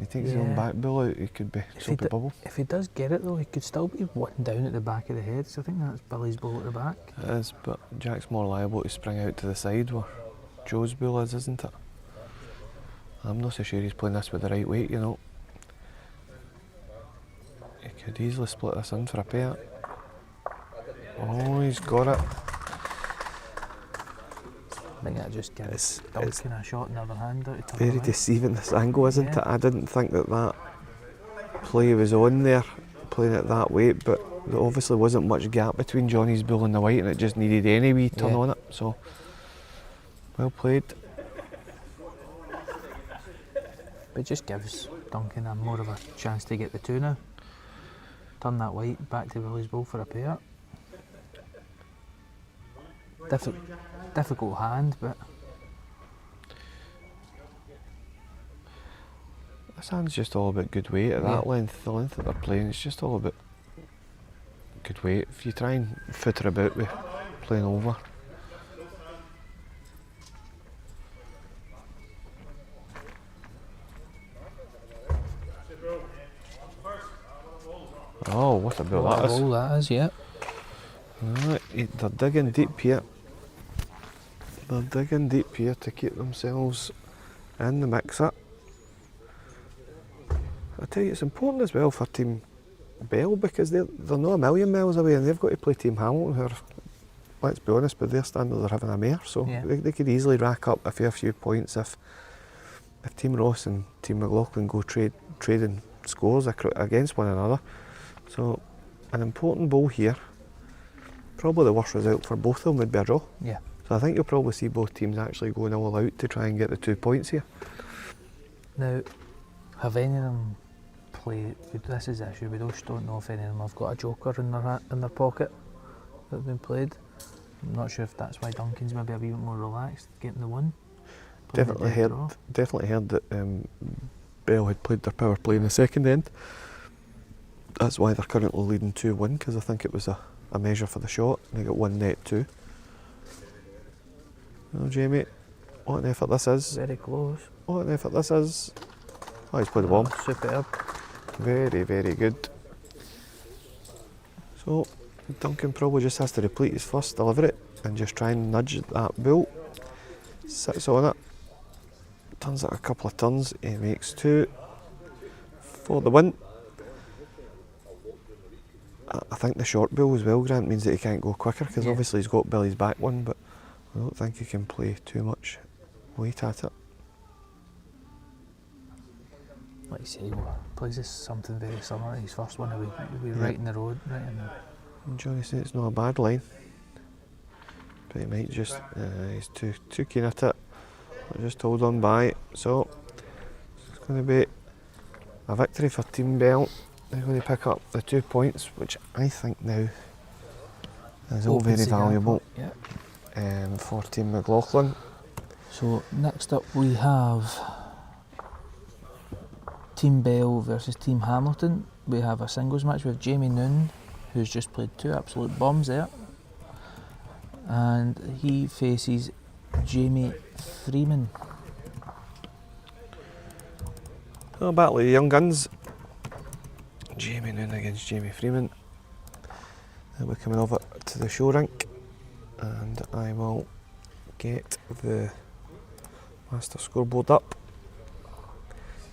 If he takes his own back bull out, he could be soapy bubble. If he does get it though, he could still be one down at the back of the head, so I think that's Billy's bull at the back. It is, but Jack's more liable to spring out to the side where Joe's bull is, isn't it? I'm not so sure he's playing this with the right weight, you know. He could easily split this in for a pair. Oh, he's got it. I think that just gives It's Duncan a shot in the other hand out to turn very away. deceiving, this angle, isn't it? I didn't think that play was on there, playing it that way, but there obviously wasn't much gap between Johnny's bull and the white, and it just needed any wee turn on it, so well played. But it just gives Duncan a more of a chance to get the two now. Turn that white back to Billy's bull for a pair. Difficult hand, but This hand's just all about good weight at that length, the length that they're playing, it's just all about good weight. If you try and footer about with playing over, ball What that a is. goal that is, yeah. Right, they're digging deep here. They're digging deep here to keep themselves in the mix-up. I tell you, it's important as well for Team Bell because they're not a million miles away and they've got to play Team Hamilton who are, let's be honest, by their standards, they're having a mare. So Yeah. they could easily rack up a fair few points if Team Ross and Team McLaughlin go trading scores against one another. So an important ball here. Probably the worst result for both of them would be a draw. Yeah. So I think you'll probably see both teams actually going all out to try and get the 2 points here. Now, have any of them played? This is the issue. We just don't know if any of them have got a joker in their pocket that have been played. I'm not sure if that's why Duncan's maybe a wee bit more relaxed getting the one. Definitely heard that Bell had played their power play in the second end. That's why they're currently leading 2-1 because I think it was a measure for the shot. They got 1 net 2. Well, Jamie, what an effort this is. Very close. What an effort this is. Oh, he's played the bomb. Superb. Very, very good. So, Duncan probably just has to repeat his first delivery and just try and nudge that bull. Sits on it. Turns it a couple of turns. He makes 2 for the win. I think the short bull as well, Grant, means that he can't go quicker because obviously he's got Billy's back one, but I don't think he can play too much weight at it. Like you say, plays this something very similar. His first one, he'll be right in the road, right in the... And Johnny said it's not a bad line, but he might just, he's too keen at it. I'll just hold on by. So it's going to be a victory for Team Bell. They're going to pick up the 2 points, which I think now is all very valuable for Team McLaughlin. So next up we have Team Bell versus Team Hamilton. We have a singles match with Jamie Noon, who's just played 2 absolute bombs there, and he faces Jamie Freeman. A battle of the young guns. Jamie Noon against Jamie Freeman. Then we're coming over to the show rink, and I will get the master scoreboard up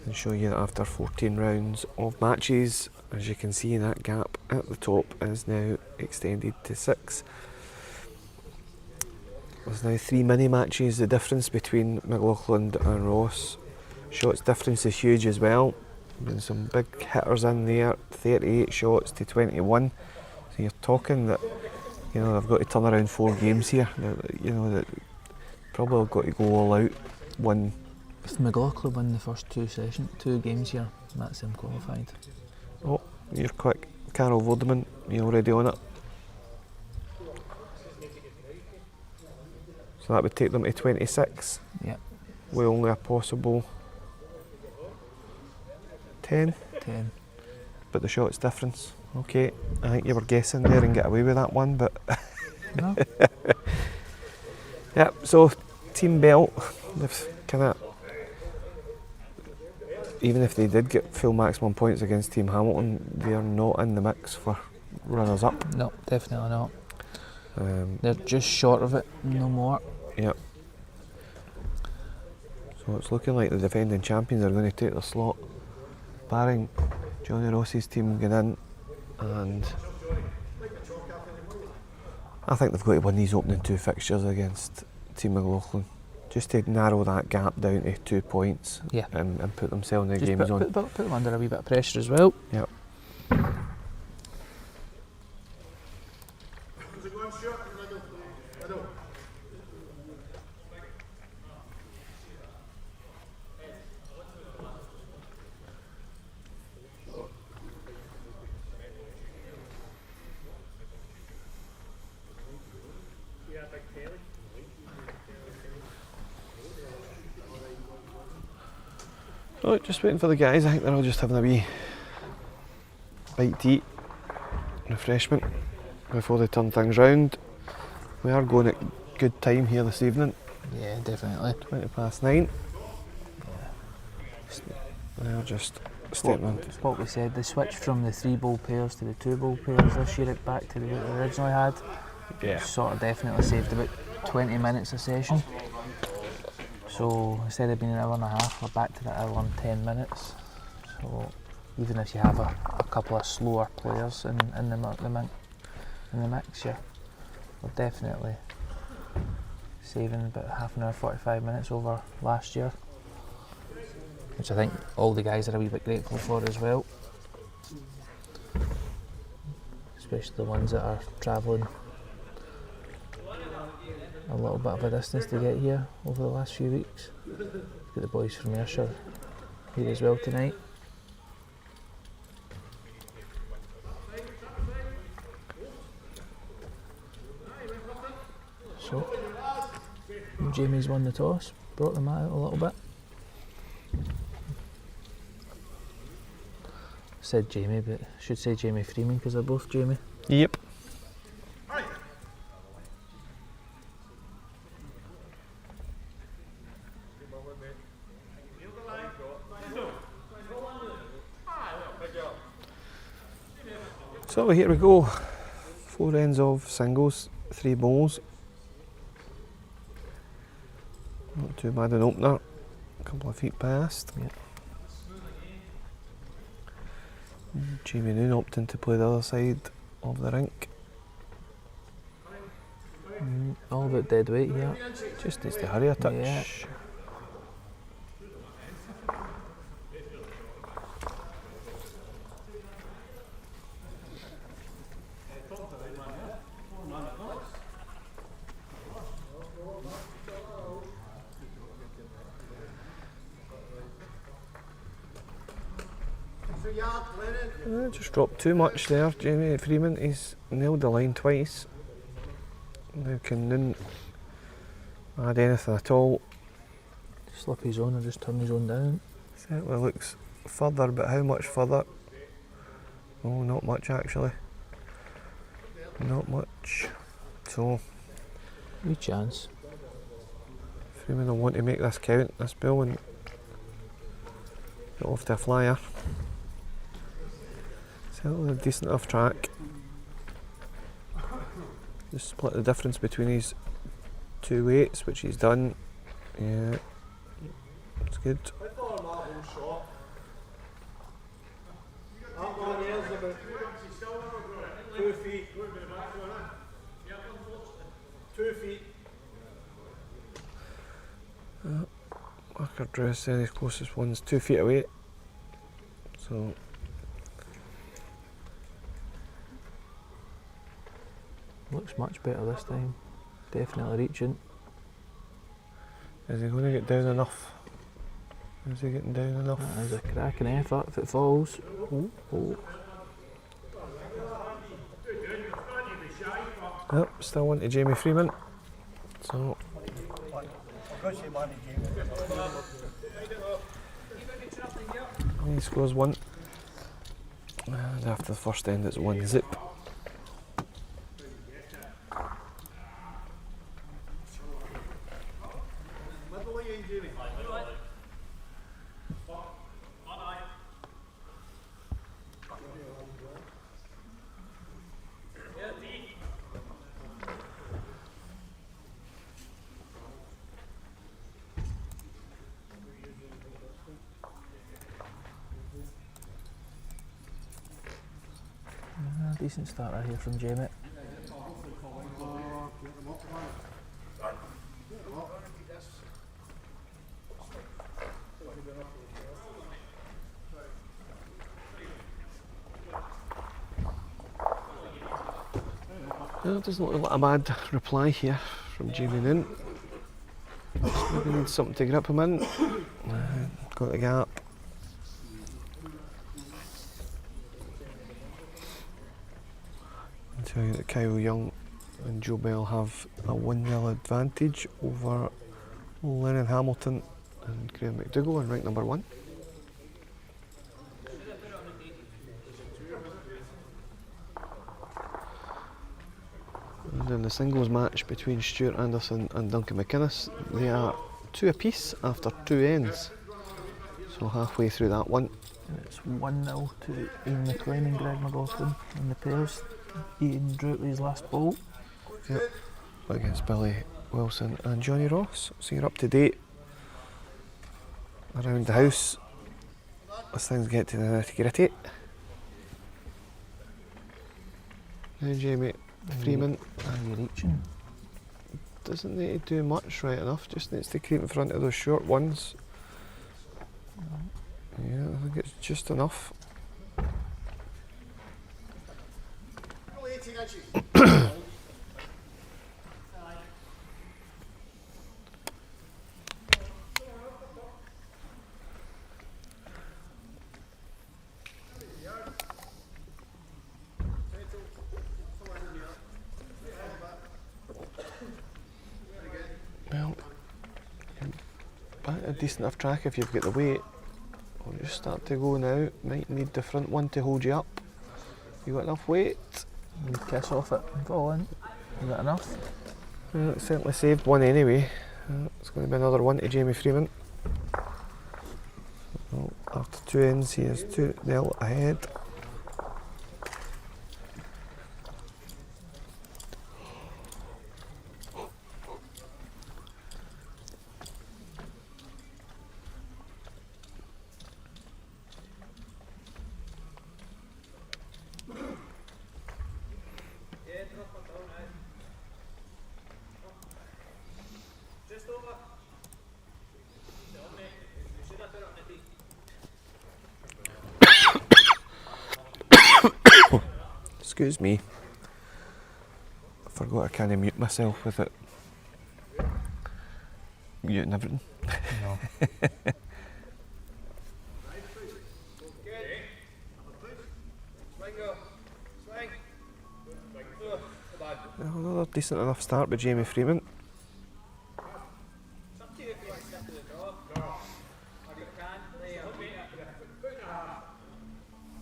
and show you that after 14 rounds of matches, as you can see, that gap at the top is now extended to 6. There's now 3 mini matches. The difference between McLaughlin and Ross, shots difference is huge as well. Been some big hitters in there, 38 shots to 21. So you're talking that, you know, they've got to turn around 4 games here. You know, that probably got to go all out. One. If McLaughlin win the first 2 games here, that's them qualified. Oh, you're quick. Carol Vorderman, you already on it? So that would take them to 26. Yeah. With only a possible 10. 10. But the shot's difference. Okay, I think you were guessing there and get away with that one, but No. yeah, so Team Bell, they've kind of, even if they did get full maximum points against Team Hamilton, they are not in the mix for runners up. No, definitely not. They're just short of it, no more. Yep. So it's looking like the defending champions are going to take their slot, barring Johnny Ross's team get in, and I think they've got to win these opening 2 fixtures against Team McLaughlin, just to narrow that gap down to 2 points. Yeah. And put themselves in the Just games on. put them under a wee bit of pressure as well. Yep. Is it going short in the middle? Middle. Oh, just waiting for the guys. I think they're all just having a wee bite to eat, refreshment, before they turn things round. We are going at good time here this evening, Yeah, definitely. 9:20. They're just statement. It's what we said. They switched from the 3 bowl pairs to the 2 bowl pairs this year, back to what they originally had. Yeah. Sort of definitely saved about 20 minutes a session. So instead of being an hour and a half, we're back to that hour and 10 minutes. So even if you have a couple of slower players in the mix, we're definitely saving about half an hour, 45 minutes over last year, which I think all the guys are a wee bit grateful for as well, especially the ones that are travelling a little bit of a distance to get here over the last few weeks. Got the boys from Ayrshire here as well tonight. So Jamie's won the toss, brought them out a little bit. Said Jamie, but should say Jamie Freeman because they're both Jamie. Yep. So here we go. 4 ends of singles, 3 bowls. Not too bad an opener. A couple of feet past. Yep. Jamie Noon opting to play the other side of the rink. All about dead weight here. Just needs to hurry a touch. Yeah. Just dropped too much there, Jamie Freeman. He's nailed the line twice. Now can Noon add anything at all? Slip his own or just turn his own down. Certainly looks further, but how much further? Oh, not much actually. Not much. So Wee chance. Freeman will want to make this count, this bill, and get off to a flyer. Certainly a decent enough track. Just split the difference between his 2 weights, which he's done. Yeah, it's good. That one there's about 2 feet. 2 feet. Marker Drew saying his closest one's 2 feet away. So Looks much better this time. Definitely reaching. is he going to get down enough? Is he getting down enough? That is a cracking effort if it falls. Oh, oh. Yep, still one to Jamie Freeman. So he scores 1. And after the first end it's 1 zip. Decent starter here from Jamie. No, it doesn't look like a bad reply here from Jamie Noon. Just maybe needs something to grip him in. Got the gap. I'll tell you that Kyle Young and Joe Bell have a 1-0 advantage over Lennon Hamilton and Graham McDougall in rank number 1. And in the singles match between Stuart Anderson and Duncan McInnes, they are 2 apiece after 2 ends. So halfway through that one. It's 1-0 to Ian McLean and Greg McLaughlin in the pairs. Ian drew out his last ball. Yep. Against Billy Wilson and Johnny Ross. So you're up to date around the house as things get to the nitty-gritty. Now Jamie Freeman You're reaching. doesn't need to do much, right enough, just needs to keep in front of those short ones. Yeah, I think it's just enough. Only 18 inches. Well, you're back a decent enough track if you've got the weight. We'll just start to go now. Might need the front one to hold you up. You got enough weight? You kiss off it and fall in. Is that enough? Well, it certainly saved one anyway. It's going to be another one to Jamie Freeman. Well, after 2 ends, he is 2-0 ahead. Excuse me. I forgot I can't mute myself with it. Muting everything. No. Well, another decent enough start by Jamie Freeman.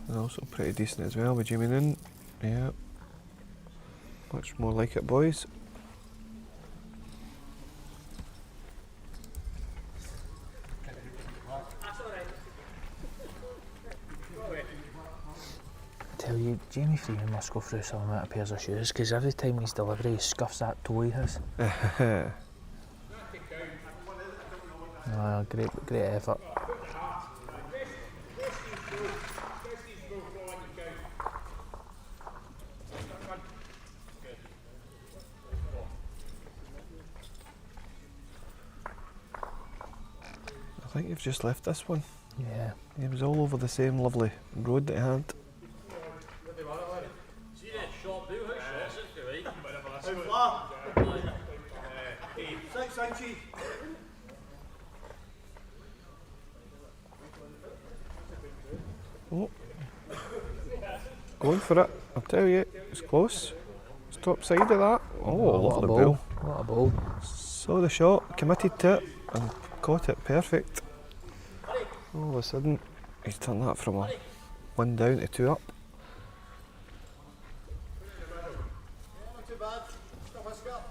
And also pretty decent as well by Jamie Noonan. Yeah. Much more like it, boys. I tell you, Jamie Freeman must go through some amount of pairs of shoes because every time he's delivery he scuffs that toe he has. Great effort. I think you've just left this one. Yeah. He was all over the same lovely road that he had. See that short blue house? How far? 6 inches. Oh. Going for it, I'll tell you, it's close. It's top side of that. Oh, what a lovely ball. ball. What a ball. Saw the shot, committed to it, and caught it perfect. All of a sudden, he's turned that from a 1 down to 2 up. Not too bad. Still whisker.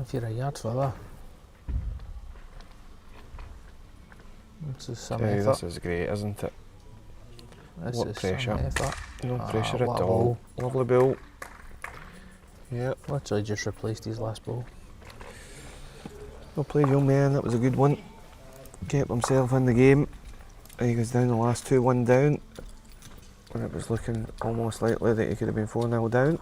If you're a yard further. This is some Hey, effort. this is great, isn't it? This what is pressure. some effort. No pressure at what a all. Lovely ball. Yep. Literally just replaced his last ball. Well played, young man. That was a good one. Kept himself in the game. He goes down the last 2, 1 down. And it was looking almost likely that he could have been 4-0 down.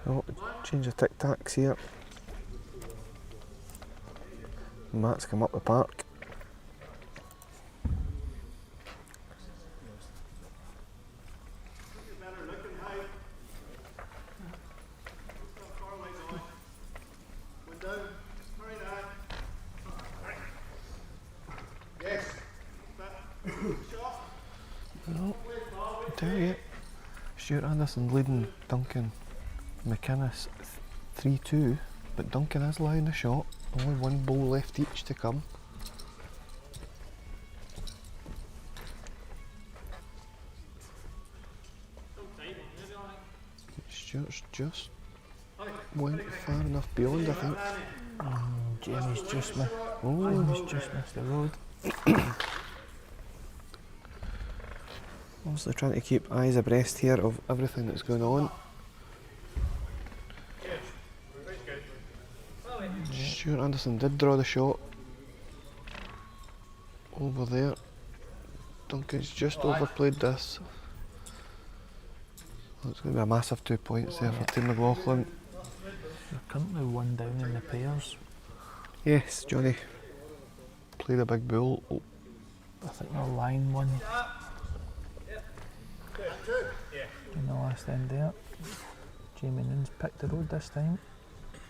Oh, change of tic-tacs here. Matt's come up the park. Well, I tell you, Stuart Anderson leading Duncan McInnes 3-2, but Duncan is lying the shot. Only one bowl left each to come. Stuart's just went far enough beyond, I think. Jamie's just missed. Oh, Jamie's just missed the road. obviously trying to keep eyes abreast here of everything that's going on. Stuart Anderson did draw the shot over there. Duncan's just overplayed this. It's going to be a massive 2 points there for Team McLaughlin. They're currently 1 down in the pairs. Yes, Johnny played a big bull. Oh, I think they're line 1 in the last end there. Jamie Noon's picked the road this time.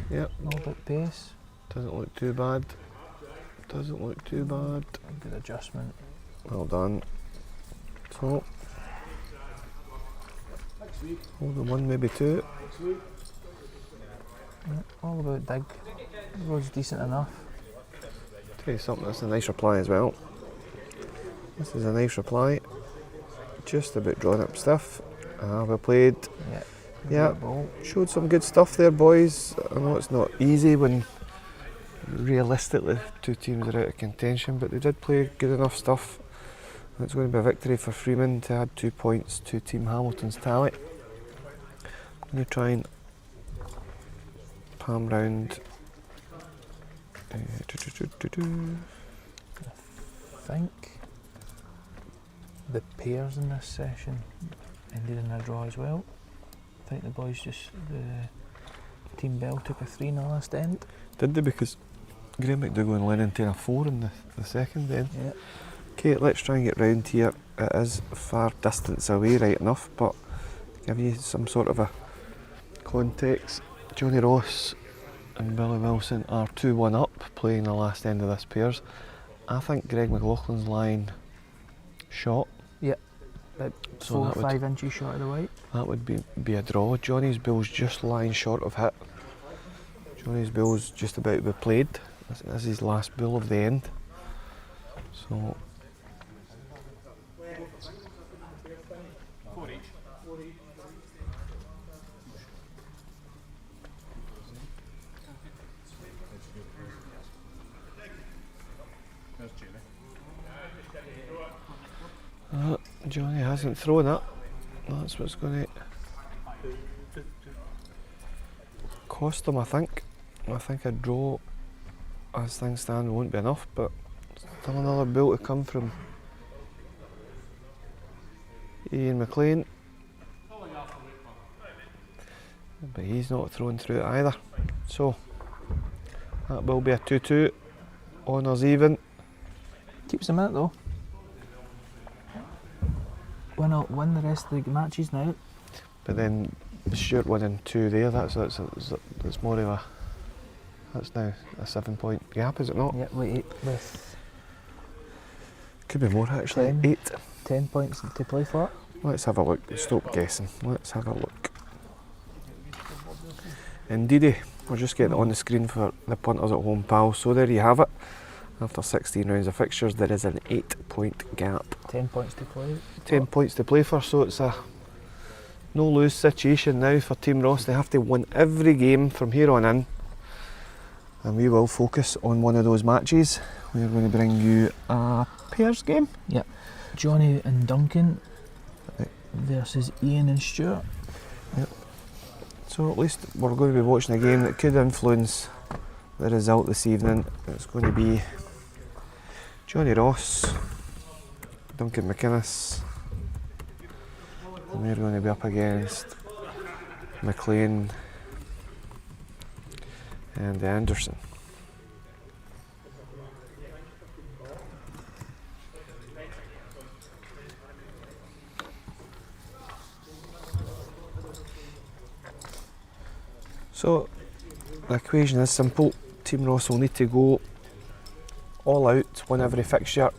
yep, All about pace. doesn't look too bad. Doesn't look too bad. A good adjustment. Well done. So, hold on 1, maybe 2. Yeah, all about dig. The road's decent enough. Tell you something, that's a nice reply as well. This is a nice reply. Just about drawing up stuff. Well played. Yeah. Yeah. Good ball. Showed some good stuff there, boys. I know it's not easy when realistically 2 teams are out of contention, but they did play good enough stuff. And it's going to be a victory for Freeman to add 2 points to Team Hamilton's tally. I'm going to try and palm round. I think the pairs in this session ended in a draw as well. I think the boys the Team Bell took a 3 in the last end. Did they? Because Graham McDougall and Lennon took a 4 in the second end. Yeah. Okay, let's try and get round here. It is far distance away, right enough, but to give you some sort of a context, Johnny Ross and Billy Wilson are 2-1 up, playing the last end of this pairs. I think Greg McLaughlin's line shot. About So 4 or that would- 5 inches short of the white. That would be a draw. Johnny's bill's just lying short of hit. Johnny's bill's just about to be played. This is his last bill of the end. So Johnny hasn't thrown it. That's what's going to cost him, I think. I think a draw, as things stand, won't be enough, but still another bill to come from Ian McLean. But he's not thrown through it either. So that will be a 2-2. Honours even. Keeps them in it though. Win the rest of the matches now. But then Stuart winning 2 there, that's more of a, that's now a 7 point gap, is it not? Yeah, with Could be more actually. 10. 8. 10 points to play for. Let's have a look. Stop guessing. Let's have a look. Indeedy, we're just getting it on the screen for the punters at home, pals. So there you have it. After 16 rounds of fixtures, there is an 8 point gap. 10 points to play. 10 points to play for, so it's a no-lose situation now for Team Ross. They have to win every game from here on in, and we will focus on one of those matches. We're going to bring you a pairs game. Yep. Johnny and Duncan versus Ian and Stuart. So at least we're going to be watching a game that could influence the result this evening. It's going to be Johnny Ross, Duncan McInnes, and we're going to be up against McLean and Anderson. So the equation is simple. Team Ross will need to go all out, win every fixture.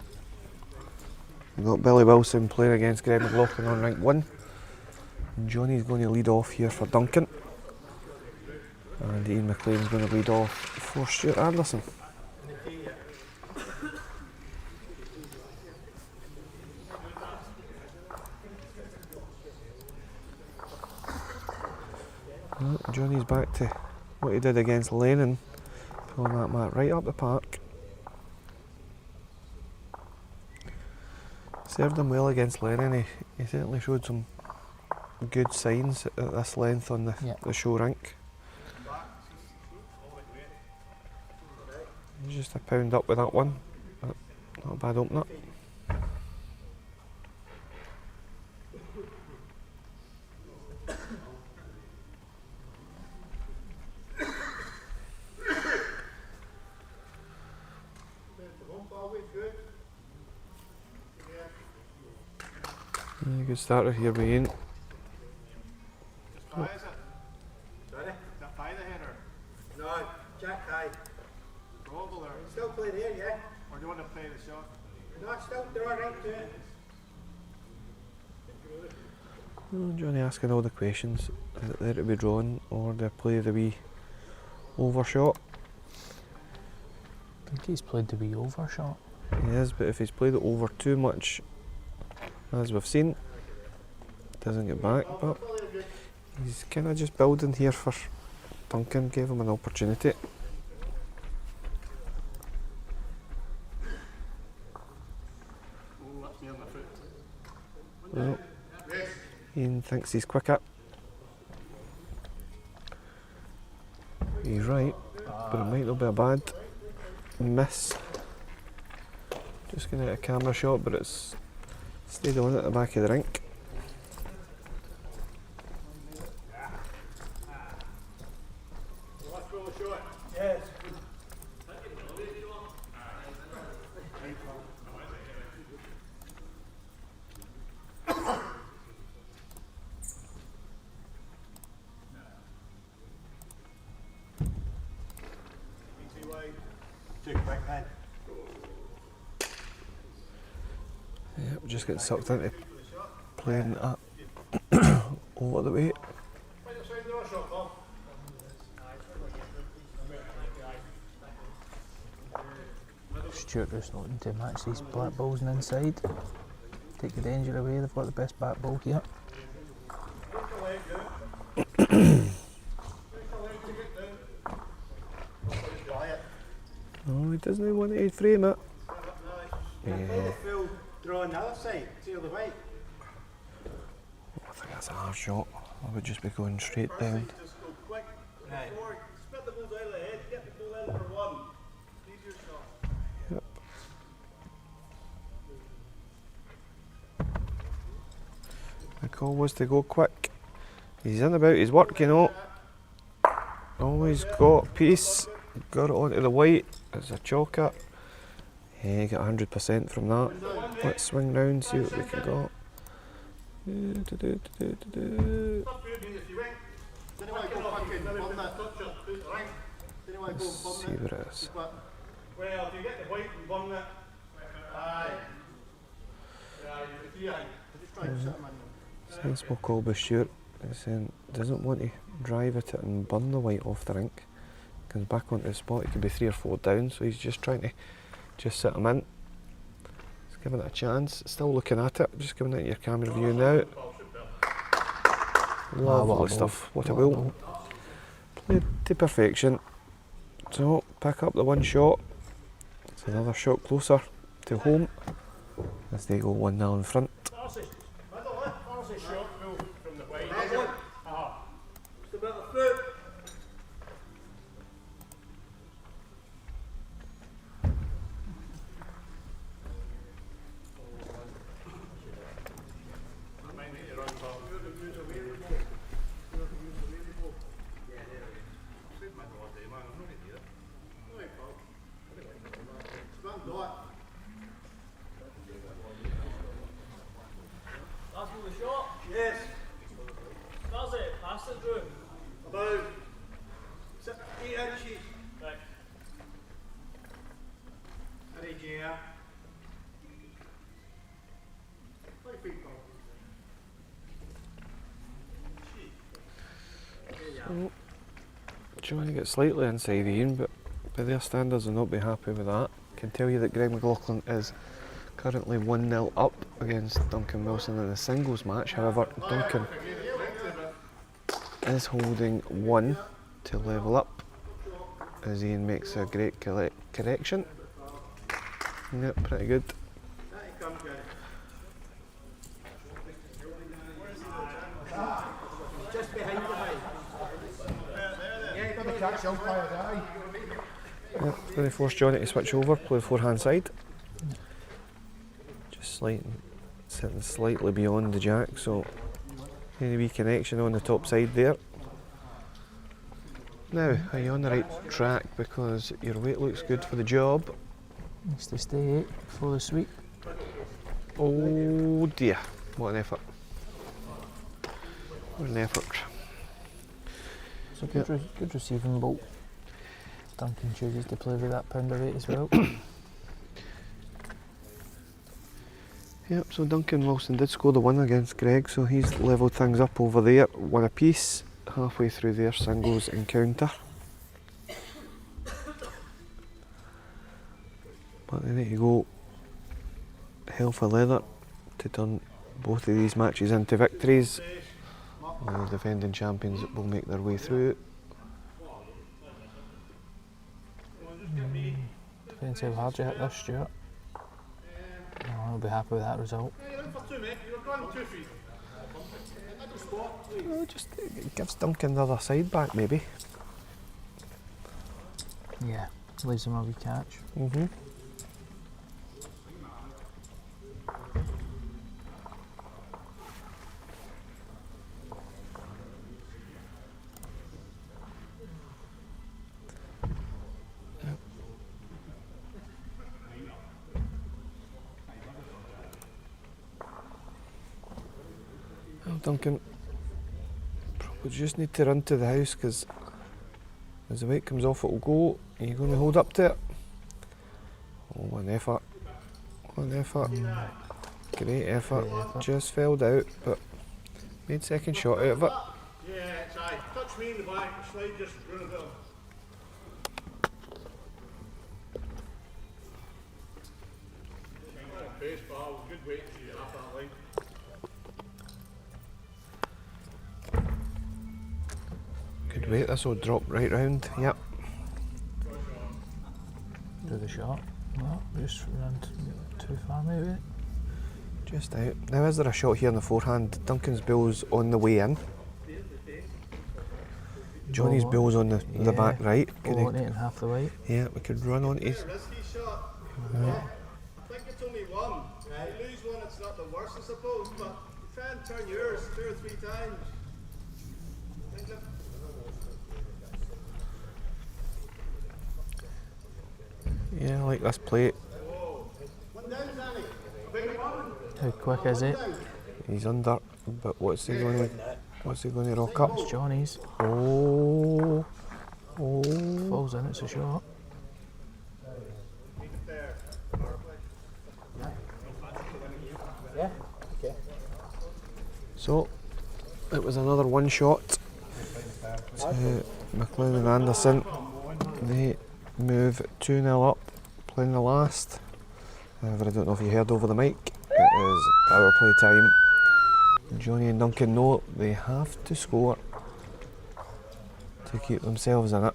We've got Billy Wilson playing against Greg McLaughlin on rank 1. And Johnny's going to lead off here for Duncan. And Ian McLean's going to lead off for Stuart Anderson. Well, Johnny's back to what he did against Lennon, pulling that mat right up the park. Served him well against Lennon. He certainly showed some good signs at this length on the show rank. He's just a pound up with that one. Not a bad opener. Good starter here with Ian. High, is it? Sorry? Is that high the header? No, Jack high. Probable there. Still play there, yeah? Or do you want to play the shot? No, still draw right to it. Oh, Johnny asking all the questions. Is it there to be drawn or do I play the wee overshot? I think he's played the wee overshot. He is, but if he's played it over too much, as we've seen, doesn't get back, but he's kind of just building here for Duncan, gave him an opportunity. Oh, that's near my foot. Well, Ian thinks he's quicker. He's right, but it might not be a bad miss. Just going to get a camera shot, but it's stayed on at the back of the rink. Yes. Too quick then. Yep, just getting sucked into playing that over the weight. Stuart just looking to match these black balls on the inside. Take the danger away, they've got the best back ball here. Oh, he doesn't want to frame it. Yeah. Full draw on the other side, to the right. I think that's a hard shot. I would just be going straight down. Just go quick. Right. Split the balls out of the head, get the ball in for one. Easier shot. Yep. The call was to go quick. He's in about his work, you know. Always got peace. Got it onto the white. It's a chalker. Yeah, got 100% from that. Let's swing round, see what we can go. Let's see what it is. Well, if you get the white and bung it, aye. Yeah, just try and sit him in. Sensible call by Stuart. He's saying doesn't want to drive at it and burn the white off the rink. Comes back onto the spot, he could be 3 or 4 down, so he's just trying to just sit him in. He's giving it a chance, still looking at it, just giving it your camera view now. Lovely stuff, what a ball. Played to perfection. So, pick up the one shot. It's another shot closer to home as they go 1-0 in front. That's a shot move from the white. Just a bit of foot. Yes. That's it, pass it through. About 8 inches. Right. Hurry, Jia. 5 feet Johnny gets slightly inside Ian, but by their standards they'll not be happy with that. Can tell you that Greg McLaughlin is currently 1-0 up against Duncan Wilson in the singles match. However, Duncan is holding 1 to level up as Ian makes a great correction. Yep, pretty good. Just behind the high. Yep, going to force Johnny to switch over, play the forehand side. Just sitting slightly beyond the jack, so any wee connection on the top side there. Now, are you on the right track because your weight looks good for the job? Needs to stay 8 for the sweep. Oh dear, what an effort. What an effort. So good receiving bolt. Duncan chooses to play with that pounder weight as well. Yep, so Duncan Wilson did score the 1 against Greg, so he's levelled things up over there, 1 apiece, halfway through their singles encounter. But they need to go hell for leather to turn both of these matches into victories. The defending champions will make their way through it. Depends how hard you hit this, Stuart. I'll be happy with that result. You're in for 2, mate. You were going 2 feet. Middle spot, please. Well, just it gives Duncan the other side back, maybe. Yeah, leaves him a wee catch. Duncan, probably just need to run to the house because as the weight comes off it'll go. Are you going to hold up to it? Oh, one effort. One effort. Great effort. Just felled out, but made second shot out of it. Yeah, it's aye. Touch me in the back, slide just run a bit. Pace ball, good weight to you off that line. Good weight, this will drop right round. Yep. Do the shot. No, just ran too far maybe. Just out. Now is there a shot here in the forehand? Duncan's bill's on the way in. Johnny's bill's on the back right. Go on it and half the weight. Yeah, we could run on to Risky shot. I think it's only 1. You lose 1, it's not the worst, I suppose, but try and turn yours 2 or 3 times. Yeah, I like this plate. One down, Danny. Big one. How quick is it? He's under, but what's he going to rock up? It's Johnny's. Oh, Falls in, it's a shot. Yeah. Okay. So it was another 1 shot to McLean and Anderson. They move 2-0 up, playing the last. However, I don't know if you heard over the mic, it is power play time. Johnny and Duncan know they have to score to keep themselves in it.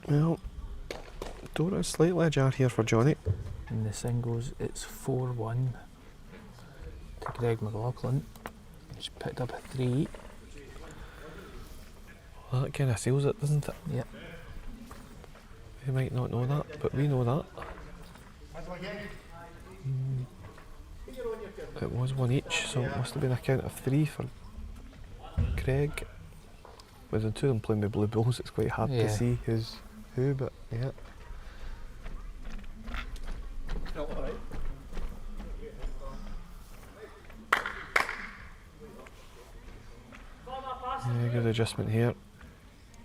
Well, door is slightly ajar here for Johnny. In the singles, it's 4-1 to Greg McLaughlin. He's picked up a 3. Well, that kind of seals it, doesn't it? Yep. They might not know that, but we know that. It was 1 each, so it must have been a count of 3 for Craig. With the 2 of them playing with blue balls, it's quite hard to see who's who, but yeah. adjustment here.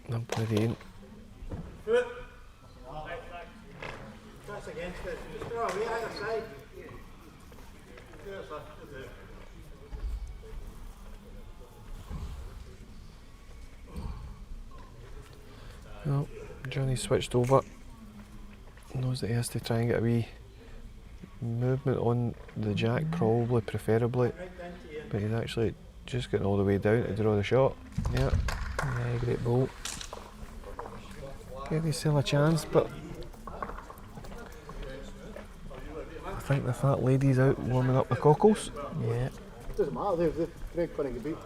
They'll play the in. Foot. That's against it. Just throw away either side. There's a. No, Johnny switched over. Knows that he has to try and get a wee movement on the jack, probably, preferably. But he's actually just getting all the way down to draw the shot. Yeah, Yeah, great ball. yeah, they still have a chance, but I think the fat lady's out warming up the cockles. Yeah. Doesn't matter, they've Greg Cunningham can beat.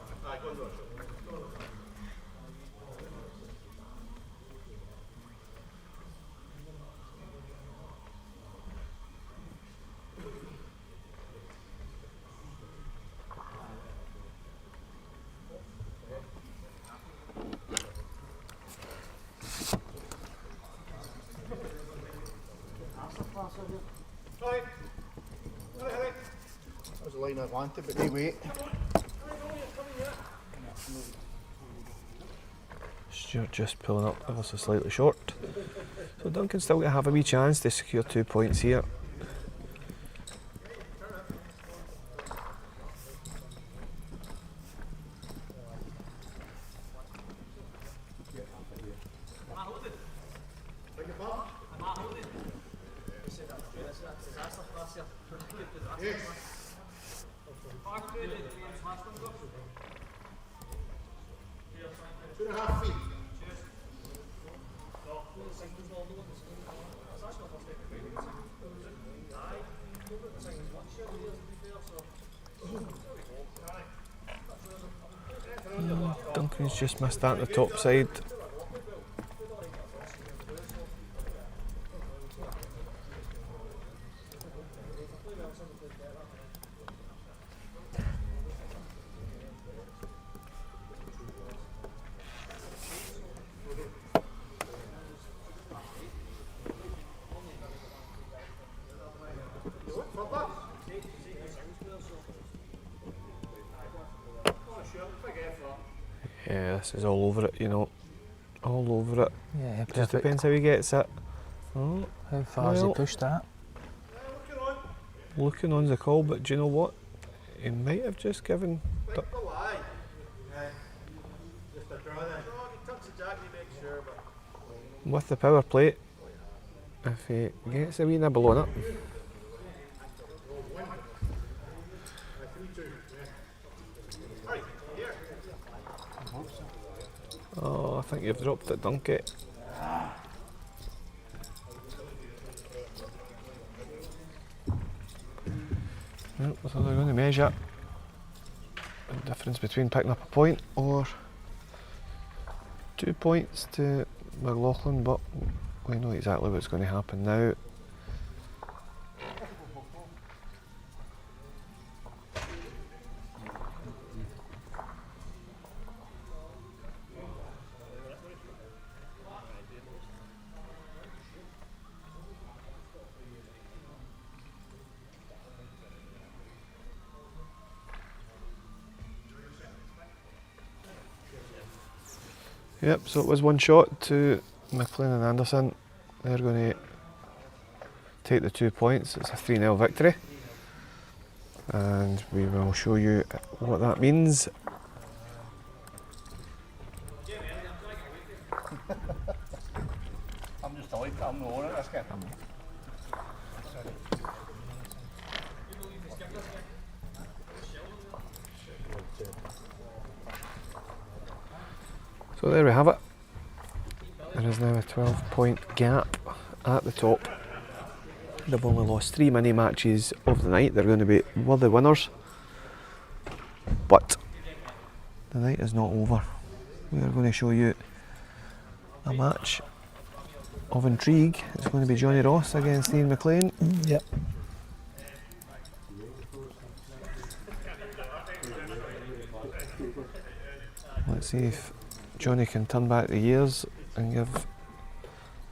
That was the line I wanted, but they wait. Stuart just pulling up ever so slightly short. So Duncan's still going to have a wee chance to secure 2 points here. Duncan's just missed that on the top side. Yeah, this is all over it, you know. All over it. Yeah, Just perfect. depends how he gets it. Oh, How far has he Well- pushed that? looking on's the call, but do you know what? He might have just given. Just a draw then. He tucks the jack, he makes sure, but. With the power play, if he gets a wee nibble on it. Oh, I think you've dropped it, Duncan. Yep, so they're going to measure the difference between picking up a point or 2 points to McLaughlin, but we know exactly what's going to happen now. Yep, so it was one shot to McLean and Anderson. They're going to take the 2 points. It's a 3-0 victory. And we will show you what that means. I'm just like, I'm the owner of this guy. So there we have it. There is now a 12-point gap at the top. They've only lost 3 mini matches of the night. They're going to be worthy winners. But the night is not over. We are going to show you a match of intrigue. It's going to be Johnny Ross against Ian McLean. Yep. Let's see if Johnny can turn back the years and give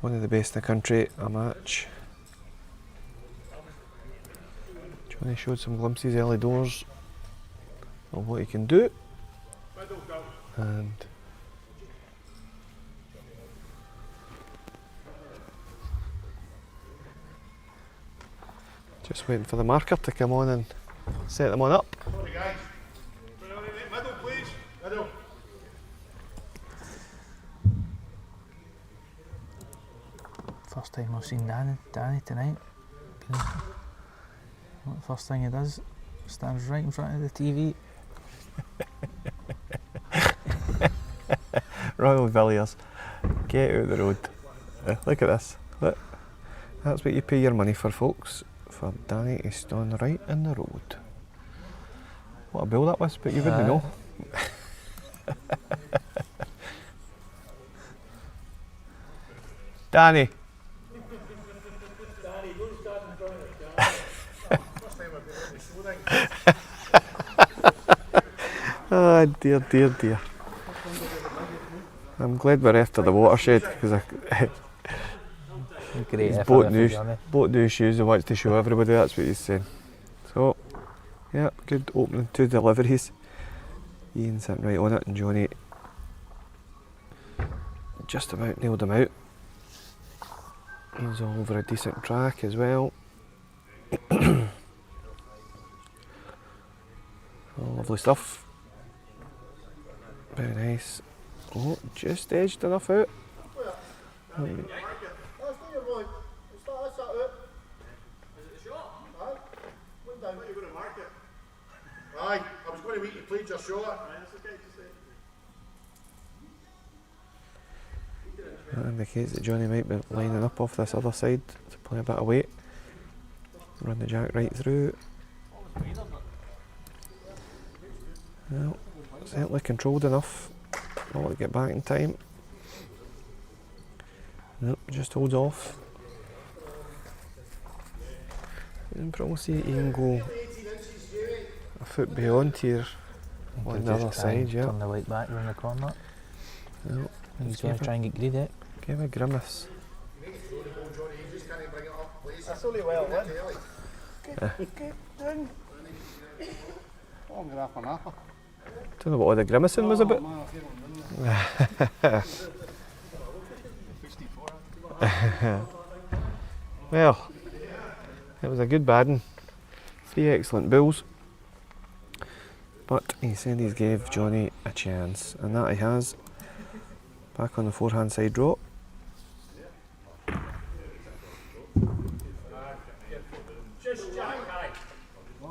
one of the best in the country a match. Johnny showed some glimpses early doors of what he can do, and Just waiting for the marker to come on and set them on up. Sorry guys. Middle please. Middle. First time I've seen Danny tonight. What the first thing he does, stands right in front of the TV. Royal Villiers, get out the road. Look at this. Look. That's what you pay your money for, folks. For Danny to stand right in the road. What a bill that was, but you wouldn't know. Danny. Danny, don't stand in front of the camera. First time I've been on the show ring. Oh dear, dear, dear. I'm glad we're after the watershed because Great he's effort bought new shoes and wants to show everybody, that's what he's saying. So, yeah, good opening 2 deliveries. Ian sitting right on it and Johnny just about nailed him out. He's all over a decent track as well. Oh, lovely stuff. Very nice. Oh, just edged enough out. That's not your boy. That's that out. Is it the shot? Aye. Went down. You're going to mark it. Aye. I was going to make you play your shot. That indicates that Johnny might be lining up off this other side to play a bit of weight. Run the jack right through. Well, certainly controlled enough not to get back in time. Nope, just holds off. You can probably see Ian go a foot beyond here on the other side, yeah. Turn the light back round the corner. No, He's going to try and get greedy. give a grimace. That's only well won. Oh, I'm going to have an apple. Don't know what all the grimacing was about. Well, it was a good badding. 3 excellent bulls. But he said he's gave Johnny a chance, and that he has. Back on the forehand side draw. Just jack, aye. I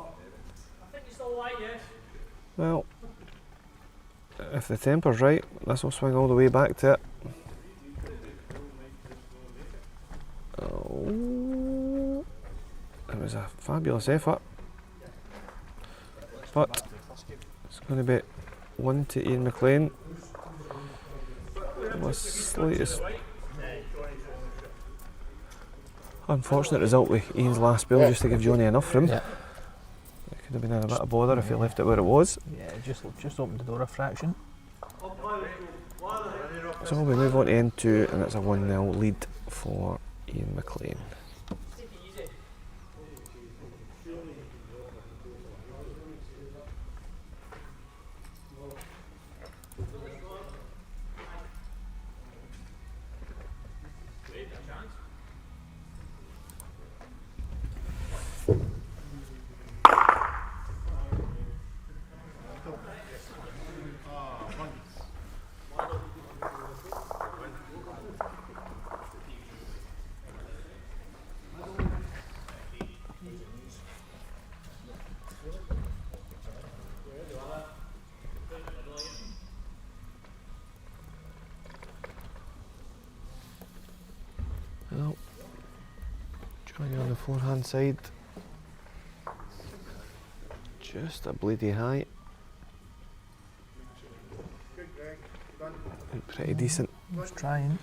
think you still like, yes. Well, if the temper's right, this will swing all the way back to it. Oh, it was a fabulous effort, but it's going to be 1 to Ian McLean. The slightest unfortunate result with Ian's last bill, just to give Johnny enough room. Yeah. It could have been in a bit of bother if he left it where it was. Yeah, just opened the door a fraction. So we move on to end 2, and it's a 1-0 lead for Ian McLean. Well, Johnny on the forehand side, just a bleedy high. And pretty decent. He's trying.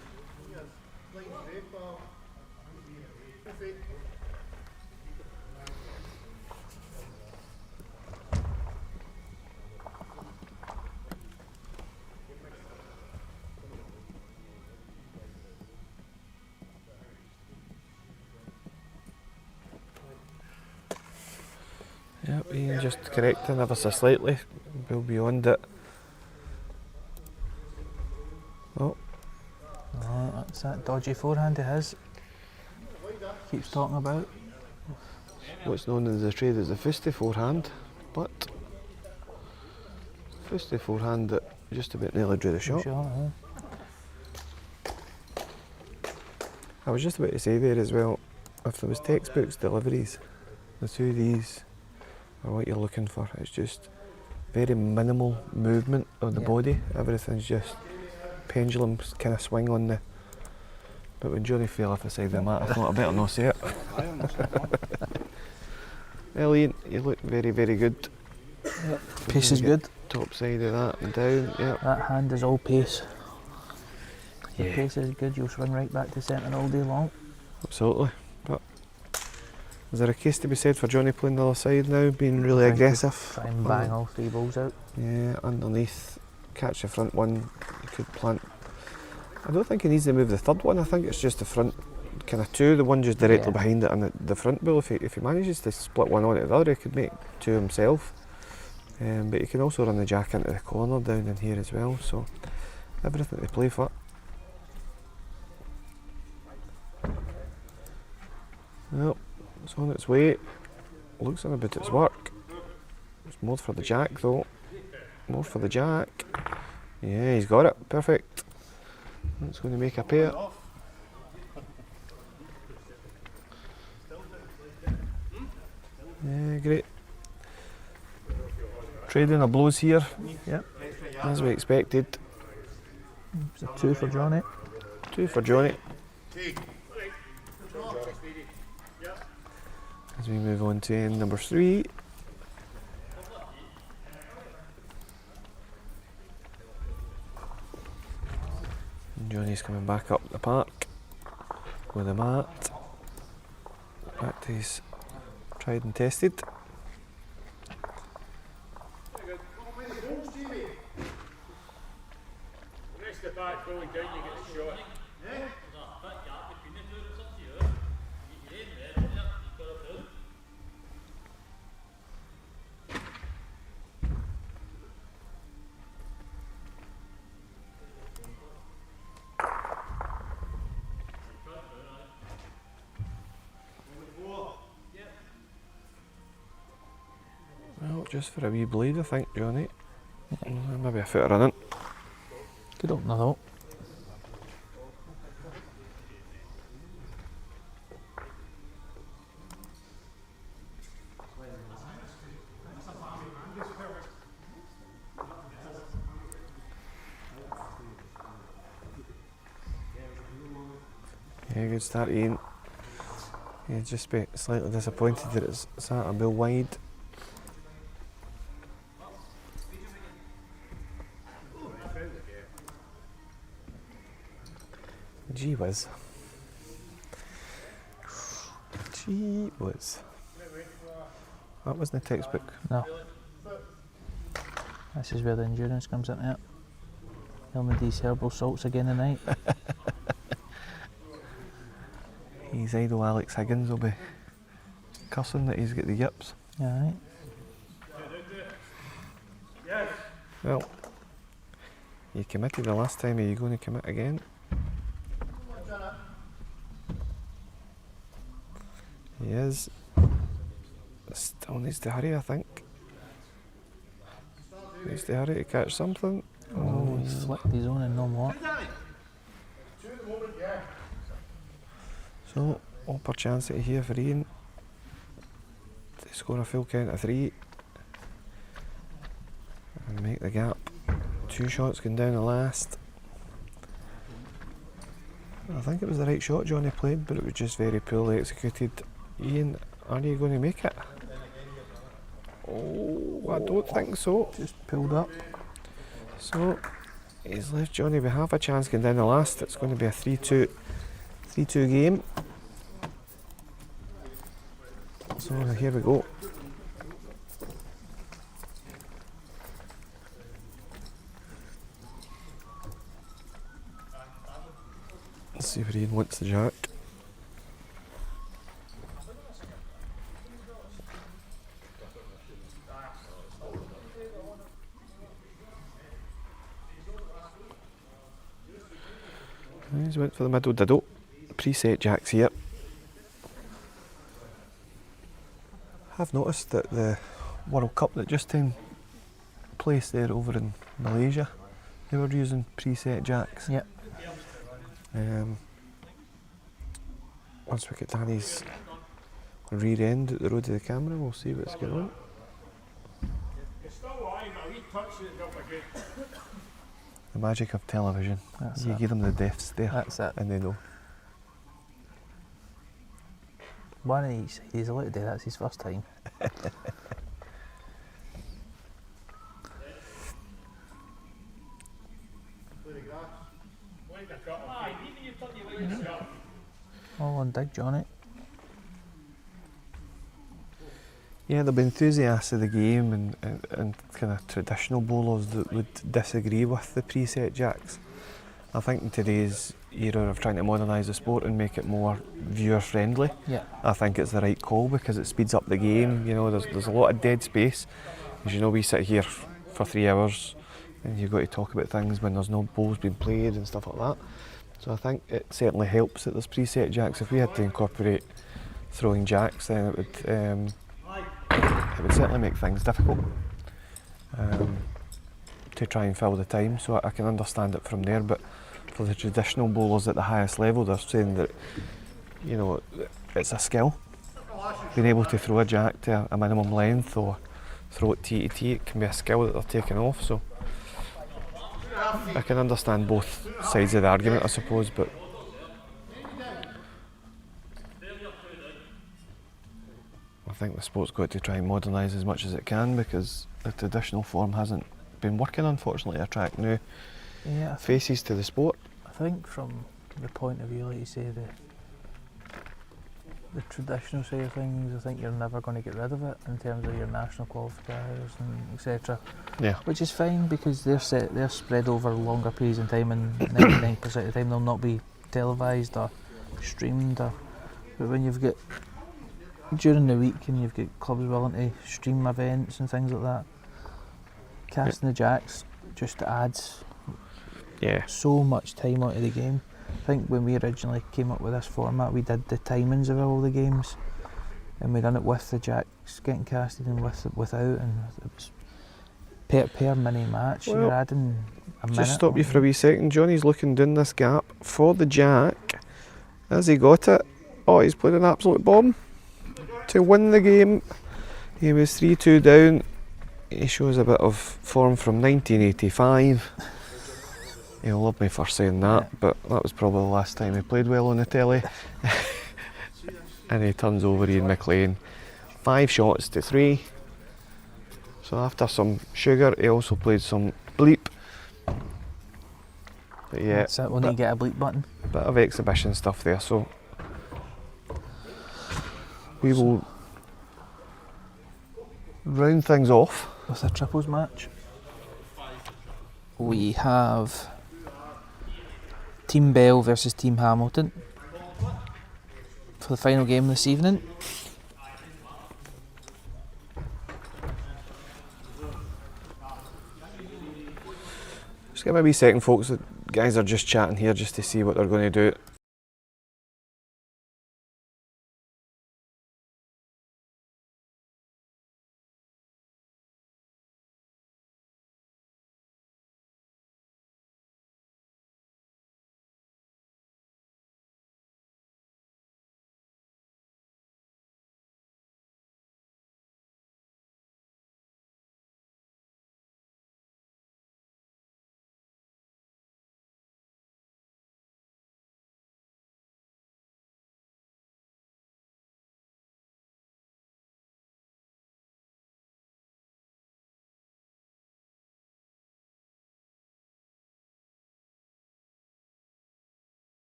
Yep, Ian just correcting ever so slightly, well beyond it. Oh, Oh, that's that dodgy forehand of his. Keeps talking about. what's known in the trade as the fusty forehand, but fusty forehand that just about nearly drew the shot. I was just about to say there as well, if there was textbooks deliveries, the two of these are what you're looking for. It's just very minimal movement of the body. Everything's just pendulum kind of swing on the. But when Johnny fell off the side of the mat, I thought I better not say it. Well, Ian, you look very, very good. Yep. Pace is good. Top side of that and down, yeah. That hand is all pace. The Yeah. pace is good, you'll swing right back to centre all day long. Absolutely. But is there a case to be said for Johnny playing the other side now, being really aggressive? Try and bang all three balls out. Yeah, underneath, catch the front one, you could plant. I don't think he needs to move the third one, I think it's just the front kind of two, the one just directly behind it, and the front ball, if he manages to split one onto the other, he could make two himself. But you can also run the jack into the corner down in here as well, so everything to play for. Well, it's on its way. Looks like about its work. It's more for the jack though. More for the jack. Yeah, he's got it. Perfect. That's going to make a pair. Yeah, great. Trading a blows here. Yep. As we expected. It's a 2 for Johnny. 2 for Johnny. As we move on to end number 3. And Johnny's coming back up the park with a mat. Back to his tried and tested. Next the back going down, you get the shot. Well, just for a wee blade, I think, Johnny. Maybe a foot of running. Good opener though. Yeah, good start, Ian. Yeah, just be slightly disappointed that it's sat a bit wide. Gee whiz. Gee whiz. That wasn't a textbook. No. This is where the endurance comes into it. Having these herbal salts again tonight. His idol Alex Higgins will be cussing that he's got the yips. Alright. Well, you committed the last time, are you going to commit again? He is. Still needs to hurry, I think. Needs to hurry to catch something. Oh, he's flicked his own and no more. So, opportunity here for Ian to score a full count of 3 and make the gap. 2 shots going down the last. I think it was the right shot Johnny played, but it was just very poorly executed. Ian, are you going to make it? Oh, I don't think so. Just pulled up. So, he's left Johnny with half a chance going down the last. It's going to be a 3-2 game. So here we go. Let's see where Ian wants the jack. He's went for the middle diddle. Preset jacks here. I've noticed that the World Cup that just took place there over in Malaysia, they were using preset jacks. Yep. Once we get Danny's rear end at the road to the camera, we'll see what's going on. It's still alive, but he touched it up again. The magic of television. That's You it. give them the deaths there, That's it. and they know. One of each. He's allowed to do that. It's his first time. All on dig, Johnny. Yeah, there'll be enthusiasts of the game and kind of traditional bowlers that would disagree with the preset jacks. I think in today's era of trying to modernise the sport and make it more viewer friendly, Yeah. I think it's the right call because it speeds up the game. You know, there's a lot of dead space. As you know, we sit here for 3 hours and you've got to talk about things when there's no balls being played and stuff like that. So I think it certainly helps that there's preset jacks. If we had to incorporate throwing jacks, then it would certainly make things difficult to try and fill the time. So I can understand it from there. But for the traditional bowlers at the highest level, they're saying that, you know, it's a skill. Being able to throw a jack to a minimum length or throw it tee to tee, it can be a skill that they're taking off. So I can understand both sides of the argument, I suppose, but I think the sport's got to try and modernise as much as it can because the traditional form hasn't been working, unfortunately, to attract new Yeah. faces to the sport. I think from the point of view, like you say, the traditional side of things, I think you're never going to get rid of it in terms of your national qualifiers and etc. Yeah. Which is fine because they're spread over longer periods of time, and 99% of the time they'll not be televised or streamed. But when you've got during the week and you've got clubs willing to stream events and things like that, casting the jacks just adds Yeah. so much time onto the game. I think when we originally came up with this format, we did the timings of all the games, and we done it with the jacks getting casted and without, and it was per mini match. Well, you're adding a minute. Just stop you for a wee second. Johnny's looking down this gap for the jack. As he got it, oh, he's played an absolute bomb to win the game. He was 3-2 down. He shows a bit of form from 1985. He'll love me for saying that, but that was probably the last time he played well on the telly. And he turns over Ian McLean. 5 shots to 3. So after some sugar, he also played some bleep. But yeah, That's it, we'll need to get a bleep button. bit of exhibition stuff there. So we will round things off. With a triples match, we have Team Bell versus Team Hamilton for the final game this evening. Just give me a wee second, folks. The guys are just chatting here just to see what they're going to do.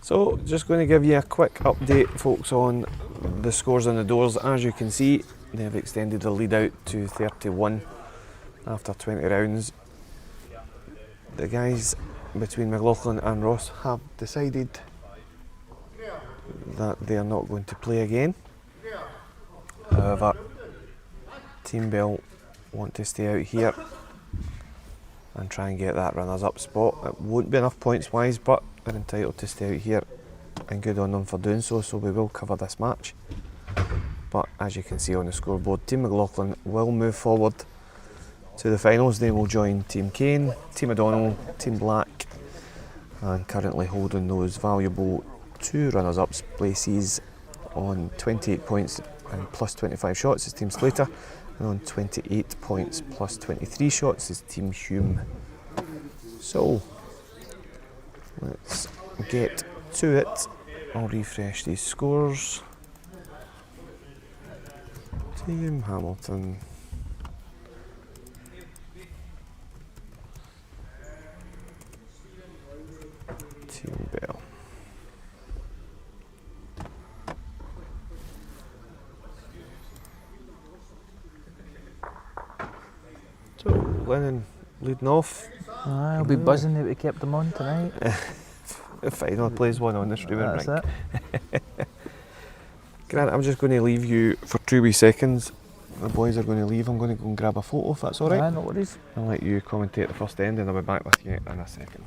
So, just going to give you a quick update, folks, on the scores on the doors. As you can see, they've extended the lead out to 31 after 20 rounds. The guys between McLaughlin and Ross have decided that they are not going to play again. However, Team Bell want to stay out here and try and get that runners-up spot. It won't be enough points-wise, but they're entitled to stay out here, and good on them for doing so, so we will cover this match. But as you can see on the scoreboard, Team McLaughlin will move forward to the finals. They will join Team Kane, Team O'Donnell, Team Black, and currently holding those valuable 2 runners-ups places on 28 points and plus 25 shots is Team Slater, and on 28 points plus 23 shots is Team Hume. So let's get to it. I'll refresh these scores. Team Hamilton. Team Bell. So Lennon leading off. I'll be buzzing if we kept them on tonight. Fine, I'll place one on the streaming That's ring. it. Grant, I'm just going to leave you for 2 wee seconds. The boys are going to leave. I'm going to go and grab a photo if that's alright. No worries. I'll let you commentate the first end and I'll be back with you in a second.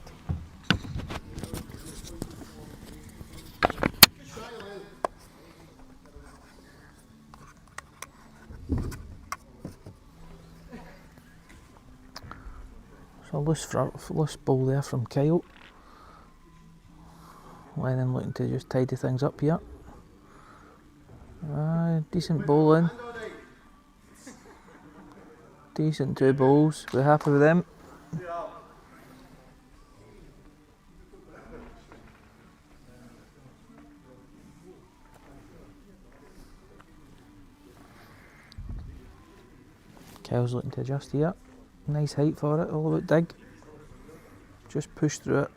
So loose ball there from Kyle. Lennon looking to just tidy things up here. Decent ball in. Decent 2 balls. We're happy with them. Kyle's looking to adjust here. Nice height for it, all about dig. Just push through it.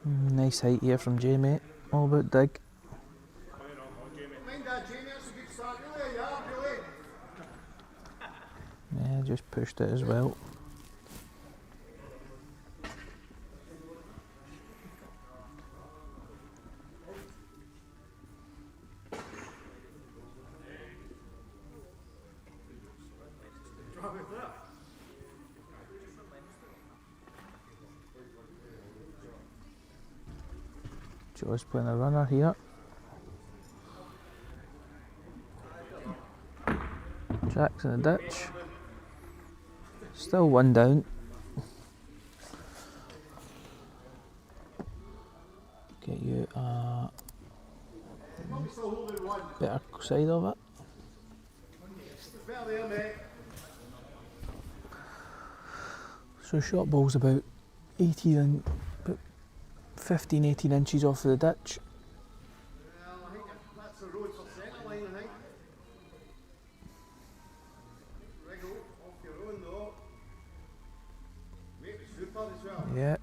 Nice height here from Jamie, all about dig. Yeah, just pushed it as well. Joe's playing a runner here. Jack's in the ditch. Still 1 down. Get you a better side of it. So shot ball's about 18 and about 15, 18 inches off of the ditch. I think that's the road for centre line, I think. Wriggle off your own though. Make it super as well. Yeah.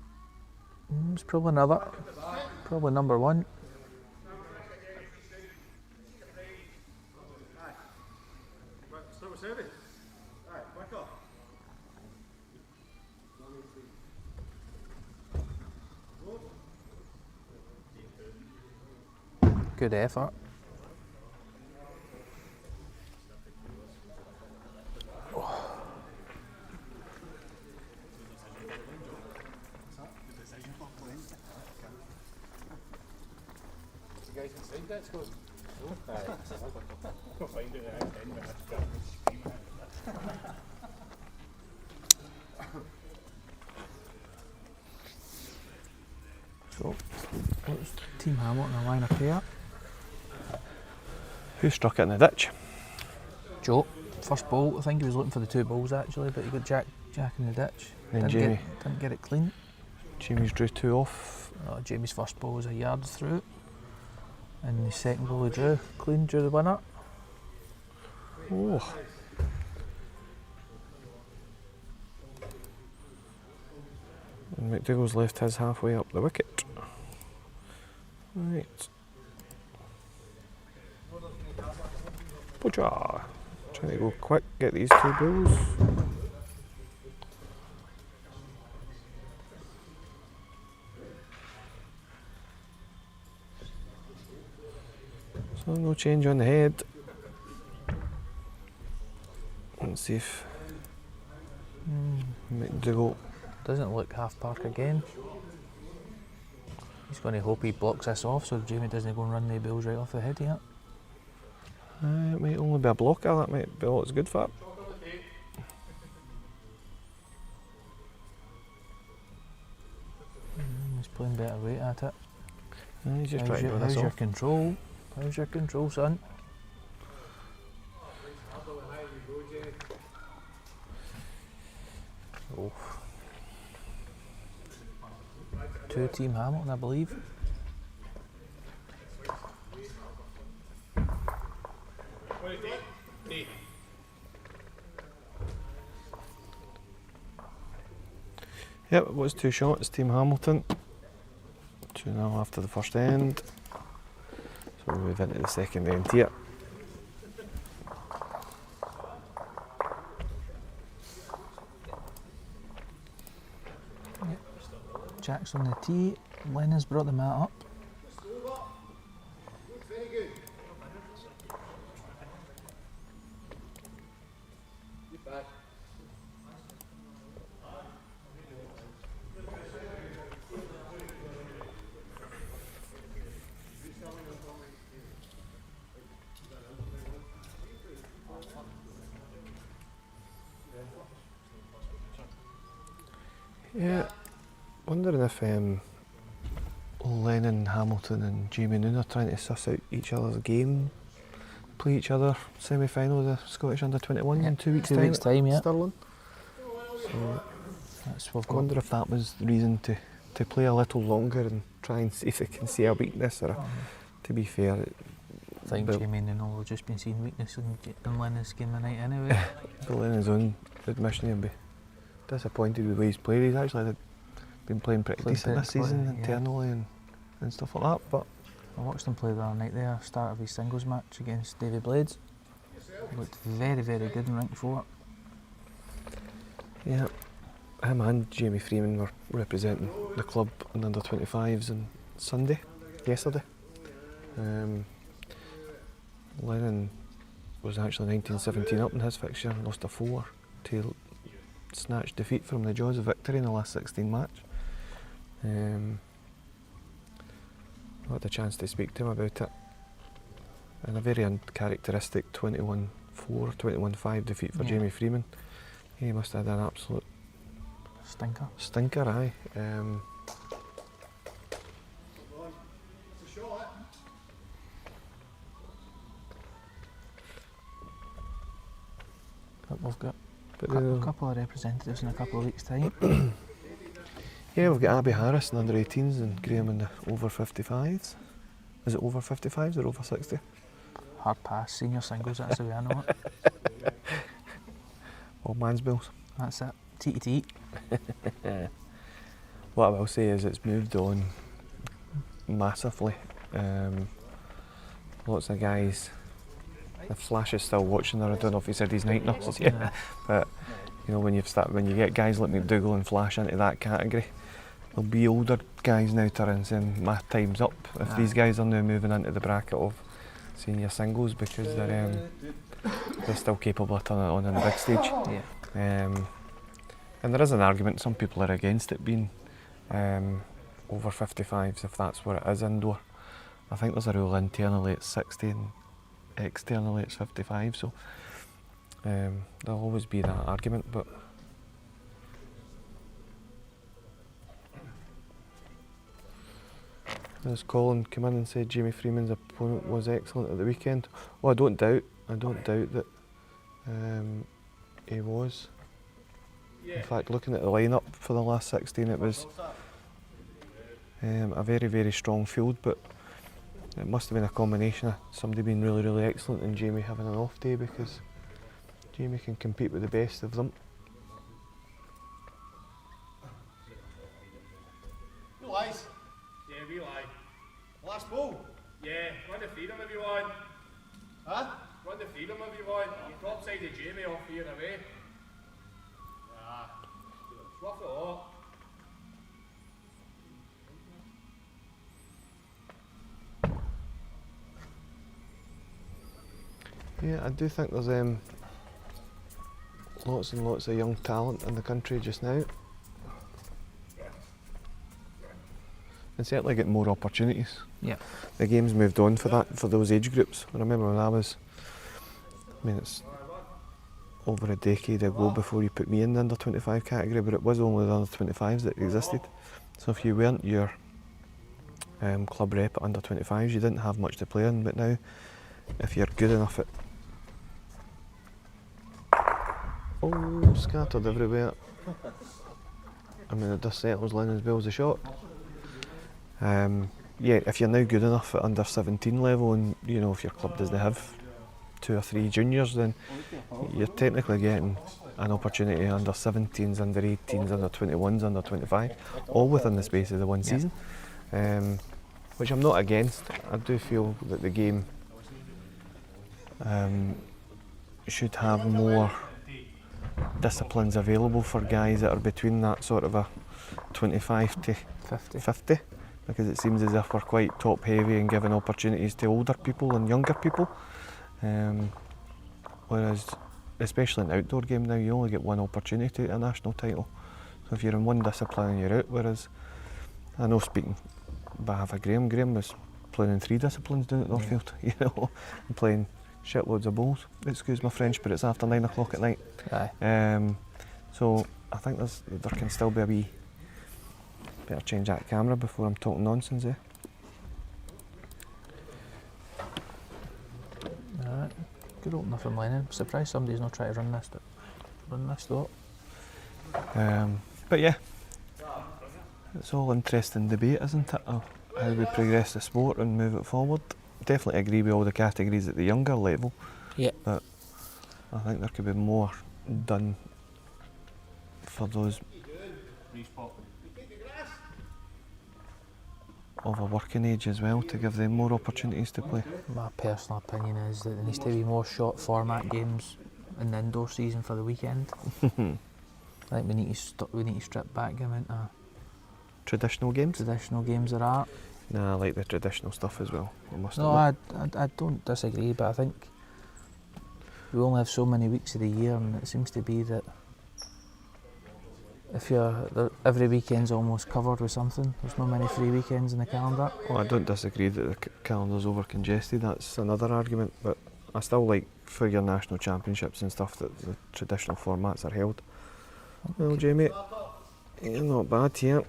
It's probably another. Probably number 1. Start with service. Aye, quicker. Good effort. So, what's Team Hamilton a line up here? Who struck it in the ditch? Joe, first ball. I think he was looking for the 2 balls actually, but he got Jack in the ditch. Then Jamie. Didn't get it clean. Jamie's drew 2 off. Jamie's first ball was a yard through, and the second ball he drew clean, drew the winner. Oh. And McDougall's left his halfway up the wicket. Right. Poja. Trying to go quick, get these 2 balls. So no change on the head. Let's see if McDougall. Doesn't look half park again. He's going to hope he blocks this off so Jamie doesn't go and run the Bills right off the head yet. It might only be a blocker, that might be all it's good for. He's playing better weight at it. He's just trying to do how's this your off. control? How's your control, son? Oh. 2 Team Hamilton, I believe. Yep, it was 2 shots, Team Hamilton. 2-0 after the first end. So we move into the second end here. Jack's on the tee. Lennon's brought the mat up. Yeah, wondering if Lennon, Hamilton and Jamie Noon are trying to suss out each other's game, play each other semi-final of the Scottish Under-21 in 2 weeks' 2 time. weeks' time, yeah. Stirling. So That's we've I got. wonder if that was the reason to play a little longer and try and see if they can see a weakness. Or to be fair, I think Bill- Jamie Noonan will just been seeing weakness in Lennon's game tonight anyway. Bill in his own admission, he'll be disappointed with the way he's played. He's actually been playing pretty Played decent this pretty season well, yeah. internally and stuff like that. But I watched him play the other night there, start of his singles match against Davy Blades. Looked very, very good in rank 4. yeah, him and Jamie Freeman were representing the club in under-25s on yesterday. Lennon was actually 19-17 up in his fixture and lost a 4 to snatch defeat from the jaws of victory in the last 16 match. I had a chance to speak to him about it, and a very uncharacteristic 21-4, 21-5 defeat for Yeah. Jamie Freeman. He must have had an absolute Stinker. stinker, aye. But we've got But a couple of representatives in a couple of weeks' time. yeah, we've got Abby Harris in under-18s and Graham in the over 55s. Is it over 55s or over 60? Hard pass, senior singles, that's the way I know it. Old man's bills. That's it. Tee to tee. What I will say is it's moved on massively. Lots of guys. The Flash is still watching there. I don't know if he said he's night nurses yet, but you know when you get guys like McDougall and Flash into that category, there'll be older guys now turning saying my time's up. If these guys are now moving into the bracket of senior singles because they're still capable of turning it on the big stage. Yeah. And there is an argument. Some people are against it being over 55s if that's what it is indoor. I think there's a rule internally it's 60 and externally it's 55, so there'll always be that argument. But as Colin came in and said Jamie Freeman's opponent was excellent at the weekend. Oh, I don't doubt that he was. In fact, looking at the lineup for the last 16, it was a very, very strong field, but it must have been a combination of somebody being really, really excellent and Jamie having an off day, because Jamie can compete with the best of them. No lies. Yeah, we lie. Last ball. Yeah, run the freedom if you want. Huh? Run the freedom if you want. You topside the Jamie off here and away. Nah. Rough it all. Yeah, I do think there's lots and lots of young talent in the country just now. And certainly get more opportunities. Yeah. The game's moved on for those age groups. I remember when it's over a decade ago before you put me in the under 25 category, but it was only the under 25s that existed. So if you weren't your club rep at under 25s, you didn't have much to play in. But now, if you're good enough at scattered everywhere. I mean, it just settles Lennon's Bell's a shot. Yeah, if you're now good enough at under 17 level, and you know if your club doesn't have 2 or 3 juniors, then you're technically getting an opportunity under 17s, under 18s, under 21s, under 25, all within the space of the one season. Which I'm not against. I do feel that the game should have more disciplines available for guys that are between that sort of a 25 to 50, because it seems as if we're quite top heavy and giving opportunities to older people and younger people, whereas especially in the outdoor game now you only get one opportunity at a national title, so if you're in one discipline and you're out, whereas I know, speaking on behalf of Graham was playing in 3 disciplines down at Northfield, you know, and playing shitloads of bowls. Excuse my French, but it's after 9 o'clock at night. Aye. So I think there can still be a wee. Better change that camera before I'm talking nonsense, eh? Alright. Good opener from Lennon. Surprised somebody's not trying to run this though. But yeah, it's all interesting debate, isn't it, of how we progress the sport and move it forward. Definitely agree with all the categories at the younger level. Yeah. But I think there could be more done for those of a working age as well, to give them more opportunities to play. My personal opinion is that there needs to be more short format games in the indoor season for the weekend. I think we need to strip back the amount of Traditional games? traditional games there are. Nah, I like the traditional stuff as well, I must No, admit. I don't disagree, but I think we only have so many weeks of the year, and it seems to be that if every weekend's almost covered with something. There's not many free weekends in the calendar. Well, I don't disagree that the calendar's over congested, that's another argument, but I still like for your national championships and stuff that the traditional formats are held. Well, Jamie, you're not bad here.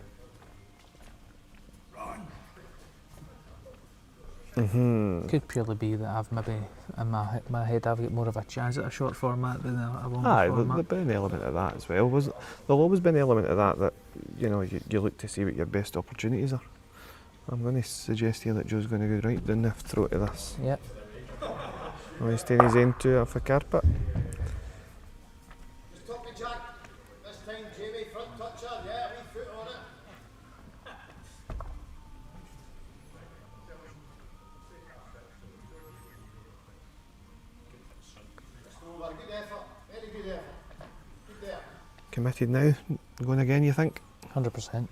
Could purely be that I've maybe in my head I've got more of a chance at a short format than a longer format. There's been an element of that as well, wasn't there? There'll always be an element of that you know, you look to see what your best opportunities are. I'm going to suggest here that Joe's going to go right down the throat of this. Yep. Oh, he's taking his end to off a carpet. Just talk to Jack. This time, Jamie, front toucher, yeah, a wee foot on it. Good effort, very good effort. Good there. Committed now, going again, you think? 100%.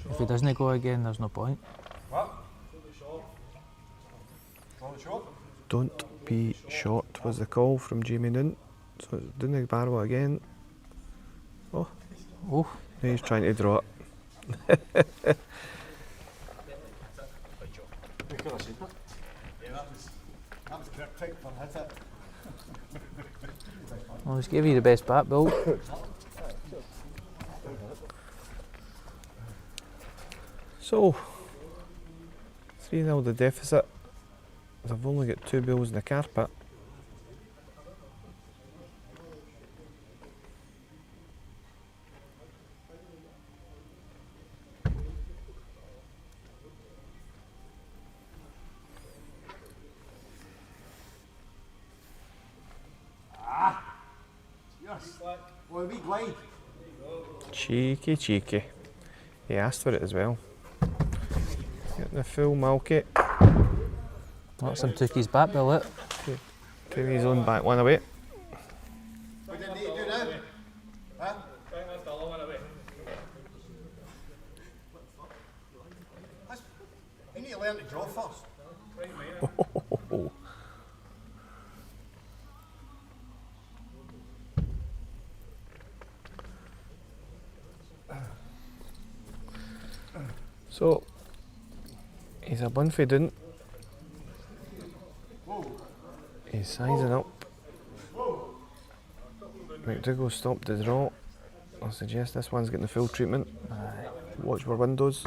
If he doesn't go again, there's no point. What? On the shot? Don't be short was the call from Jamie Noonan. So it's doing the barrel again. Oh, Oh, now he's trying to draw it. That was perfect for hit it. well, let's give you the best bat, Bill. So, 3-0 the deficit. I've only got 2 bills in the carpet. Yes. Well, a wee glide. Cheeky, cheeky. He asked for it as well. Getting the full Malky. That's him took his bat, Bill. Taking his own back one away. We didn't need to do now. Huh? You need to learn to draw first. So, he's a Bunfey Doon. He's sizing up. McDougall stopped the draw. I suggest this one's getting the full treatment. Watch for windows.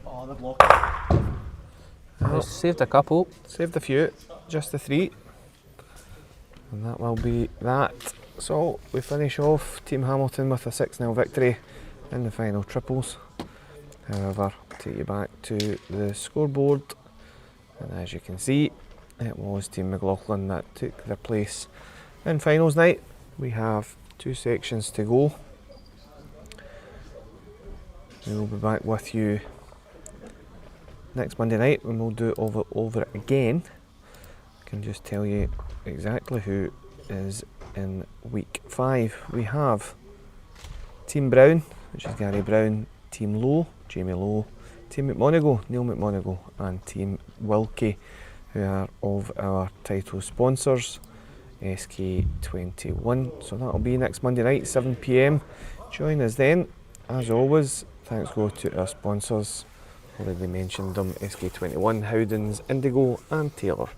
Oh, the block. He's saved a couple. Saved a few, just the 3. And that will be that. So we finish off Team Hamilton with a 6-0 victory in the final triples. However, take you back to the scoreboard, and as you can see, it was Team McLaughlin that took their place in finals night. We have 2 sections to go. We will be back with you next Monday night when we'll do it over again. I can just tell you exactly who is in week 5. We have Team Brown, which is Gary Brown, Team Lowe, Jamie Lowe, Team McMonigal, Neil McMonigal, and Team Wilkie, who are of our title sponsors, SK21. So that'll be next Monday night, 7 PM. Join us then. As always, thanks go to our sponsors. Already mentioned them, SK21, Howdens, Indigo and Taylor.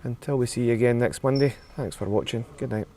Until we see you again next Monday, thanks for watching. Good night.